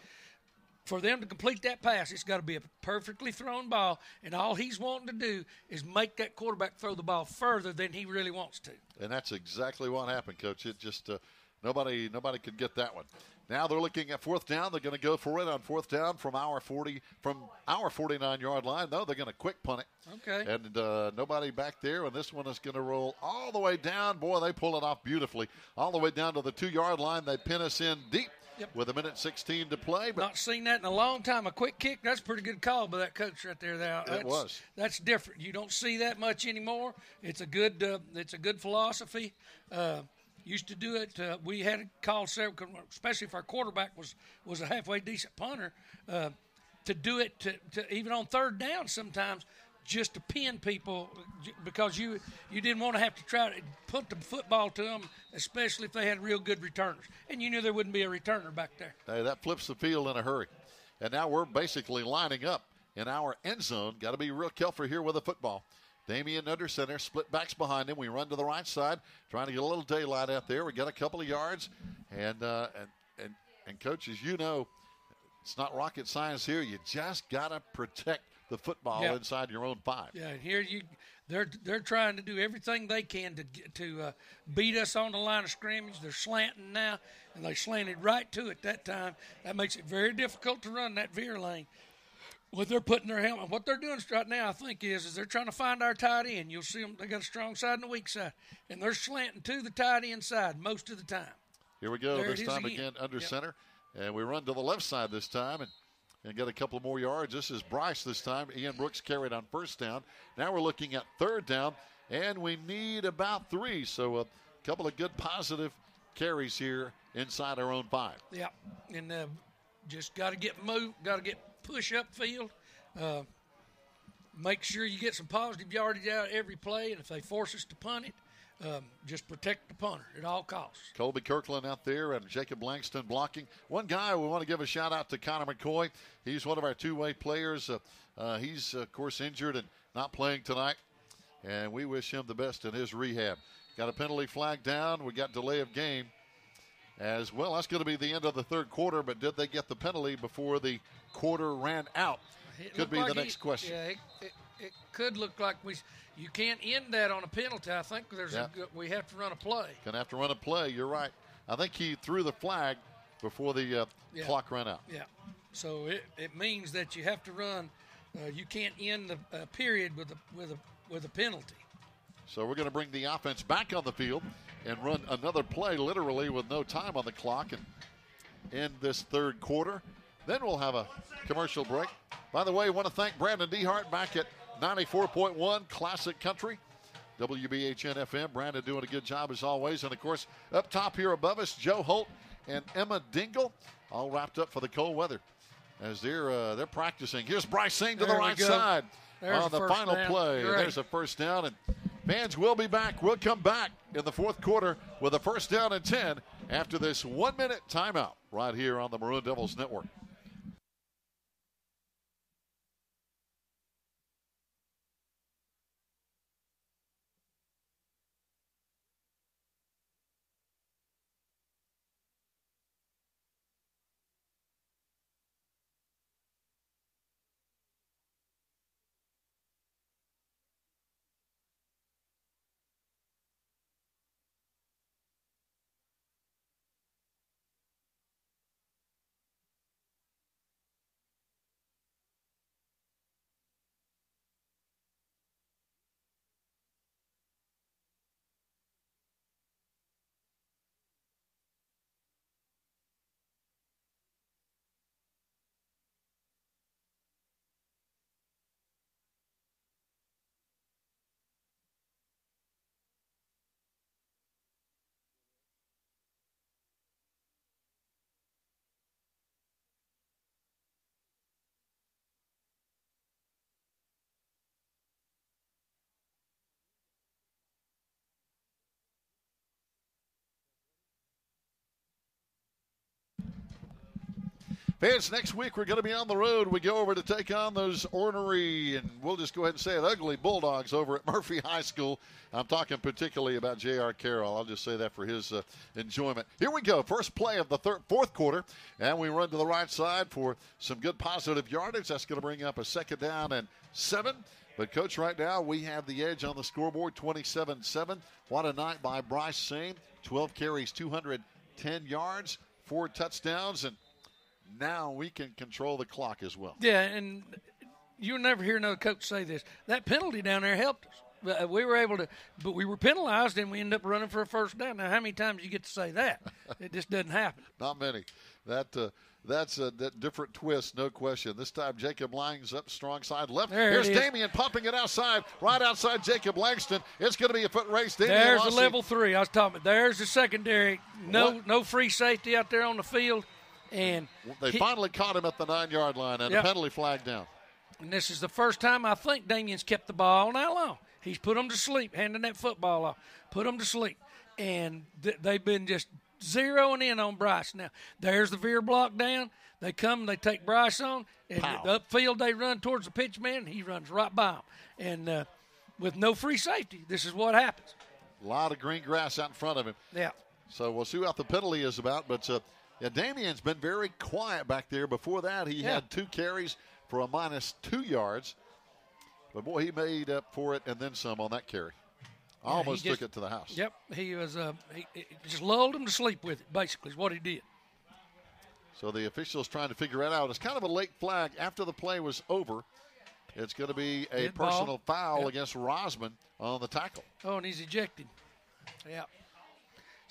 S4: For them to complete that pass, it's got to be a perfectly thrown ball, and all he's wanting to do is make that quarterback throw the ball further than he really wants to.
S1: And that's exactly what happened, Coach. It just nobody could get that one. Now they're looking at fourth down. They're going to go for it on fourth down from our 49-yard line. No, they're going to quick punt it.
S4: Okay.
S1: And nobody back there, and this one is going to roll all the way down. Boy, they pull it off beautifully. All the way down to the 2-yard line. They pin us in deep with 1:16 to play. But
S4: not seen that in a long time. A quick kick, that's a pretty good call by that coach right there.
S1: It was.
S4: That's different. You don't see that much anymore. It's a good philosophy. Used to do it. We had a call several, especially if our quarterback was a halfway decent punter, to do it to even on third down sometimes, just to pin people because you didn't want to have to try to put the football to them, especially if they had real good returners, and you knew there wouldn't be a returner back there.
S1: Hey, that flips the field in a hurry, and now we're basically lining up in our end zone. Got to be real careful here with the football. Damian under center, split backs behind him. We run to the right side, trying to get a little daylight out there. We got a couple of yards, and coaches, you know, it's not rocket science here. You just got to protect the football inside your own 5.
S4: Yeah, and here they're trying to do everything they can to beat us on the line of scrimmage. They're slanting now, and they slanted right to it that time. That makes it very difficult to run that veer lane. What they're putting their helmet, what they're doing right now, I think, is they're trying to find our tight end. You'll see them; they got a strong side and a weak side, and they're slanting to the tight end side most of the time.
S1: Here we go. This time again under center, and we run to the left side this time, and and get a couple more yards. This is Bryce this time. Ian Brooks carried on first down. Now we're looking at third down, and we need about 3. So a couple of good positive carries here inside our own 5.
S4: Yeah, and just got to get moved, got to get push up field. Make sure you get some positive yardage out of every play, and if they force us to punt it, just protect the punter at all costs.
S1: Colby Kirkland out there and Jacob Langston blocking. One guy we want to give a shout-out to, Connor McCoy. He's one of our two-way players. He's, of course, injured and not playing tonight, and we wish him the best in his rehab. Got a penalty flag down. We got delay of game as well. That's going to be the end of the third quarter, but did they get the penalty before the quarter ran out? Could be like the next question.
S4: Yeah, it could look like you can't end that on a penalty. I think we have to run a play.
S1: Going to have to run a play. You're right. I think he threw the flag before the clock ran out.
S4: Yeah. So it means that you have to run. You can't end the period with a penalty.
S1: So we're going to bring the offense back on the field and run another play, literally with no time on the clock, and end this third quarter. Then we'll have a commercial break. By the way, I want to thank Brandon Dehart back at 94.1 Classic Country, WBHN FM. Brandon doing a good job as always. And, of course, up top here above us, Joe Holt and Emma Dingle, all wrapped up for the cold weather as they're practicing. Here's Bryce Singh to the right side on the final play.
S4: Great.
S1: There's a first down, and fans will be back. We'll come back in the fourth quarter with a first down and 10 after this 1-minute timeout right here on the Maroon Devils Network. Fans, next week we're going to be on the road. We go over to take on those ornery, and we'll just go ahead and say it, ugly Bulldogs over at Murphy High School. I'm talking particularly about J.R. Carroll. I'll just say that for his enjoyment. Here we go. First play of the fourth quarter, and we run to the right side for some good positive yardage. That's going to bring up a second down and 7. But, Coach, right now we have the edge on the scoreboard, 27-7. What a night by Bryce Singh. 12 carries, 210 yards, 4 touchdowns, and now we can control the clock as well.
S4: Yeah, and you'll never hear another coach say this. That penalty down there helped us. We were able to, but we were penalized, and we ended up running for a first down. Now, how many times you get to say that? It just doesn't happen.
S1: Not many. That's a different twist, no question. This time Jacob lines up strong side left. Here's Damian pumping it outside, right outside Jacob Langston. It's going to be a foot race.
S4: There's the level 3 I was talking about. There's the secondary. No free safety out there on the field. And
S1: they finally caught him at the 9-yard line, and a penalty flag down.
S4: And this is the first time I think Damian's kept the ball all night long. He's put them to sleep, handing that football off, put them to sleep. And they've been just zeroing in on Bryce. Now, there's the veer block down. They come, they take Bryce on, and the upfield they run towards the pitch man. He runs right by him. And with no free safety, this is what happens.
S1: A lot of green grass out in front of him.
S4: Yeah.
S1: So we'll see what the penalty is about, but Damian's been very quiet back there. Before that, he had 2 carries for a -2 yards. But, boy, he made up for it and then some on that carry. Almost took it to the house.
S4: Yep, he was he just lulled him to sleep with it, basically, is what he did.
S1: So the officials trying to figure it out. It's kind of a late flag after the play was over. It's going to be a personal foul against Rosman on the tackle.
S4: Oh, and he's ejected. Yeah.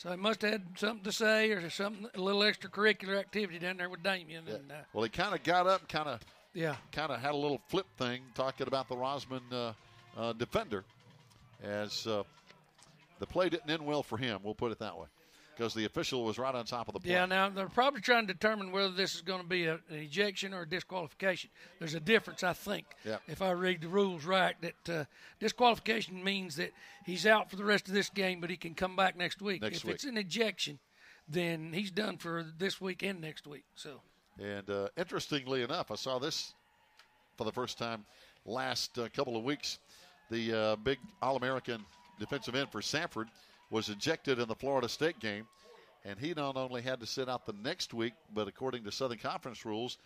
S4: So he must have had something to say or something, a little extracurricular activity down there with Damien.
S1: Yeah.
S4: And,
S1: Well, he kind of got up, kind of
S4: yeah,
S1: had a little flip thing talking about the Rosman defender as the play didn't end well for him. We'll put it that way because the official was right on top of the play.
S4: Yeah, now they're probably trying to determine whether this is going to be an ejection or a disqualification. There's a difference, I think, if I read the rules right, that disqualification means that he's out for the rest of this game, but he can come back next week. If it's an ejection, then he's done for this week and next week. So.
S1: And interestingly enough, I saw this for the first time last couple of weeks. The big All-American defensive end for Samford was ejected in the Florida State game, and he not only had to sit out the next week, but according to Southern Conference rules,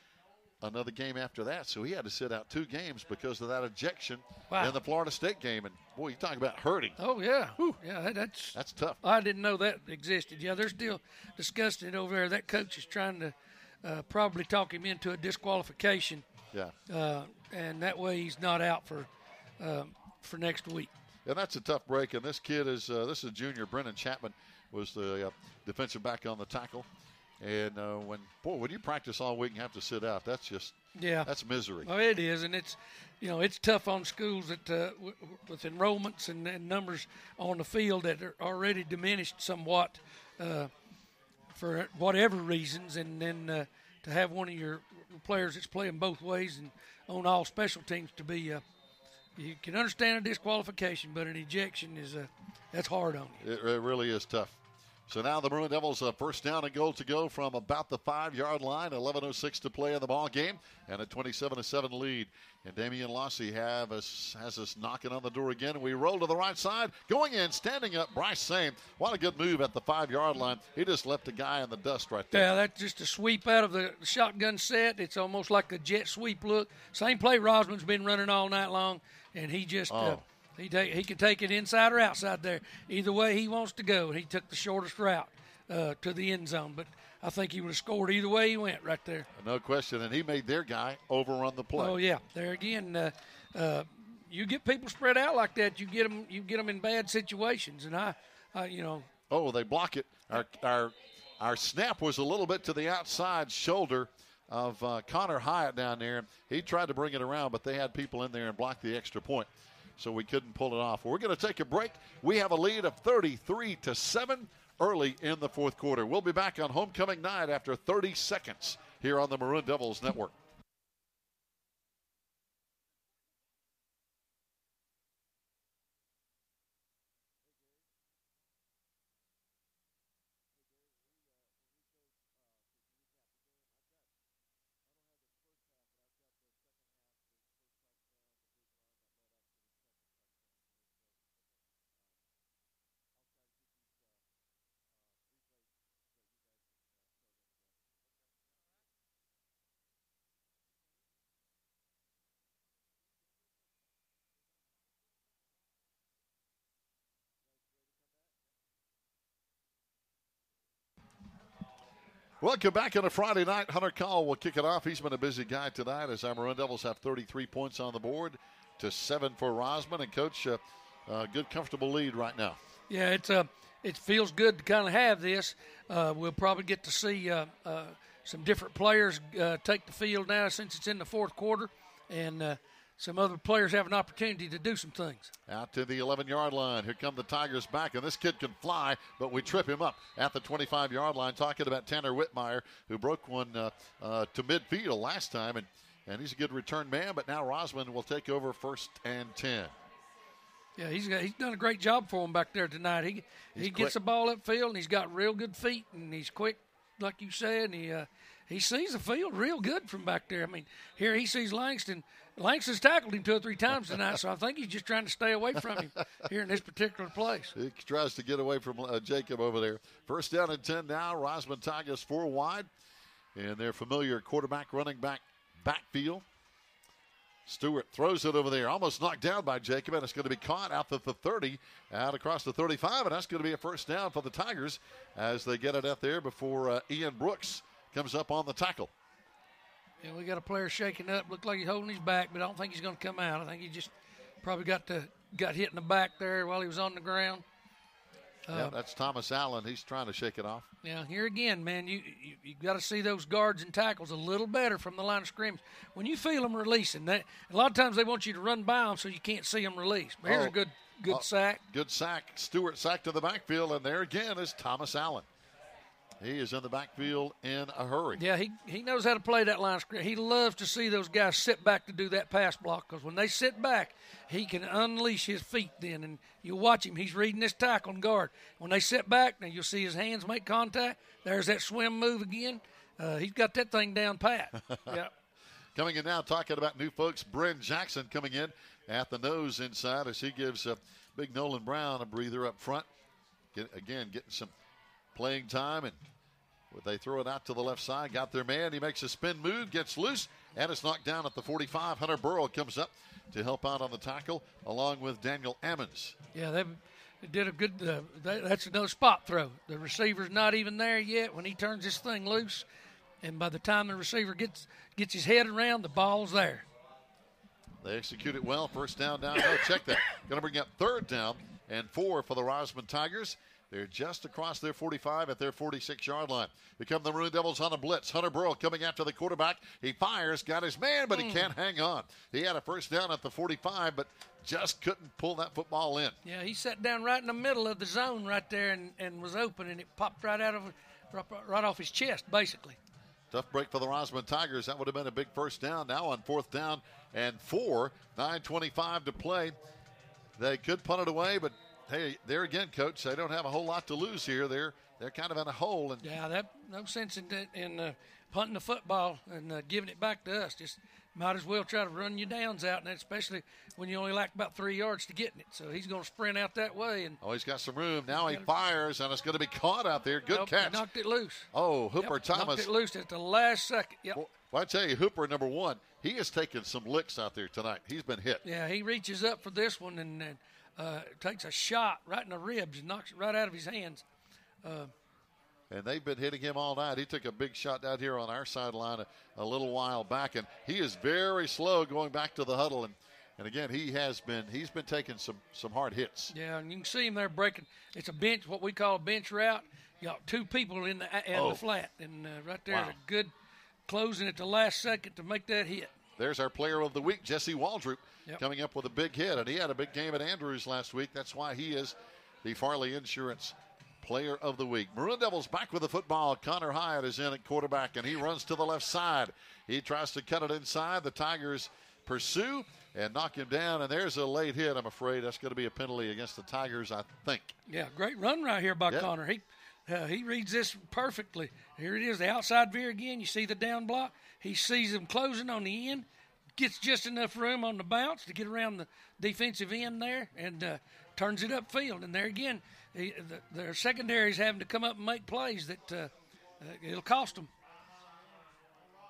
S1: another game after that. So he had to sit out 2 games because of that ejection in the Florida State game. And, boy, you talking about hurting.
S4: Oh, yeah. Whew. Yeah, that's
S1: tough.
S4: I didn't know that existed. Yeah, they're still discussing it over there. That coach is trying to probably talk him into a disqualification.
S1: Yeah.
S4: And that way he's not out for next week.
S1: And that's a tough break. And this kid is this is junior Brennan Chapman was the defensive back on the tackle. And when you practice all week and have to sit out, that's just that's misery.
S4: Well, it is, and it's tough on schools that with enrollments and numbers on the field that are already diminished somewhat for whatever reasons, and then to have one of your players that's playing both ways and on all special teams to be you can understand a disqualification, but an ejection is that's hard on you.
S1: It really is tough. So now the Maroon Devils first down and goal to go from about the 5-yard line. 11:06 to play in the ball game, and a 27-7 lead. And Damian Lossy has us knocking on the door again. We roll to the right side, going in, standing up. Bryce Same, what a good move at the 5-yard line. He just left a guy in the dust right there.
S4: Yeah, that's just a sweep out of the shotgun set. It's almost like a jet sweep look. Same play Rosman's been running all night long, and he just. He can take it inside or outside there. Either way he wants to go. He took the shortest route to the end zone. But I think he would have scored either way he went right there.
S1: No question. And he made their guy overrun the play.
S4: Oh, yeah. There again, you get people spread out like that, you get them in bad situations. And
S1: Oh, they block it. Our snap was a little bit to the outside shoulder of Connor Hyatt down there. He tried to bring it around, but they had people in there and blocked the extra point. So we couldn't pull it off. We're going to take a break. We have a lead of 33-7 early in the fourth quarter. We'll be back on homecoming night after 30 seconds here on the Maroon Devils Network. Welcome back on a Friday night. Hunter Call will kick it off. He's been a busy guy tonight as our Maroon Devils have 33 points on the board to 7 for Rosman. And, Coach, good, comfortable lead right now.
S4: Yeah, it feels good to kind of have this. We'll probably get to see some different players take the field now since it's in the fourth quarter. And some other players have an opportunity to do some things.
S1: Out to the 11-yard line. Here come the Tigers back, and this kid can fly, but we trip him up at the 25-yard line. Talking about Tanner Whitmire, who broke one to midfield last time, and he's a good return man, but now Rosman will take over 1st and 10.
S4: Yeah, he's done a great job for him back there tonight. He gets the ball upfield, and he's got real good feet, and he's quick, like you said, and he sees the field real good from back there. I mean, here he sees Langston. Langston's tackled him 2 or 3 times tonight, so I think he's just trying to stay away from him here in this particular place.
S1: He tries to get away from Jacob over there. 1st down and 10 now. Rosman Tigers 4 wide in their familiar quarterback, running back backfield. Stewart throws it over there, almost knocked down by Jacob, and it's going to be caught out at the 30, out across the 35, and that's going to be a 1st down for the Tigers as they get it out there before Ian Brooks comes up on the tackle.
S4: Yeah, we got a player shaking up. Looked like he's holding his back, but I don't think he's going to come out. I think he just probably got hit in the back there while he was on the ground.
S1: Yeah, that's Thomas Allen. He's trying to shake it off.
S4: Yeah, here again, man, you got to see those guards and tackles a little better from the line of scrimmage. When you feel them releasing, a lot of times they want you to run by them so you can't see them release. But here's a good sack.
S1: Good sack. Stewart sack to the backfield, and there again is Thomas Allen. He is in the backfield in a hurry.
S4: Yeah, he knows how to play that line of scrimmage. He loves to see those guys sit back to do that pass block because when they sit back, he can unleash his feet then. And you'll watch him. He's reading this tackle and guard. When they sit back, now you'll see his hands make contact. There's that swim move again. He's got that thing down pat. Yeah.
S1: Coming in now, talking about new folks, Bryn Jackson coming in at the nose inside as he gives big Nolan Brown a breather up front. Getting some playing time, and they throw it out to the left side. Got their man. He makes a spin move, gets loose, and it's knocked down at the 45. Hunter Burrow comes up to help out on the tackle, along with Daniel Ammons.
S4: Yeah, they did a good that's another spot throw. The receiver's not even there yet when he turns this thing loose, and by the time the receiver gets his head around, the ball's there.
S1: They execute it well. First down. Oh, check that. Going to bring up 3rd down and 4 for the Rosman Tigers. They're just across their 45 at their 46-yard line. Here come the Maroon Devils on a blitz. Hunter Burrow coming after the quarterback. He fires, got his man, but he can't hang on. He had a first down at the 45, but just couldn't pull that football in.
S4: Yeah, he sat down right in the middle of the zone right there and was open, and it popped right off his chest, basically.
S1: Tough break for the Rosman Tigers. That would have been a big first down. Now on 4th down and 4, 9:25 to play. They could punt it away, but hey, there again, Coach, they don't have a whole lot to lose here. They're kind of in a hole. And
S4: yeah, no sense in punting the football and giving it back to us. Just might as well try to run your downs out, and especially when you only lack about 3 yards to getting it. So he's going to sprint out that way. And
S1: he's got some room. Now he fires, and it's going to be caught out there. Good catch.
S4: He knocked it loose.
S1: Oh, Hooper Thomas.
S4: Knocked it loose at the last second. Yep.
S1: Well, I tell you, Hooper, number 1, he has taken some licks out there tonight. He's been hit.
S4: Yeah, he reaches up for this one and takes a shot right in the ribs and knocks it right out of his hands.
S1: And they've been hitting him all night. He took a big shot down here on our sideline a little while back, and he is very slow going back to the huddle. And again, he's been taking some hard hits.
S4: Yeah, and you can see him there breaking. It's a bench, what we call a bench route. You got 2 people in the flat, and right there is a good closing at the last second to make that hit.
S1: There's our player of the week, Jesse Waldrop, coming up with a big hit. And he had a big game at Andrews last week. That's why he is the Farley Insurance player of the week. Maroon Devils back with the football. Connor Hyatt is in at quarterback, and he runs to the left side. He tries to cut it inside. The Tigers pursue and knock him down. And there's a late hit, I'm afraid. That's going to be a penalty against the Tigers, I think.
S4: Yeah, great run right here by Connor. He reads this perfectly. Here it is, the outside veer again. You see the down block. He sees them closing on the end, gets just enough room on the bounce to get around the defensive end there, and turns it upfield. And there again, their secondary's having to come up and make plays that it'll cost them.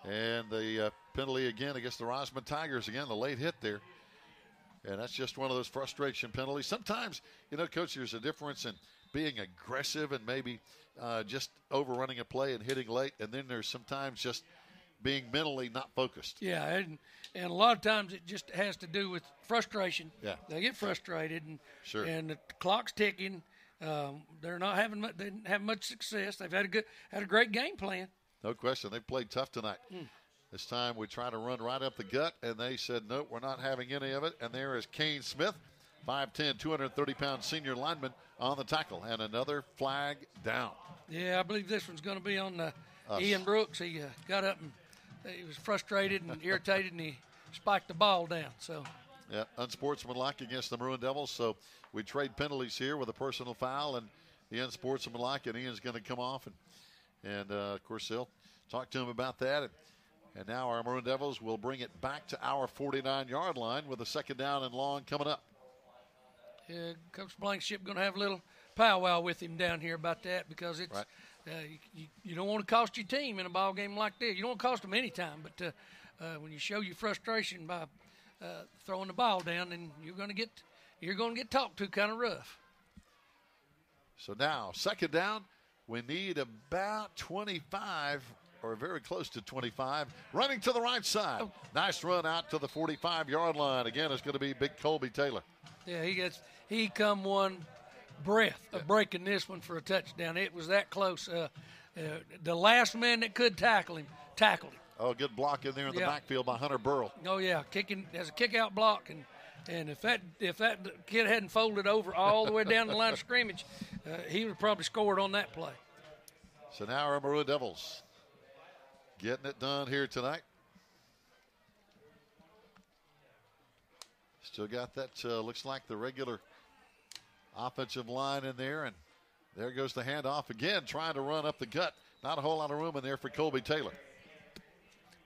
S1: And the penalty again against the Rosman Tigers. Again, the late hit there. And that's just one of those frustration penalties. Sometimes, Coach, there's a difference in being aggressive and maybe just overrunning a play and hitting late. And then there's sometimes just being mentally not focused.
S4: Yeah, and a lot of times it just has to do with frustration.
S1: Yeah.
S4: They get frustrated, and
S1: and
S4: the clock's ticking. They didn't have much success. They've had a great game plan.
S1: No question. They played tough tonight. This time we try to run right up the gut, and they said, nope, we're not having any of it. And there is Kane Smith, 5'10", 230-pound senior lineman on the tackle, and another flag down.
S4: Yeah, I believe this one's going to be on Ian Brooks. He got up and he was frustrated and irritated, and he spiked the ball down. So,
S1: yeah, unsportsmanlike against the Maroon Devils. So we trade penalties here with a personal foul and the unsportsmanlike, and Ian's going to come off, and of course they'll talk to him about that. And now our Maroon Devils will bring it back to our 49-yard line with a 2nd down and long coming up.
S4: Yeah, Coach Blankenship going to have a little powwow with him down here about that, because it's you don't want to cost your team in a ball game like this. You don't want to cost them any time, but when you show your frustration by throwing the ball down, then you're going to get talked to kind of rough.
S1: So now 2nd down, we need about 25. Or very close to 25, running to the right side. Nice run out to the 45-yard line. Again, it's going to be big Colby Taylor.
S4: Yeah, he come one breath of breaking this one for a touchdown. It was that close. The last man that could tackle him tackled him.
S1: Oh, good block in there in the backfield by Hunter Burrell.
S4: Oh yeah, kicking as a kick-out block, and if that kid hadn't folded over all the way down the line of scrimmage, he would probably scored on that play.
S1: So now our Maroon Devils getting it done here tonight. Still got that, looks like the regular offensive line in there, and there goes the handoff again, trying to run up the gut. Not a whole lot of room in there for Colby Taylor.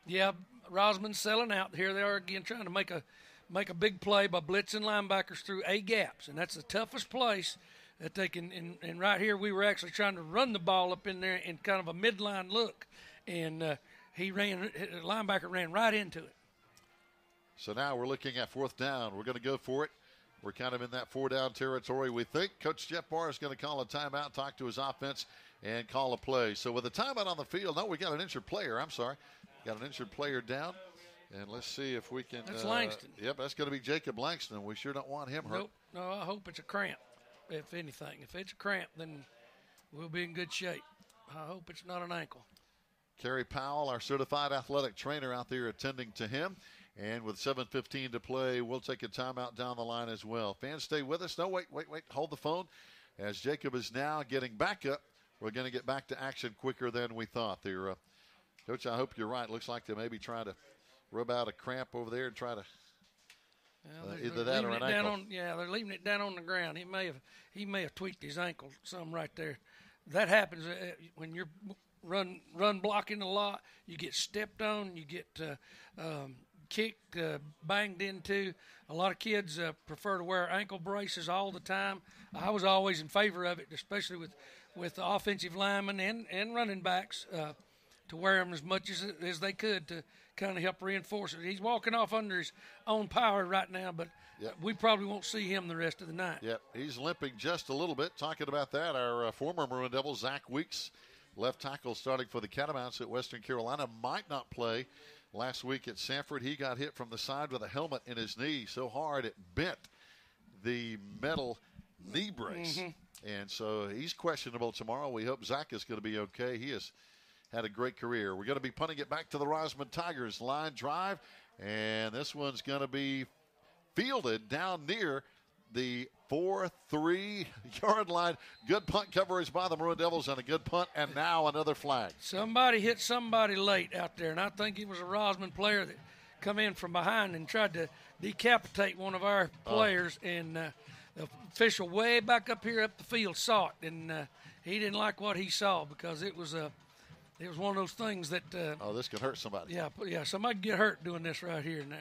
S4: Yeah, Rosman's selling out. Here they are again trying to make a big play by blitzing linebackers through A gaps, and that's the toughest place that they can. And right here we were actually trying to run the ball up in there in kind of a midline look, and the linebacker ran right into it.
S1: So now we're looking at fourth down. We're going to go for it. We're kind of in that 4-down territory, we think. Coach Jeff Barr is going to call a timeout, talk to his offense, and call a play. So with a timeout on the field, no, we got an injured player. I'm sorry. Got an injured player down. And let's see if we can.
S4: That's Langston.
S1: Yep, that's going to be Jacob Langston. We sure don't want him hurt.
S4: Nope. No, I hope it's a cramp, if anything. If it's a cramp, then we'll be in good shape. I hope it's not an ankle.
S1: Kerry Powell, our certified athletic trainer, out there attending to him. And with 7:15 to play, we'll take a timeout down the line as well. Fans, stay with us. No, wait. Hold the phone. As Jacob is now getting back up, we're going to get back to action quicker than we thought there. Coach, I hope you're right. Looks like they may be trying to rub out a cramp over there and try to either that or an ankle.
S4: They're leaving it down on the ground. He may have tweaked his ankle some right there. That happens when you're run blocking a lot. You get stepped on. You get kicked, banged into. A lot of kids prefer to wear ankle braces all the time. I was always in favor of it, especially with the offensive linemen and running backs, to wear them as much as they could to kind of help reinforce it. He's walking off under his own power right now, but we probably won't see him the rest of the night.
S1: Yep, he's limping just a little bit. Talking about that, our former Maroon Devil, Zach Weeks, left tackle starting for the Catamounts at Western Carolina, might not play. Last week at Sanford, he got hit from the side with a helmet in his knee so hard it bent the metal knee brace. Mm-hmm. And so he's questionable tomorrow. We hope Zach is going to be okay. He has had a great career. We're going to be punting it back to the Rosman Tigers. Line drive, and this one's going to be fielded down near the 4-3-yard line. Good punt coverage by the Maroon Devils and a good punt, and now another flag.
S4: Somebody hit somebody late out there, and I think it was a Rosman player that come in from behind and tried to decapitate one of our players, and the official way back up here up the field saw it, and he didn't like what he saw because it was one of those things that
S1: this could hurt somebody.
S4: Yeah, somebody could get hurt doing this right here now.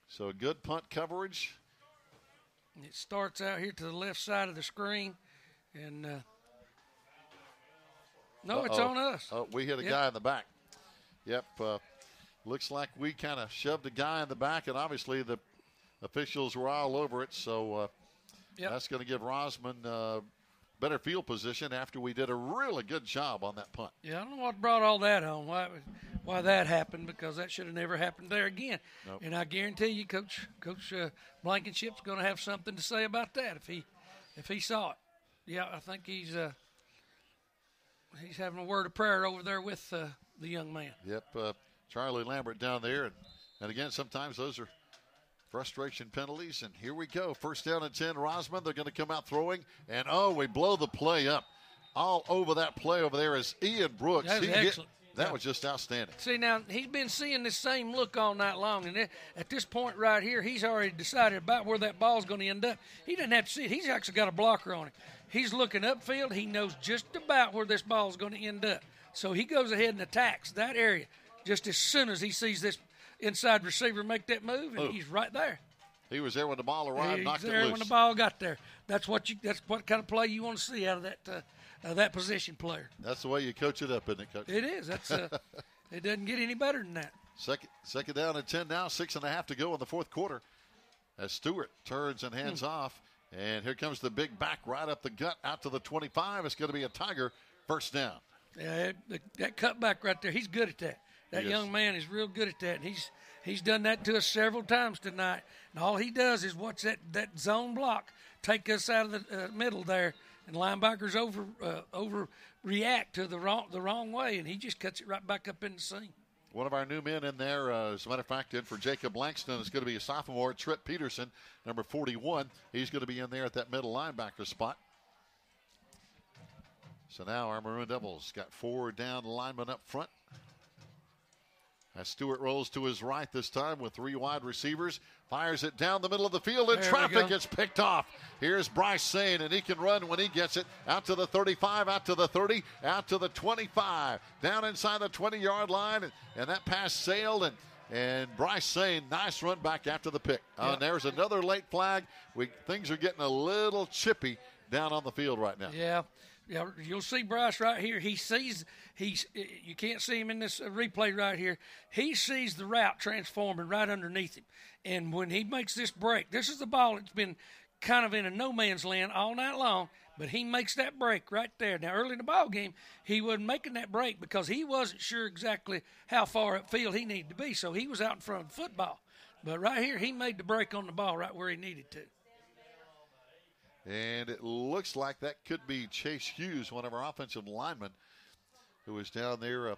S1: So good punt coverage.
S4: It starts out here to the left side of the screen, and it's on us.
S1: Oh, we hit a guy in the back. Yep. Looks like we kind of shoved a guy in the back, and obviously the officials were all over it. So that's going to give Rosman better field position after we did a really good job on that punt.
S4: Yeah, I don't know what brought all that on, why that happened, because that should have never happened there again.
S1: Nope.
S4: And I guarantee you, Coach Blankenship's going to have something to say about that if he saw it. Yeah, I think he's having a word of prayer over there with the young man.
S1: Yep, Charlie Lambert down there, and again, sometimes those are frustration penalties, and here we go. First down and 10, Rosman. They're going to come out throwing, and we blow the play up. All over that play over there is Ian Brooks.
S4: That was excellent.
S1: That was just outstanding.
S4: See, now, he's been seeing this same look all night long, and at this point right here, he's already decided about where that ball's going to end up. He doesn't have to see it. He's actually got a blocker on it. He's looking upfield. He knows just about where this ball's going to end up. So he goes ahead and attacks that area just as soon as he sees this inside receiver make that move, and he's right there.
S1: He was there when the ball arrived, knocked it loose.
S4: He was there when the ball got there. That's what kind of play you want to see out of that position player.
S1: That's the way you coach it up, isn't it, Coach?
S4: It is. That's it doesn't get any better than that.
S1: Second down and 10 now, 6.5 to go in the fourth quarter. As Stewart turns and hands off, and here comes the big back right up the gut out to the 25. It's going to be a Tiger first down.
S4: Yeah, that cutback right there, he's good at that. That young man is real good at that. And he's done that to us several times tonight. And all he does is watch that zone block take us out of the middle there, and linebackers overreact to the wrong way, and he just cuts it right back up in the seam.
S1: One of our new men in there, as a matter of fact, in for Jacob Langston, is going to be a sophomore, Trip Peterson, number 41. He's going to be in there at that middle linebacker spot. So now our Maroon Devils got 4 down linemen up front. As Stewart rolls to his right this time with 3 wide receivers, fires it down the middle of the field, and traffic gets picked off. Here's Bryce Sane, and he can run when he gets it. Out to the 35, out to the 30, out to the 25. Down inside the 20-yard line, and that pass sailed, and Bryce Sane, nice run back after the pick. And there's another late flag. Things are getting a little chippy down on the field right now.
S4: Yeah, you'll see Bryce right here. You can't see him in this replay right here. He sees the route transforming right underneath him. And when he makes this break, this is the ball that's been kind of in a no man's land all night long, but he makes that break right there. Now, early in the ball game, he wasn't making that break because he wasn't sure exactly how far upfield he needed to be, so he was out in front of the football. But right here, he made the break on the ball right where he needed to.
S1: And it looks like that could be Chase Hughes, one of our offensive linemen, who is down there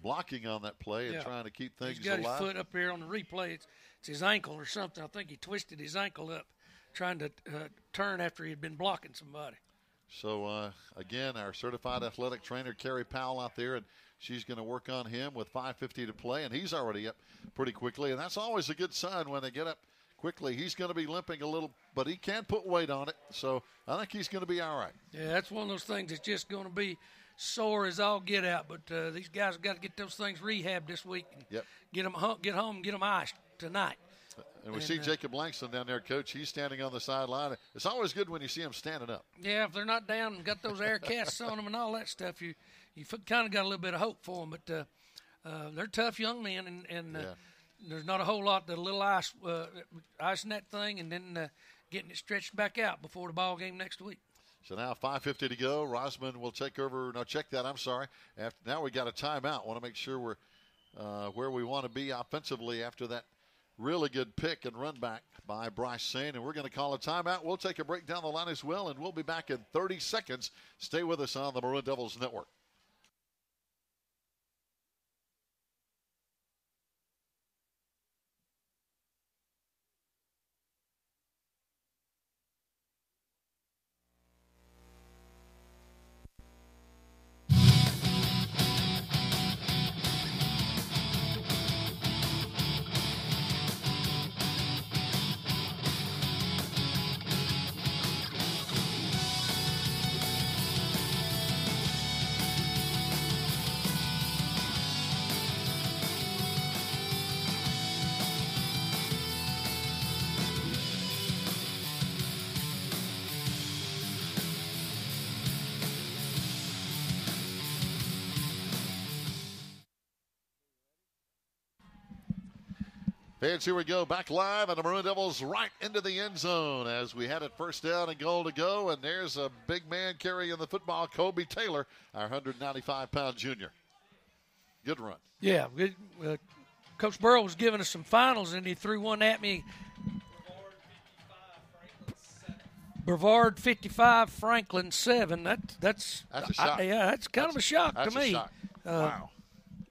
S1: blocking on that play and trying to keep things alive.
S4: He's got his foot up here on the replay. It's his ankle or something. I think he twisted his ankle up trying to turn after he had been blocking somebody.
S1: So, again, our certified athletic trainer, Carrie Powell, out there, and she's going to work on him with 5:50 to play, and he's already up pretty quickly. And that's always a good sign when they get up quickly. He's going to be limping a little, but he can put weight on it, so I think he's going to be all right.
S4: Yeah, that's one of those things that's just going to be sore as all get out, but these guys have got to get those things rehabbed this week and get home, get them iced tonight.
S1: And we see Jacob Langston down there, Coach. He's standing on the sideline. It's always good when you see him standing up.
S4: Yeah, if they're not down and got those air casts on them and all that stuff, you kind of got a little bit of hope for them. But they're tough young men, and there's not a whole lot. The little icing that thing and then getting it stretched back out before the ball game next week.
S1: So now 5:50 to go. Rosman will check that. I'm sorry. Now we got a timeout. Want to make sure we're where we want to be offensively after that really good pick and run back by Bryce Sane. And we're going to call a timeout. We'll take a break down the line as well, and we'll be back in 30 seconds. Stay with us on the Maroon Devils Network. Fans, here we go, back live, and the Maroon Devils right into the end zone as we had it first down and goal to go, and there's a big man carrying the football, Kobe Taylor, our 195-pound junior. Good run.
S4: Yeah, Coach Burrow was giving us some finals, and he threw one at me. Brevard 55, Franklin 7. That's
S1: a shock.
S4: That's kind of a shock to me.
S1: A shock. Wow.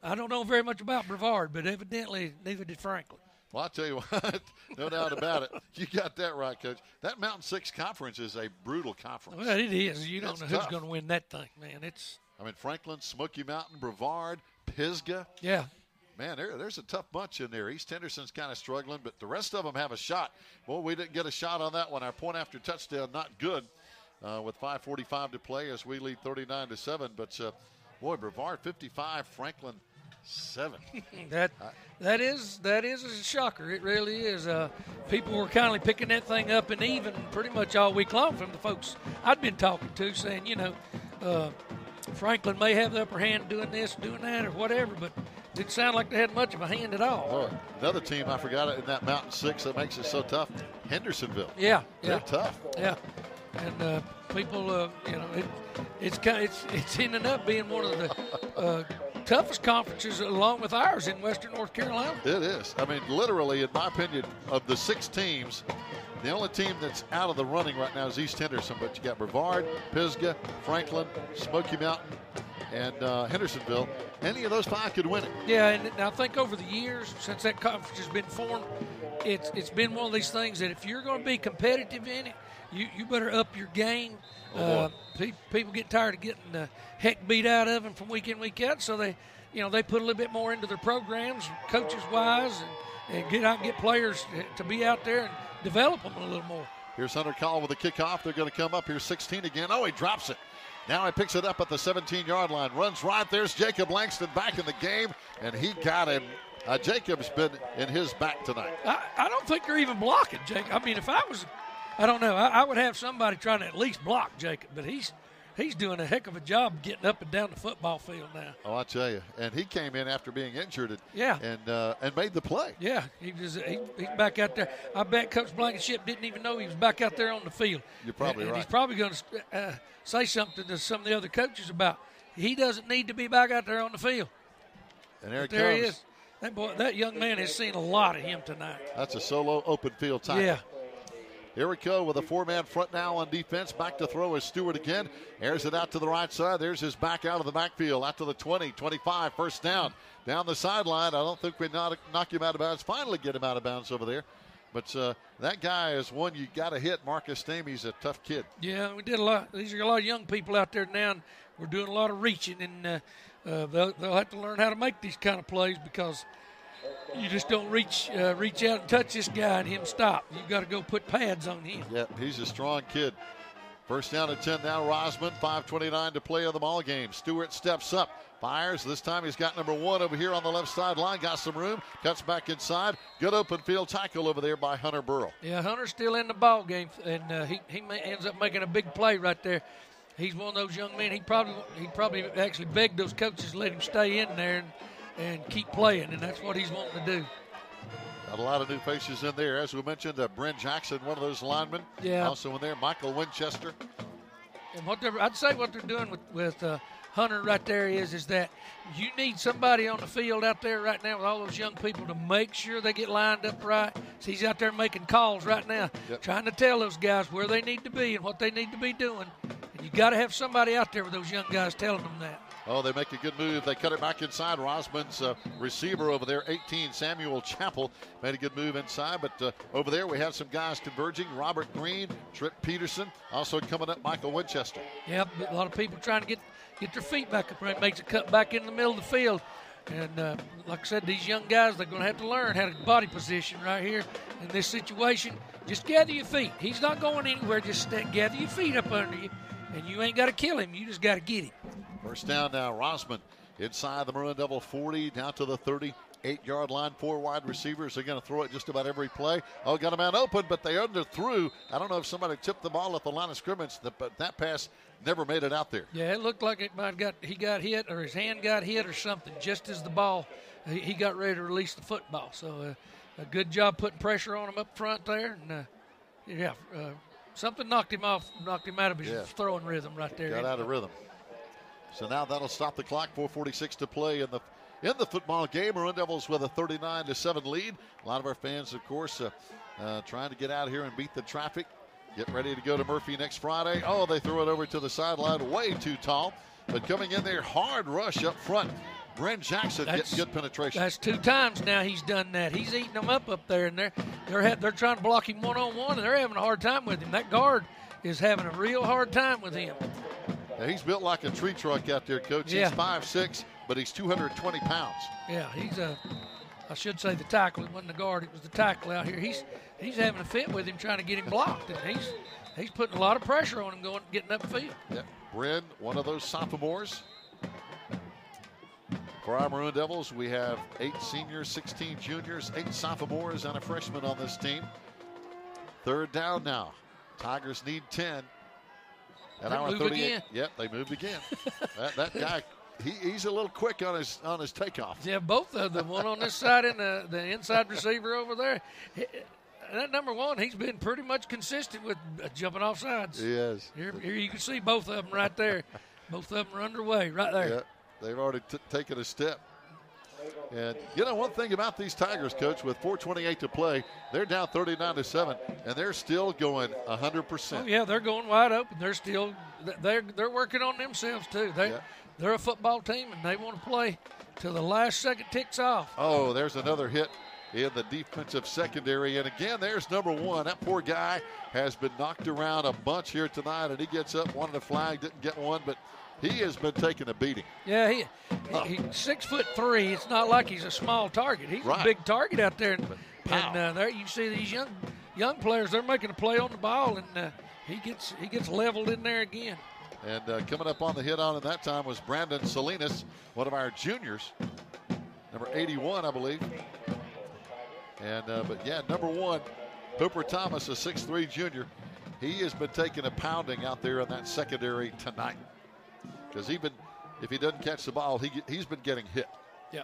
S4: I don't know very much about Brevard, but evidently neither did Franklin.
S1: Well, I'll tell you what, no doubt about it. You got that right, Coach. That Mountain 6 conference is a brutal conference.
S4: Well, it is. You don't know who's going to win that thing, man.
S1: Franklin, Smoky Mountain, Brevard, Pisgah.
S4: Yeah.
S1: Man, there's a tough bunch in there. East Henderson's kind of struggling, but the rest of them have a shot. Well, we didn't get a shot on that one. Our point after touchdown, not good, with 5:45 to play as we lead 39-7. But, boy, Brevard 55, Franklin 7.
S4: That is a shocker. It really is. People were kindly picking that thing up and even pretty much all week long from the folks I'd been talking to, saying, Franklin may have the upper hand doing this, doing that, or whatever, but it didn't sound like they had much of a hand at all.
S1: Oh, another team, I forgot it, in that Mountain 6 that makes it so tough, Hendersonville.
S4: Yeah.
S1: They're tough.
S4: Yeah. And people, it's ending up being one of the toughest conferences along with ours in Western North Carolina.
S1: It is. I mean, literally, in my opinion, of the 6 teams, the only team that's out of the running right now is East Henderson. But you got Brevard, Pisgah, Franklin, Smoky Mountain, and Hendersonville. Any of those 5 could win it.
S4: Yeah, and I think over the years since that conference has been formed, it's been one of these things that if you're going to be competitive in it, you better up your game. People get tired of getting the heck beat out of them from week in, week out, so they put a little bit more into their programs, coaches-wise, and get out and get players to be out there and develop them a little more.
S1: Here's Hunter Call with the kickoff. They're going to come up here 16 again. Oh, he drops it. Now he picks it up at the 17-yard line. Runs right. There's Jacob Langston back in the game, and he got him. Jacob's been in his back tonight.
S4: I don't think they're even blocking Jacob. I mean, if I was, I don't know. I would have somebody trying to at least block Jacob, but he's doing a heck of a job getting up and down the football field now.
S1: Oh, I tell you. And he came in after being injured and made the play.
S4: Yeah, he's back out there. I bet Coach Blankenship didn't even know he was back out there on the field.
S1: You're probably right.
S4: He's probably going to say something to some of the other coaches about he doesn't need to be back out there on the field.
S1: And there
S4: he is. That young man has seen a lot of him tonight.
S1: That's a solo open field tackle.
S4: Yeah.
S1: Here we go with a 4-man front now on defense. Back to throw is Stewart again. Airs it out to the right side. There's his back out of the backfield. Out to the 20, 25, first down. Down the sideline. I don't think we knock him out of bounds. Finally get him out of bounds over there. But that guy is one you got to hit. Marcus Stamey's a tough kid.
S4: Yeah, we did a lot. These are a lot of young people out there now. And we're doing a lot of reaching, and they'll have to learn how to make these kind of plays because you just don't reach out and touch this guy and him stop. You got to go put pads on him.
S1: Yeah, he's a strong kid. First down and 10 now. Rosman, 5:29 to play of the ball game. Stewart steps up, fires. This time he's got number 1 over here on the left sideline. Got some room. Cuts back inside. Good open field tackle over there by Hunter Burrell.
S4: Yeah, Hunter's still in the ball game, and he ends up making a big play right there. He's one of those young men. He probably actually begged those coaches to let him stay in there and keep playing, and that's what he's wanting to do.
S1: Got a lot of new faces in there. As we mentioned, Brent Jackson, one of those linemen.
S4: Yeah.
S1: Also in there, Michael Winchester.
S4: And I'd say what they're doing with Hunter right there is that you need somebody on the field out there right now with all those young people to make sure they get lined up right. So he's out there making calls right now, trying to tell those guys where they need to be and what they need to be doing. And you got to have somebody out there with those young guys telling them that.
S1: Oh, they make a good move. They cut it back inside. Rosman's receiver over there, 18, Samuel Chappell, made a good move inside. But over there we have some guys converging. Robert Green, Trip Peterson, also coming up Michael Winchester.
S4: Yep, a lot of people trying to get their feet back up right. Makes a cut back in the middle of the field. And like I said, these young guys, they're going to have to learn how to body position right here in this situation. Just gather your feet. He's not going anywhere. Just gather your feet up under you. And you ain't got to kill him. You just got to get him.
S1: First down now, Rosman inside the Maroon Devil 40, down to the 38-yard line. 4 wide receivers. They're going to throw it just about every play. Oh, got a man open, but they underthrew. I don't know if somebody tipped the ball at the line of scrimmage, but that pass never made it out there.
S4: Yeah, it looked like he got hit or his hand got hit or something just as the ball, he got ready to release the football. So a good job putting pressure on him up front there. And, something knocked him out of his throwing rhythm right there.
S1: Got out of rhythm. So now that'll stop the clock. 4:46 to play in the football game. Maroon Devils with a 39-7 lead. A lot of our fans, of course, trying to get out here and beat the traffic. Get ready to go to Murphy next Friday. Oh, they threw it over to the sideline, way too tall. But coming in there, hard rush up front. Brent Jackson getting good penetration.
S4: That's 2 times now he's done that. He's eating them up there, and they're trying to block him one-on-one, and they're having a hard time with him. That guard is having a real hard time with him.
S1: Now, he's built like a tree truck out there, Coach.
S4: Yeah.
S1: He's 5'6", but he's 220 pounds.
S4: Yeah, I should say the tackle. It wasn't the guard. It was the tackle out here. He's having a fit with him trying to get him blocked, and he's putting a lot of pressure on him getting upfield.
S1: Yeah, Bryn, one of those sophomores. For our Maroon Devils, we have 8 seniors, 16 juniors, 8 sophomores, and a freshman on this team. 3rd down now. Tigers need 10. At
S4: They
S1: hour
S4: moved
S1: 38.
S4: again.
S1: Yep, they moved again. that guy, he's a little quick on his takeoff.
S4: Yeah, both of them. One on this side and the inside receiver over there. That number 1, he's been pretty much consistent with jumping off sides.
S1: He is.
S4: Here you can see both of them right there. Both of them are underway right there.
S1: Yeah. They've already taken a step. And, one thing about these Tigers, Coach, with 4:28 to play, they're down 39-7, and they're still going 100%.
S4: Oh, yeah, they're going wide open. They're still they're working on themselves, too. They're a football team, and they want to play till the last second ticks off.
S1: Oh, there's another hit in the defensive secondary. And, again, there's number 1. That poor guy has been knocked around a bunch here tonight, and he gets up, wanted a flag, didn't get one, but he has been taking a beating.
S4: Yeah, he's 6'3". It's not like he's a small target. He's a big target out there. And there you see these young players. They're making a play on the ball, and he gets leveled in there again.
S1: And coming up on the hit on at that time was Brandon Salinas, one of our juniors, number 81, I believe. And number 1, Hooper Thomas, a 6'3" junior. He has been taking a pounding out there in that secondary tonight. Because if he doesn't catch the ball, he's been getting hit.
S4: Yeah.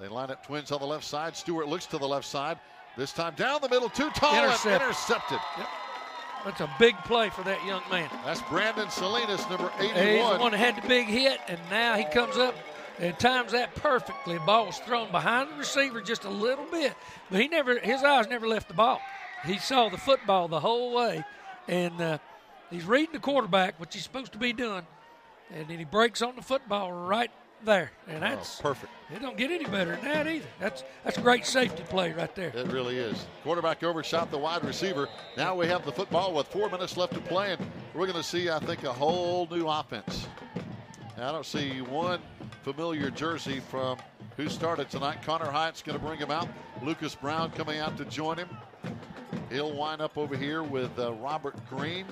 S1: They line up twins on the left side. Stewart looks to the left side. This time down the middle, too tall and intercepted.
S4: Yep. That's a big play for that young man.
S1: That's Brandon Salinas, number 81.
S4: He's the one that had the big hit, and now he comes up and times that perfectly. The ball was thrown behind the receiver just a little bit, but his eyes never left the ball. He saw the football the whole way, and he's reading the quarterback, which he's supposed to be doing. And then he breaks on the football right there. And that's
S1: perfect.
S4: It don't get any better than that either. That's a great safety play right there.
S1: It really is. Quarterback overshot the wide receiver. Now we have the football with 4 minutes left to play, and we're going to see, I think, a whole new offense. Now, I don't see one familiar jersey from who started tonight. Connor Hyatt's going to bring him out. Lucas Brown coming out to join him. He'll wind up over here with Robert Green.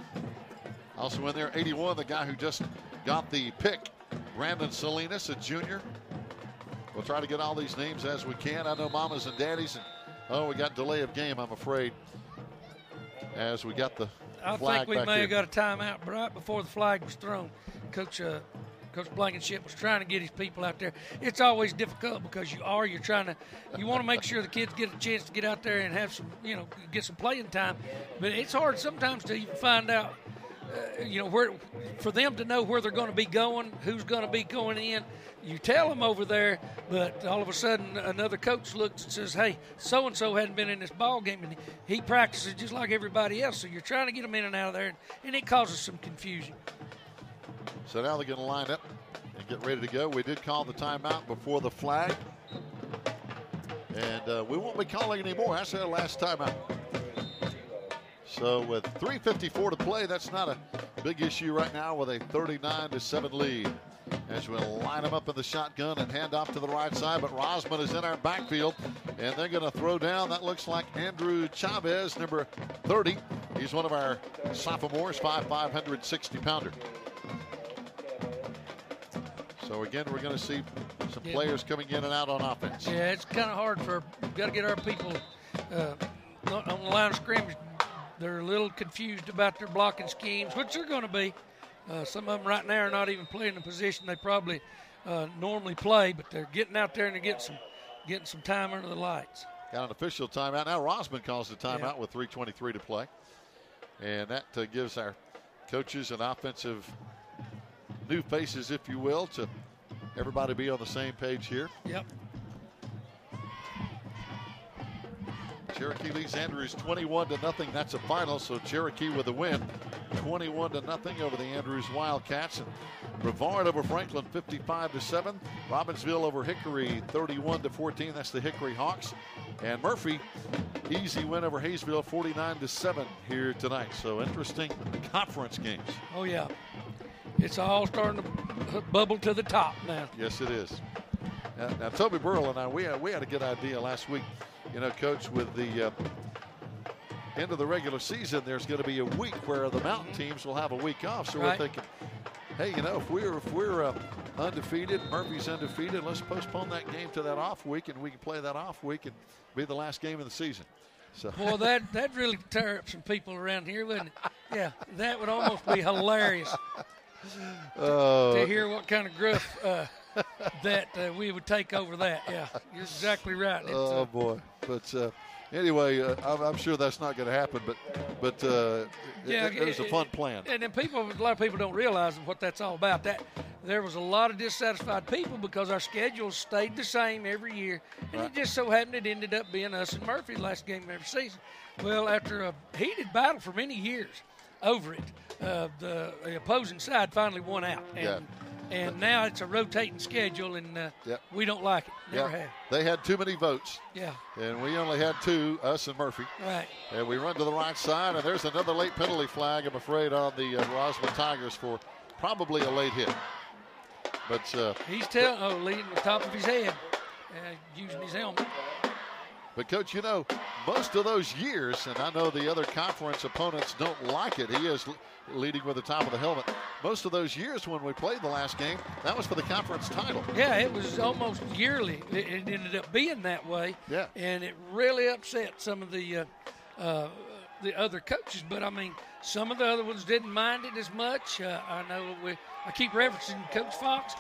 S1: Also in there, 81, the guy who just got the pick, Brandon Salinas, a junior. We'll try to get all these names as we can. I know mamas and daddies. And, we got delay of game, I'm afraid, as we got the flag back.
S4: I think we may have got a timeout right before the flag was thrown. Coach Blankenship was trying to get his people out there. It's always difficult because you want to make sure the kids get a chance to get out there and have some, get some playing time. But it's hard sometimes to even find out, where for them to know where they're going to be going, who's going to be going in. You tell them over there, but all of a sudden another coach looks and says, hey, so-and-so hadn't been in this ball game, and he practices just like everybody else. So you're trying to get them in and out of there, and it causes some confusion.
S1: So now they're going to line up and get ready to go. We did call the timeout before the flag, and we won't be calling anymore. That's our last timeout. So with 3:54 to play, that's not a big issue right now with a 39-7 lead. As we'll line them up in the shotgun and hand off to the right side, but Rosman is in our backfield, and they're going to throw down. That looks like Andrew Chavez, number 30. He's one of our sophomores, 5'5", 160-pounder. So again, we're going to see some players coming in and out on offense.
S4: Yeah, it's kind of hard we've got to get our people on the line of scrimmage. They're a little confused about their blocking schemes, which they're going to be. Some of them right now are not even playing the position they probably normally play, but they're getting out there and they're getting some time under the lights.
S1: Got an official timeout. Now Rosman calls the timeout with 3:23 to play. And that gives our coaches and offensive new faces, if you will, to everybody be on the same page here.
S4: Yep.
S1: Cherokee leads Andrews 21-0. That's a final, so Cherokee with a win, 21-0 over the Andrews Wildcats. And Brevard over Franklin, 55-7. Robbinsville over Hickory, 31-14. That's the Hickory Hawks. And Murphy, easy win over Hayesville, 49-7 here tonight. So interesting conference games.
S4: Oh yeah, it's all starting to bubble to the top now.
S1: Yes, it is. Now Toby Burrell and I, we had a good idea last week. Coach, with the end of the regular season, there's going to be a week where the mountain teams will have a week off. So we're thinking, hey, if we're undefeated, Murphy's undefeated, let's postpone that game to that off week, and we can play that off week and be the last game of the season. So,
S4: boy, that'd really tear up some people around here, wouldn't it? Yeah, that would almost be hilarious to hear what kind of gruff that we would take over that. Yeah, you're exactly right.
S1: Oh boy, but anyway, I'm sure that's not going to happen. But it was a fun plan.
S4: And then a lot of people don't realize what that's all about. there was a lot of dissatisfied people because our schedule stayed the same every year. And it just so happened it ended up being us and Murphy last game of every season. Well, after a heated battle for many years over it, the opposing side finally won out. And now it's a rotating schedule, and we don't like it. Never have.
S1: They had too many votes.
S4: Yeah.
S1: And we only had 2, us and Murphy.
S4: Right.
S1: And we run to the right side, and there's another late penalty flag, I'm afraid, on the Rosman Tigers for probably a late hit. But
S4: he's leading the top of his head, using his helmet.
S1: But, Coach, you know, most of those years, and I know the other conference opponents don't like it, he is leading with the top of the helmet. Most of those years when we played the last game, that was for the conference title.
S4: Yeah, it was almost yearly. It ended up being that way.
S1: Yeah.
S4: And it really upset some of the other coaches. But, I mean, some of the other ones didn't mind it as much. I know I keep referencing Coach Fox.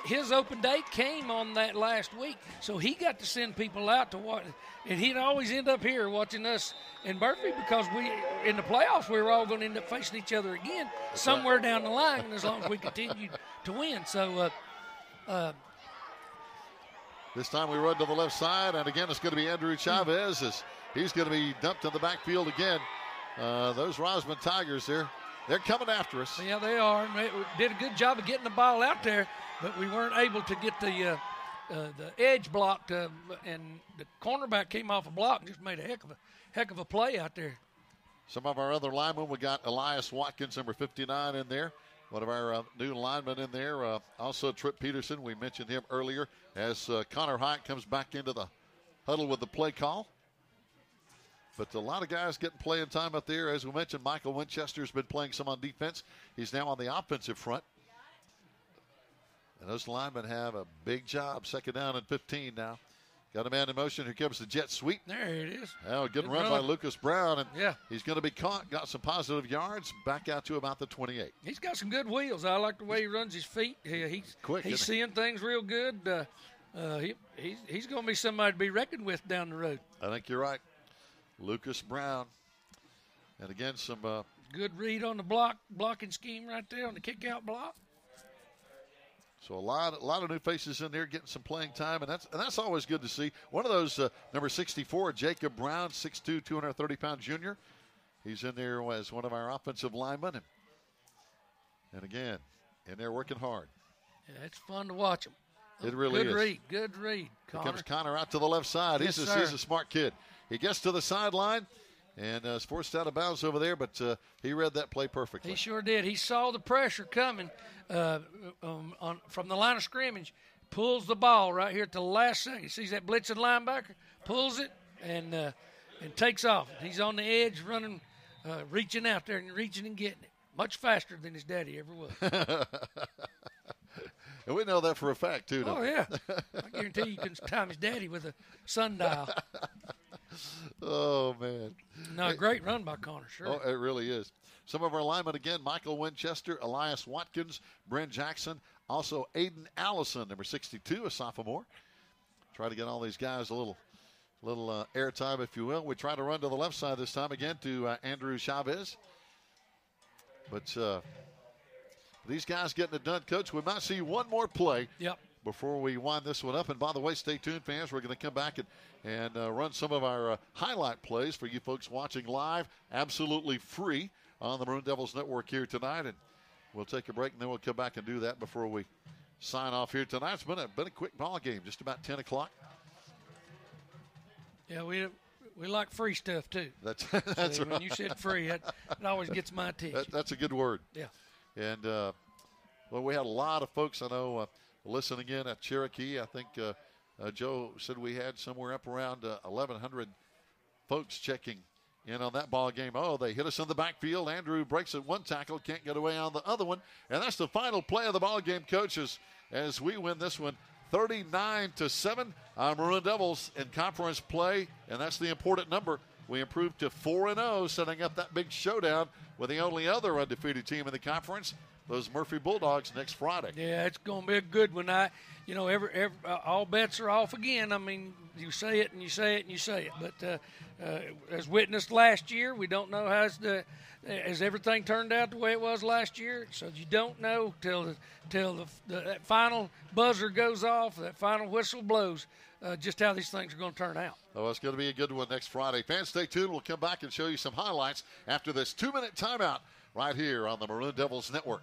S4: His open day came on that last week, so he got to send people out to watch. And he'd always end up here watching us in Murphy because in the playoffs, we were all going to end up facing each other again somewhere down the line as long as we continued to win. So
S1: this time we run to the left side, and again it's going to be Andrew Chavez as he's going to be dumped in the backfield again. Those Rosman Tigers, they're coming after us.
S4: Yeah, they are. And they did a good job of getting the ball out there, but we weren't able to get the edge blocked, and the cornerback came off a block and just made a heck of a play out there.
S1: Some of our other linemen, we got Elias Watkins, number 59, in there. One of our new linemen in there. Also, Trip Peterson, we mentioned him earlier, as Connor Hyatt comes back into the huddle with the play call. But a lot of guys getting playing time up there. As we mentioned, Michael Winchester's been playing some on defense. He's now on the offensive front. And those linemen have a big job. 2nd down and 15 now. Got a man in motion. Here comes the jet sweep.
S4: There it is.
S1: Oh, good run by Lucas Brown. And
S4: yeah,
S1: he's going to be caught. Got some positive yards. Back out to about the 28.
S4: He's got some good wheels. I like the way he runs his feet. He's
S1: quick.
S4: He's seeing things real good. He's going to be somebody to be reckoned with down the road.
S1: I think you're right. Lucas Brown. And again, some
S4: good read on the blocking scheme right there on the kick-out block.
S1: So a lot of new faces in there getting some playing time, and that's always good to see. One of those, number 64, Jacob Brown, 6'2", 230-pound junior. He's in there as one of our offensive linemen. And again, in there working hard.
S4: Yeah, it's fun to watch him.
S1: It really is.
S4: Good read, Connor.
S1: Here comes Connor out to the left side.
S4: Yes,
S1: he's a smart kid. He gets to the sideline and is forced out of bounds over there, but he read that play perfectly.
S4: He sure did. He saw the pressure coming from the line of scrimmage, pulls the ball right here at the last second. He sees that blitzing linebacker, pulls it, and takes off. He's on the edge running, reaching out there and reaching and getting it. Much faster than his daddy ever was.
S1: And we know that for a fact, too.
S4: Oh, yeah. I guarantee you can time his daddy with a sundial.
S1: Oh, man.
S4: No, great run by Connor, sure.
S1: Oh, it really is. Some of our linemen again, Michael Winchester, Elias Watkins, Brent Jackson, also Aiden Allison, number 62, a sophomore. Try to get all these guys a little airtime, if you will. We try to run to the left side this time again to Andrew Chavez. But these guys getting it done, Coach. We might see one more play before we wind this one up. And by the way, stay tuned, fans. We're going to come back and run some of our highlight plays for you folks watching live, absolutely free on the Maroon Devils Network here tonight. And we'll take a break, and then we'll come back and do that before we sign off here tonight. It's been a quick ball game, just about 10 o'clock.
S4: Yeah, we like free stuff, too.
S1: That's
S4: so
S1: right.
S4: When you said free, it always gets my attention.
S1: That's a good word.
S4: Yeah.
S1: And, well, we had a lot of folks, I know, listening in at Cherokee. I think Joe said we had somewhere up around 1,100 folks checking in on that ball game. Oh, they hit us in the backfield. Andrew breaks at one tackle, can't get away on the other one. And that's the final play of the ball game, coaches, as we win this one 39-7. Our Maroon Devils in conference play, and that's the important number. We improved to 4-0, setting up that big showdown with the only other undefeated team in the conference. those Murphy Bulldogs next Friday.
S4: Yeah, it's going to be a good one. All bets are off again. I mean, you say it and you say it and you say it. But as witnessed last year, we don't know has everything turned out the way it was last year. So you don't know till that final buzzer goes off, that final whistle blows, just how these things are going to turn out.
S1: Oh, it's going to be a good one next Friday. Fans, stay tuned. We'll come back and show you some highlights after this 2-minute timeout right here on the Maroon Devils Network.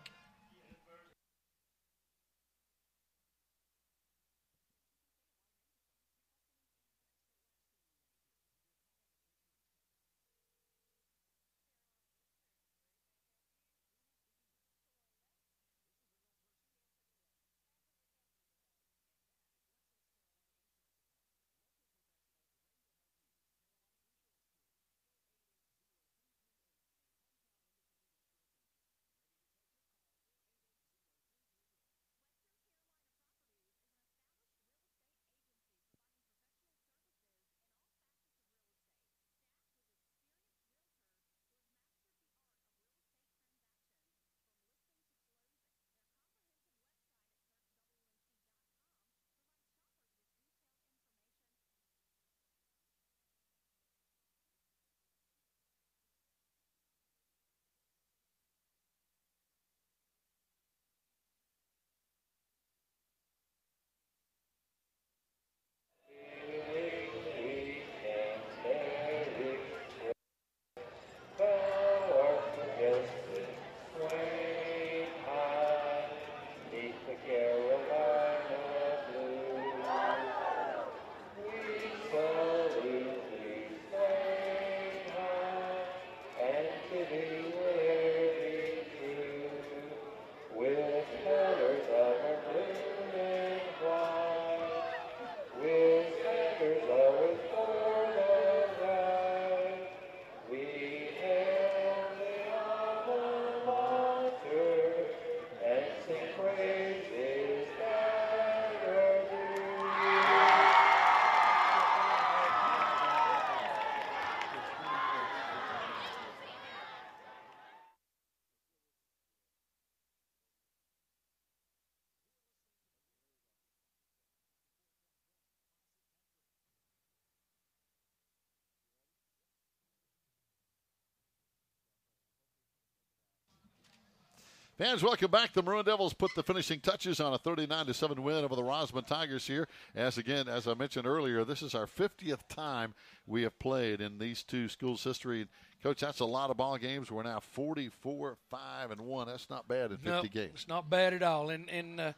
S1: Fans, welcome back. The Maroon Devils put the finishing touches on a 39-7 win over the Rosman Tigers here. As I mentioned earlier, this is our 50th time we have played in these two schools' history. Coach, that's a lot of ball games. We're now 44-5-1. That's not bad in 50 games.
S4: It's not bad at all. And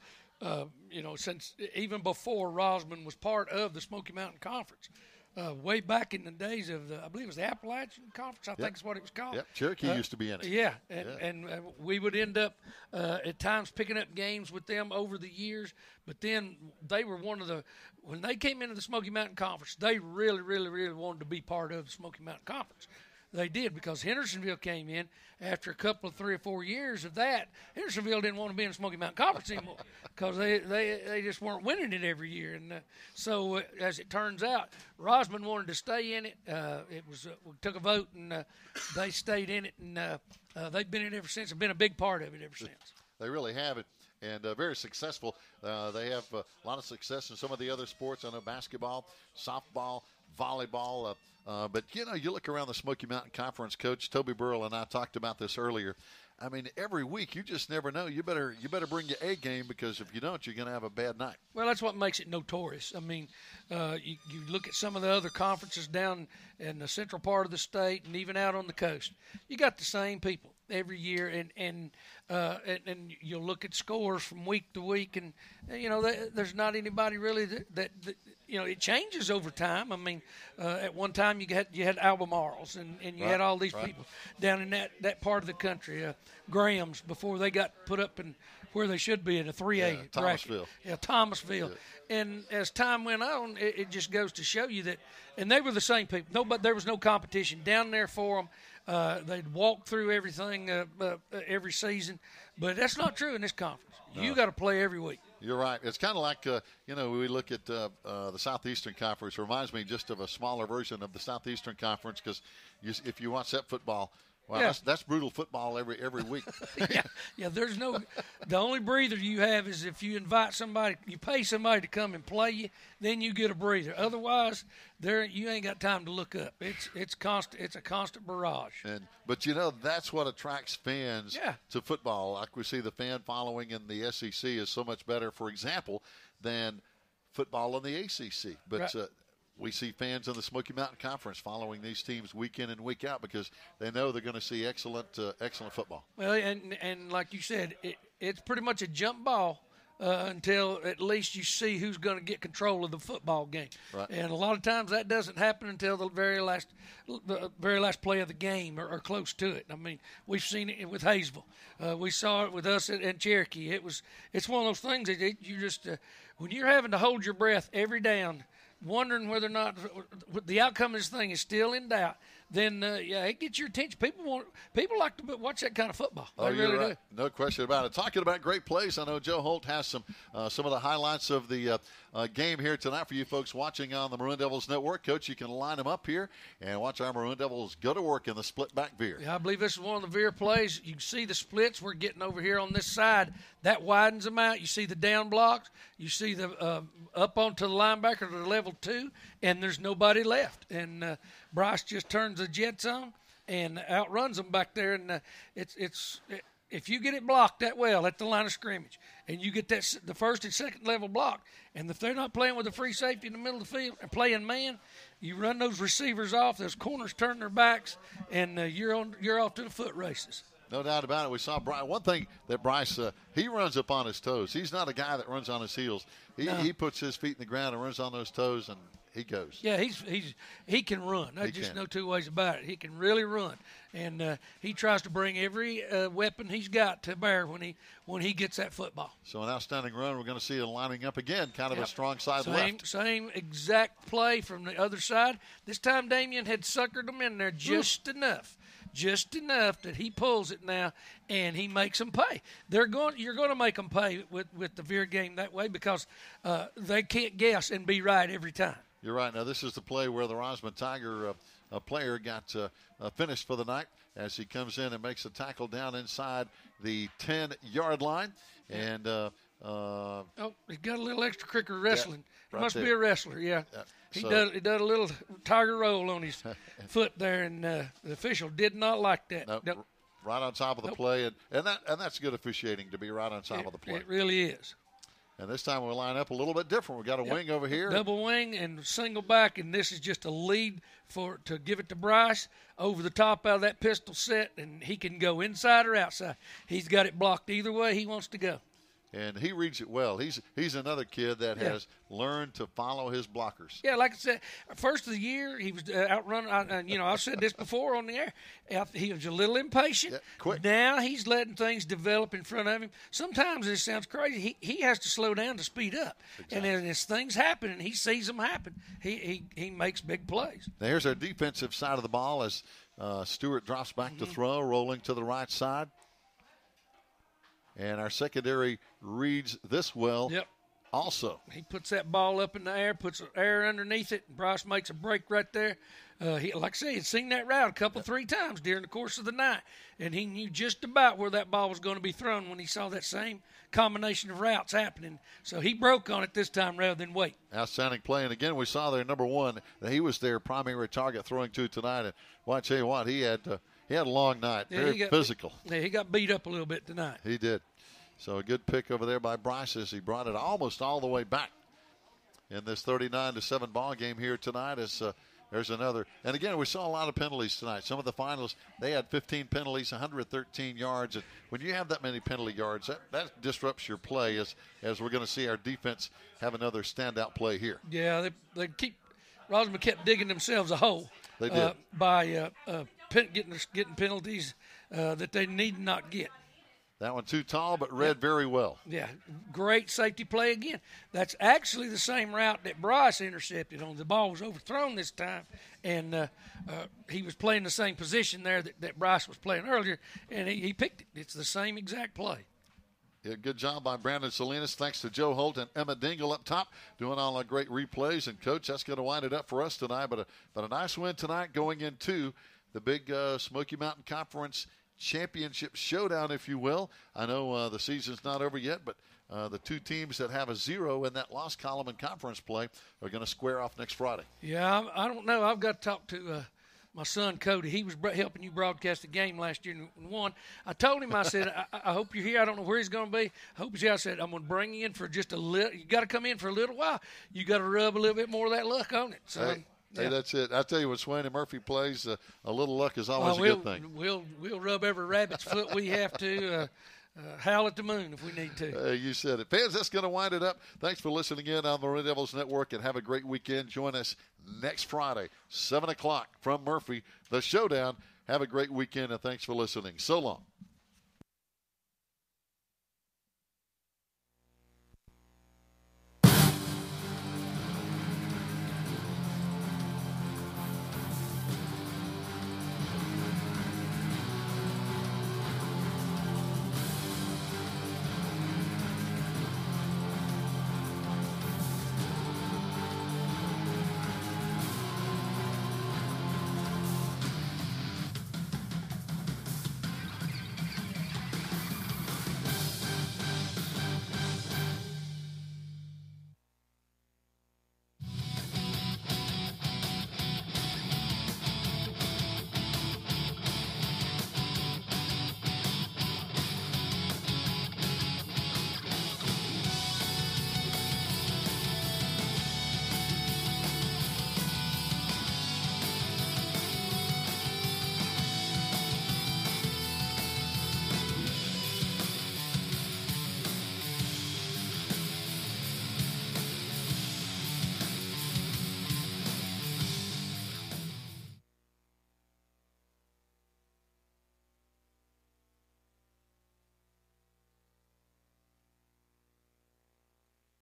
S4: since even before Rosman was part of the Smoky Mountain Conference, way back in the days of I believe it was the Appalachian Conference, I think is what it was called.
S1: Yep, Cherokee used to be in it.
S4: Yeah, and we would end up at times picking up games with them over the years. But then they were when they came into the Smoky Mountain Conference, they really, really, really wanted to be part of the Smoky Mountain Conference. They did, because Hendersonville came in after a couple of 3 or 4 years of that. Hendersonville didn't want to be in the Smoky Mountain Conference anymore because they just weren't winning it every year. And so, as it turns out, Rosman wanted to stay in it. We took a vote, and they stayed in it, and they've been in it ever since. They've been a big part of it ever since.
S1: They really have it. And very successful. They have a lot of success in some of the other sports. I know basketball, softball, volleyball. But, you look around the Smoky Mountain Conference, Coach Toby Burrell and I talked about this earlier. I mean, every week you just never know. You better bring your A game, because if you don't, you're going to have a bad night.
S4: Well, that's what makes it notorious. I mean, you look at some of the other conferences down in the central part of the state and even out on the coast. You got the same people every year, and you'll look at scores from week to week, and there's not anybody really that it changes over time. I mean, at one time you had Albemarle's and you had all these people down in that part of the country, Graham's, before they got put up in where they should be in a 3A
S1: Thomasville.
S4: bracket. Yeah, Thomasville. Yeah. And as time went on, it just goes to show you that, and they were the same people. There was no competition down there for them. They'd walk through everything every season, but that's not true in this conference. No. You got to play every week.
S1: You're right. It's kind of like, we look at the Southeastern Conference. It reminds me just of a smaller version of the Southeastern Conference, because if you watch that football, Wow,
S4: Yeah.
S1: that's brutal football every week.
S4: Yeah. There's no. The only breather you have is if you invite somebody, you pay somebody to come and play you, then you get a breather. Otherwise, you ain't got time to look up. It's constant. It's a constant barrage.
S1: But that's what attracts fans to football. Like we see, the fan following in the SEC is so much better, for example, than football in the ACC. But
S4: Right.
S1: We see fans in the Smoky Mountain Conference following these teams week in and week out because they know they're going to see excellent football.
S4: Well, and like you said, it's pretty much a jump ball until at least you see who's going to get control of the football game.
S1: Right.
S4: And a lot of times that doesn't happen until the very last play of the game or close to it. I mean, we've seen it with Hayesville. We saw it with us at Cherokee. It's one of those things that you just when you're having to hold your breath every down, wondering whether or not the outcome of this thing is still in doubt, then it gets your attention. People like to watch that kind of football. They really do.
S1: No question about it. Talking about great plays, I know Joe Holt has some of the highlights of the game here tonight for you folks watching on the Maroon Devils Network. Coach, you can line them up here and watch our Maroon Devils go to work in the split back veer.
S4: Yeah, I believe this is one of the veer plays. You can see the splits we're getting over here on this side. That widens them out. You see the down blocks. You see the up onto the linebacker to level 2, and there's nobody left. And Bryce just turns the jets on and outruns them back there. And if you get it blocked that well at the line of scrimmage, and you get the first and second level block, and if they're not playing with a free safety in the middle of the field and playing man, you run those receivers off, those corners turn their backs, and you're off to the foot races.
S1: No doubt about it. We saw Bryce. One thing that Bryce, he runs up on his toes. He's not a guy that runs on his heels. He puts his feet in the ground and runs on those toes, and he goes.
S4: Yeah, he can run. There's just no two ways about it. He can really run, and he tries to bring every weapon he's got to bear when he gets that football.
S1: So an outstanding run. We're going to see it lining up again, kind of a strong side left.
S4: Same exact play from the other side. This time Damian had suckered them in there just enough that he pulls it now and he makes them pay. You're going to make them pay with the veer game that way because they can't guess and be right every time.
S1: You're right. Now this is the play where the Rosman Tiger player got finished for the night as he comes in and makes a tackle down inside the 10-yard line. And
S4: he got a little extracurricular wrestling.
S1: Yeah,
S4: He must be a wrestler, yeah. He did a little tiger roll on his foot there, and the official did not like that.
S1: Nope. Right on top of the play, and that's good officiating to be right on top of the play.
S4: It really is.
S1: And this time we line up a little bit different. We got a wing over here,
S4: double wing and single back, and this is just a lead to give it to Bryce over the top out of that pistol set, and he can go inside or outside. He's got it blocked either way he wants to go.
S1: And he reads it well. He's another kid that has learned to follow his blockers.
S4: Yeah, like I said, first of the year he was outrunning. I've said this before on the air. He was a little impatient.
S1: Yeah, quick.
S4: Now he's letting things develop in front of him. Sometimes this sounds crazy. He has to slow down to speed up. Exactly. And as things happen and he sees them happen, he makes big plays.
S1: Now here's our defensive side of the ball as Stewart drops back to throw, rolling to the right side. And our secondary reads this well also.
S4: He puts that ball up in the air, puts air underneath it, and Bryce makes a break right there. Like I said, he'd seen that route three times during the course of the night, and he knew just about where that ball was going to be thrown when he saw that same combination of routes happening. So he broke on it this time rather than wait.
S1: Outstanding play. And again, we saw there, number one, that he was their primary target throwing to tonight. And well, I tell you what, he had a long night, very physical.
S4: Yeah, he got beat up a little bit tonight.
S1: He did. So a good pick over there by Bryce as he brought it almost all the way back in this 39-7 ball game here tonight. As there's another, and again we saw a lot of penalties tonight. Some of the finals they had 15 penalties, 113 yards, and when you have that many penalty yards, that disrupts your play. As we're going to see our defense have another standout play here.
S4: Yeah, Rosman kept digging themselves a hole.
S1: They did
S4: by getting penalties that they need not get.
S1: That one too tall, but read very well.
S4: Yeah, great safety play again. That's actually the same route that Bryce intercepted on. The ball was overthrown this time, and he was playing the same position there that Bryce was playing earlier, and he picked it. It's the same exact play.
S1: Yeah, good job by Brandon Salinas. Thanks to Joe Holt and Emma Dingle up top, doing all our great replays. And, Coach, that's going to wind it up for us tonight. But a nice win tonight going into the big Smoky Mountain Conference championship showdown, if you will. I know the season's not over yet, but the two teams that have a 0 in that loss column in conference play are going to square off next Friday.
S4: Yeah, I don't know. I've got to talk to my son Cody. He was helping you broadcast the game last year and won. I told him, I said, I hope you're here. I don't know where he's going to be. I hope he's here. I said, I'm going to bring you in for just a little. You got to come in for a little while. You got to rub a little bit more of that luck on it, son.
S1: Hey, that's it. I tell you, when Swain and Murphy plays, a little luck is always a good thing.
S4: We'll rub every rabbit's foot we have to. Howl at the moon if we need to.
S1: You said it. Fans, that's going to wind it up. Thanks for listening in on the Maroon Devils Network, and have a great weekend. Join us next Friday, 7 o'clock from Murphy, the showdown. Have a great weekend, and thanks for listening. So long.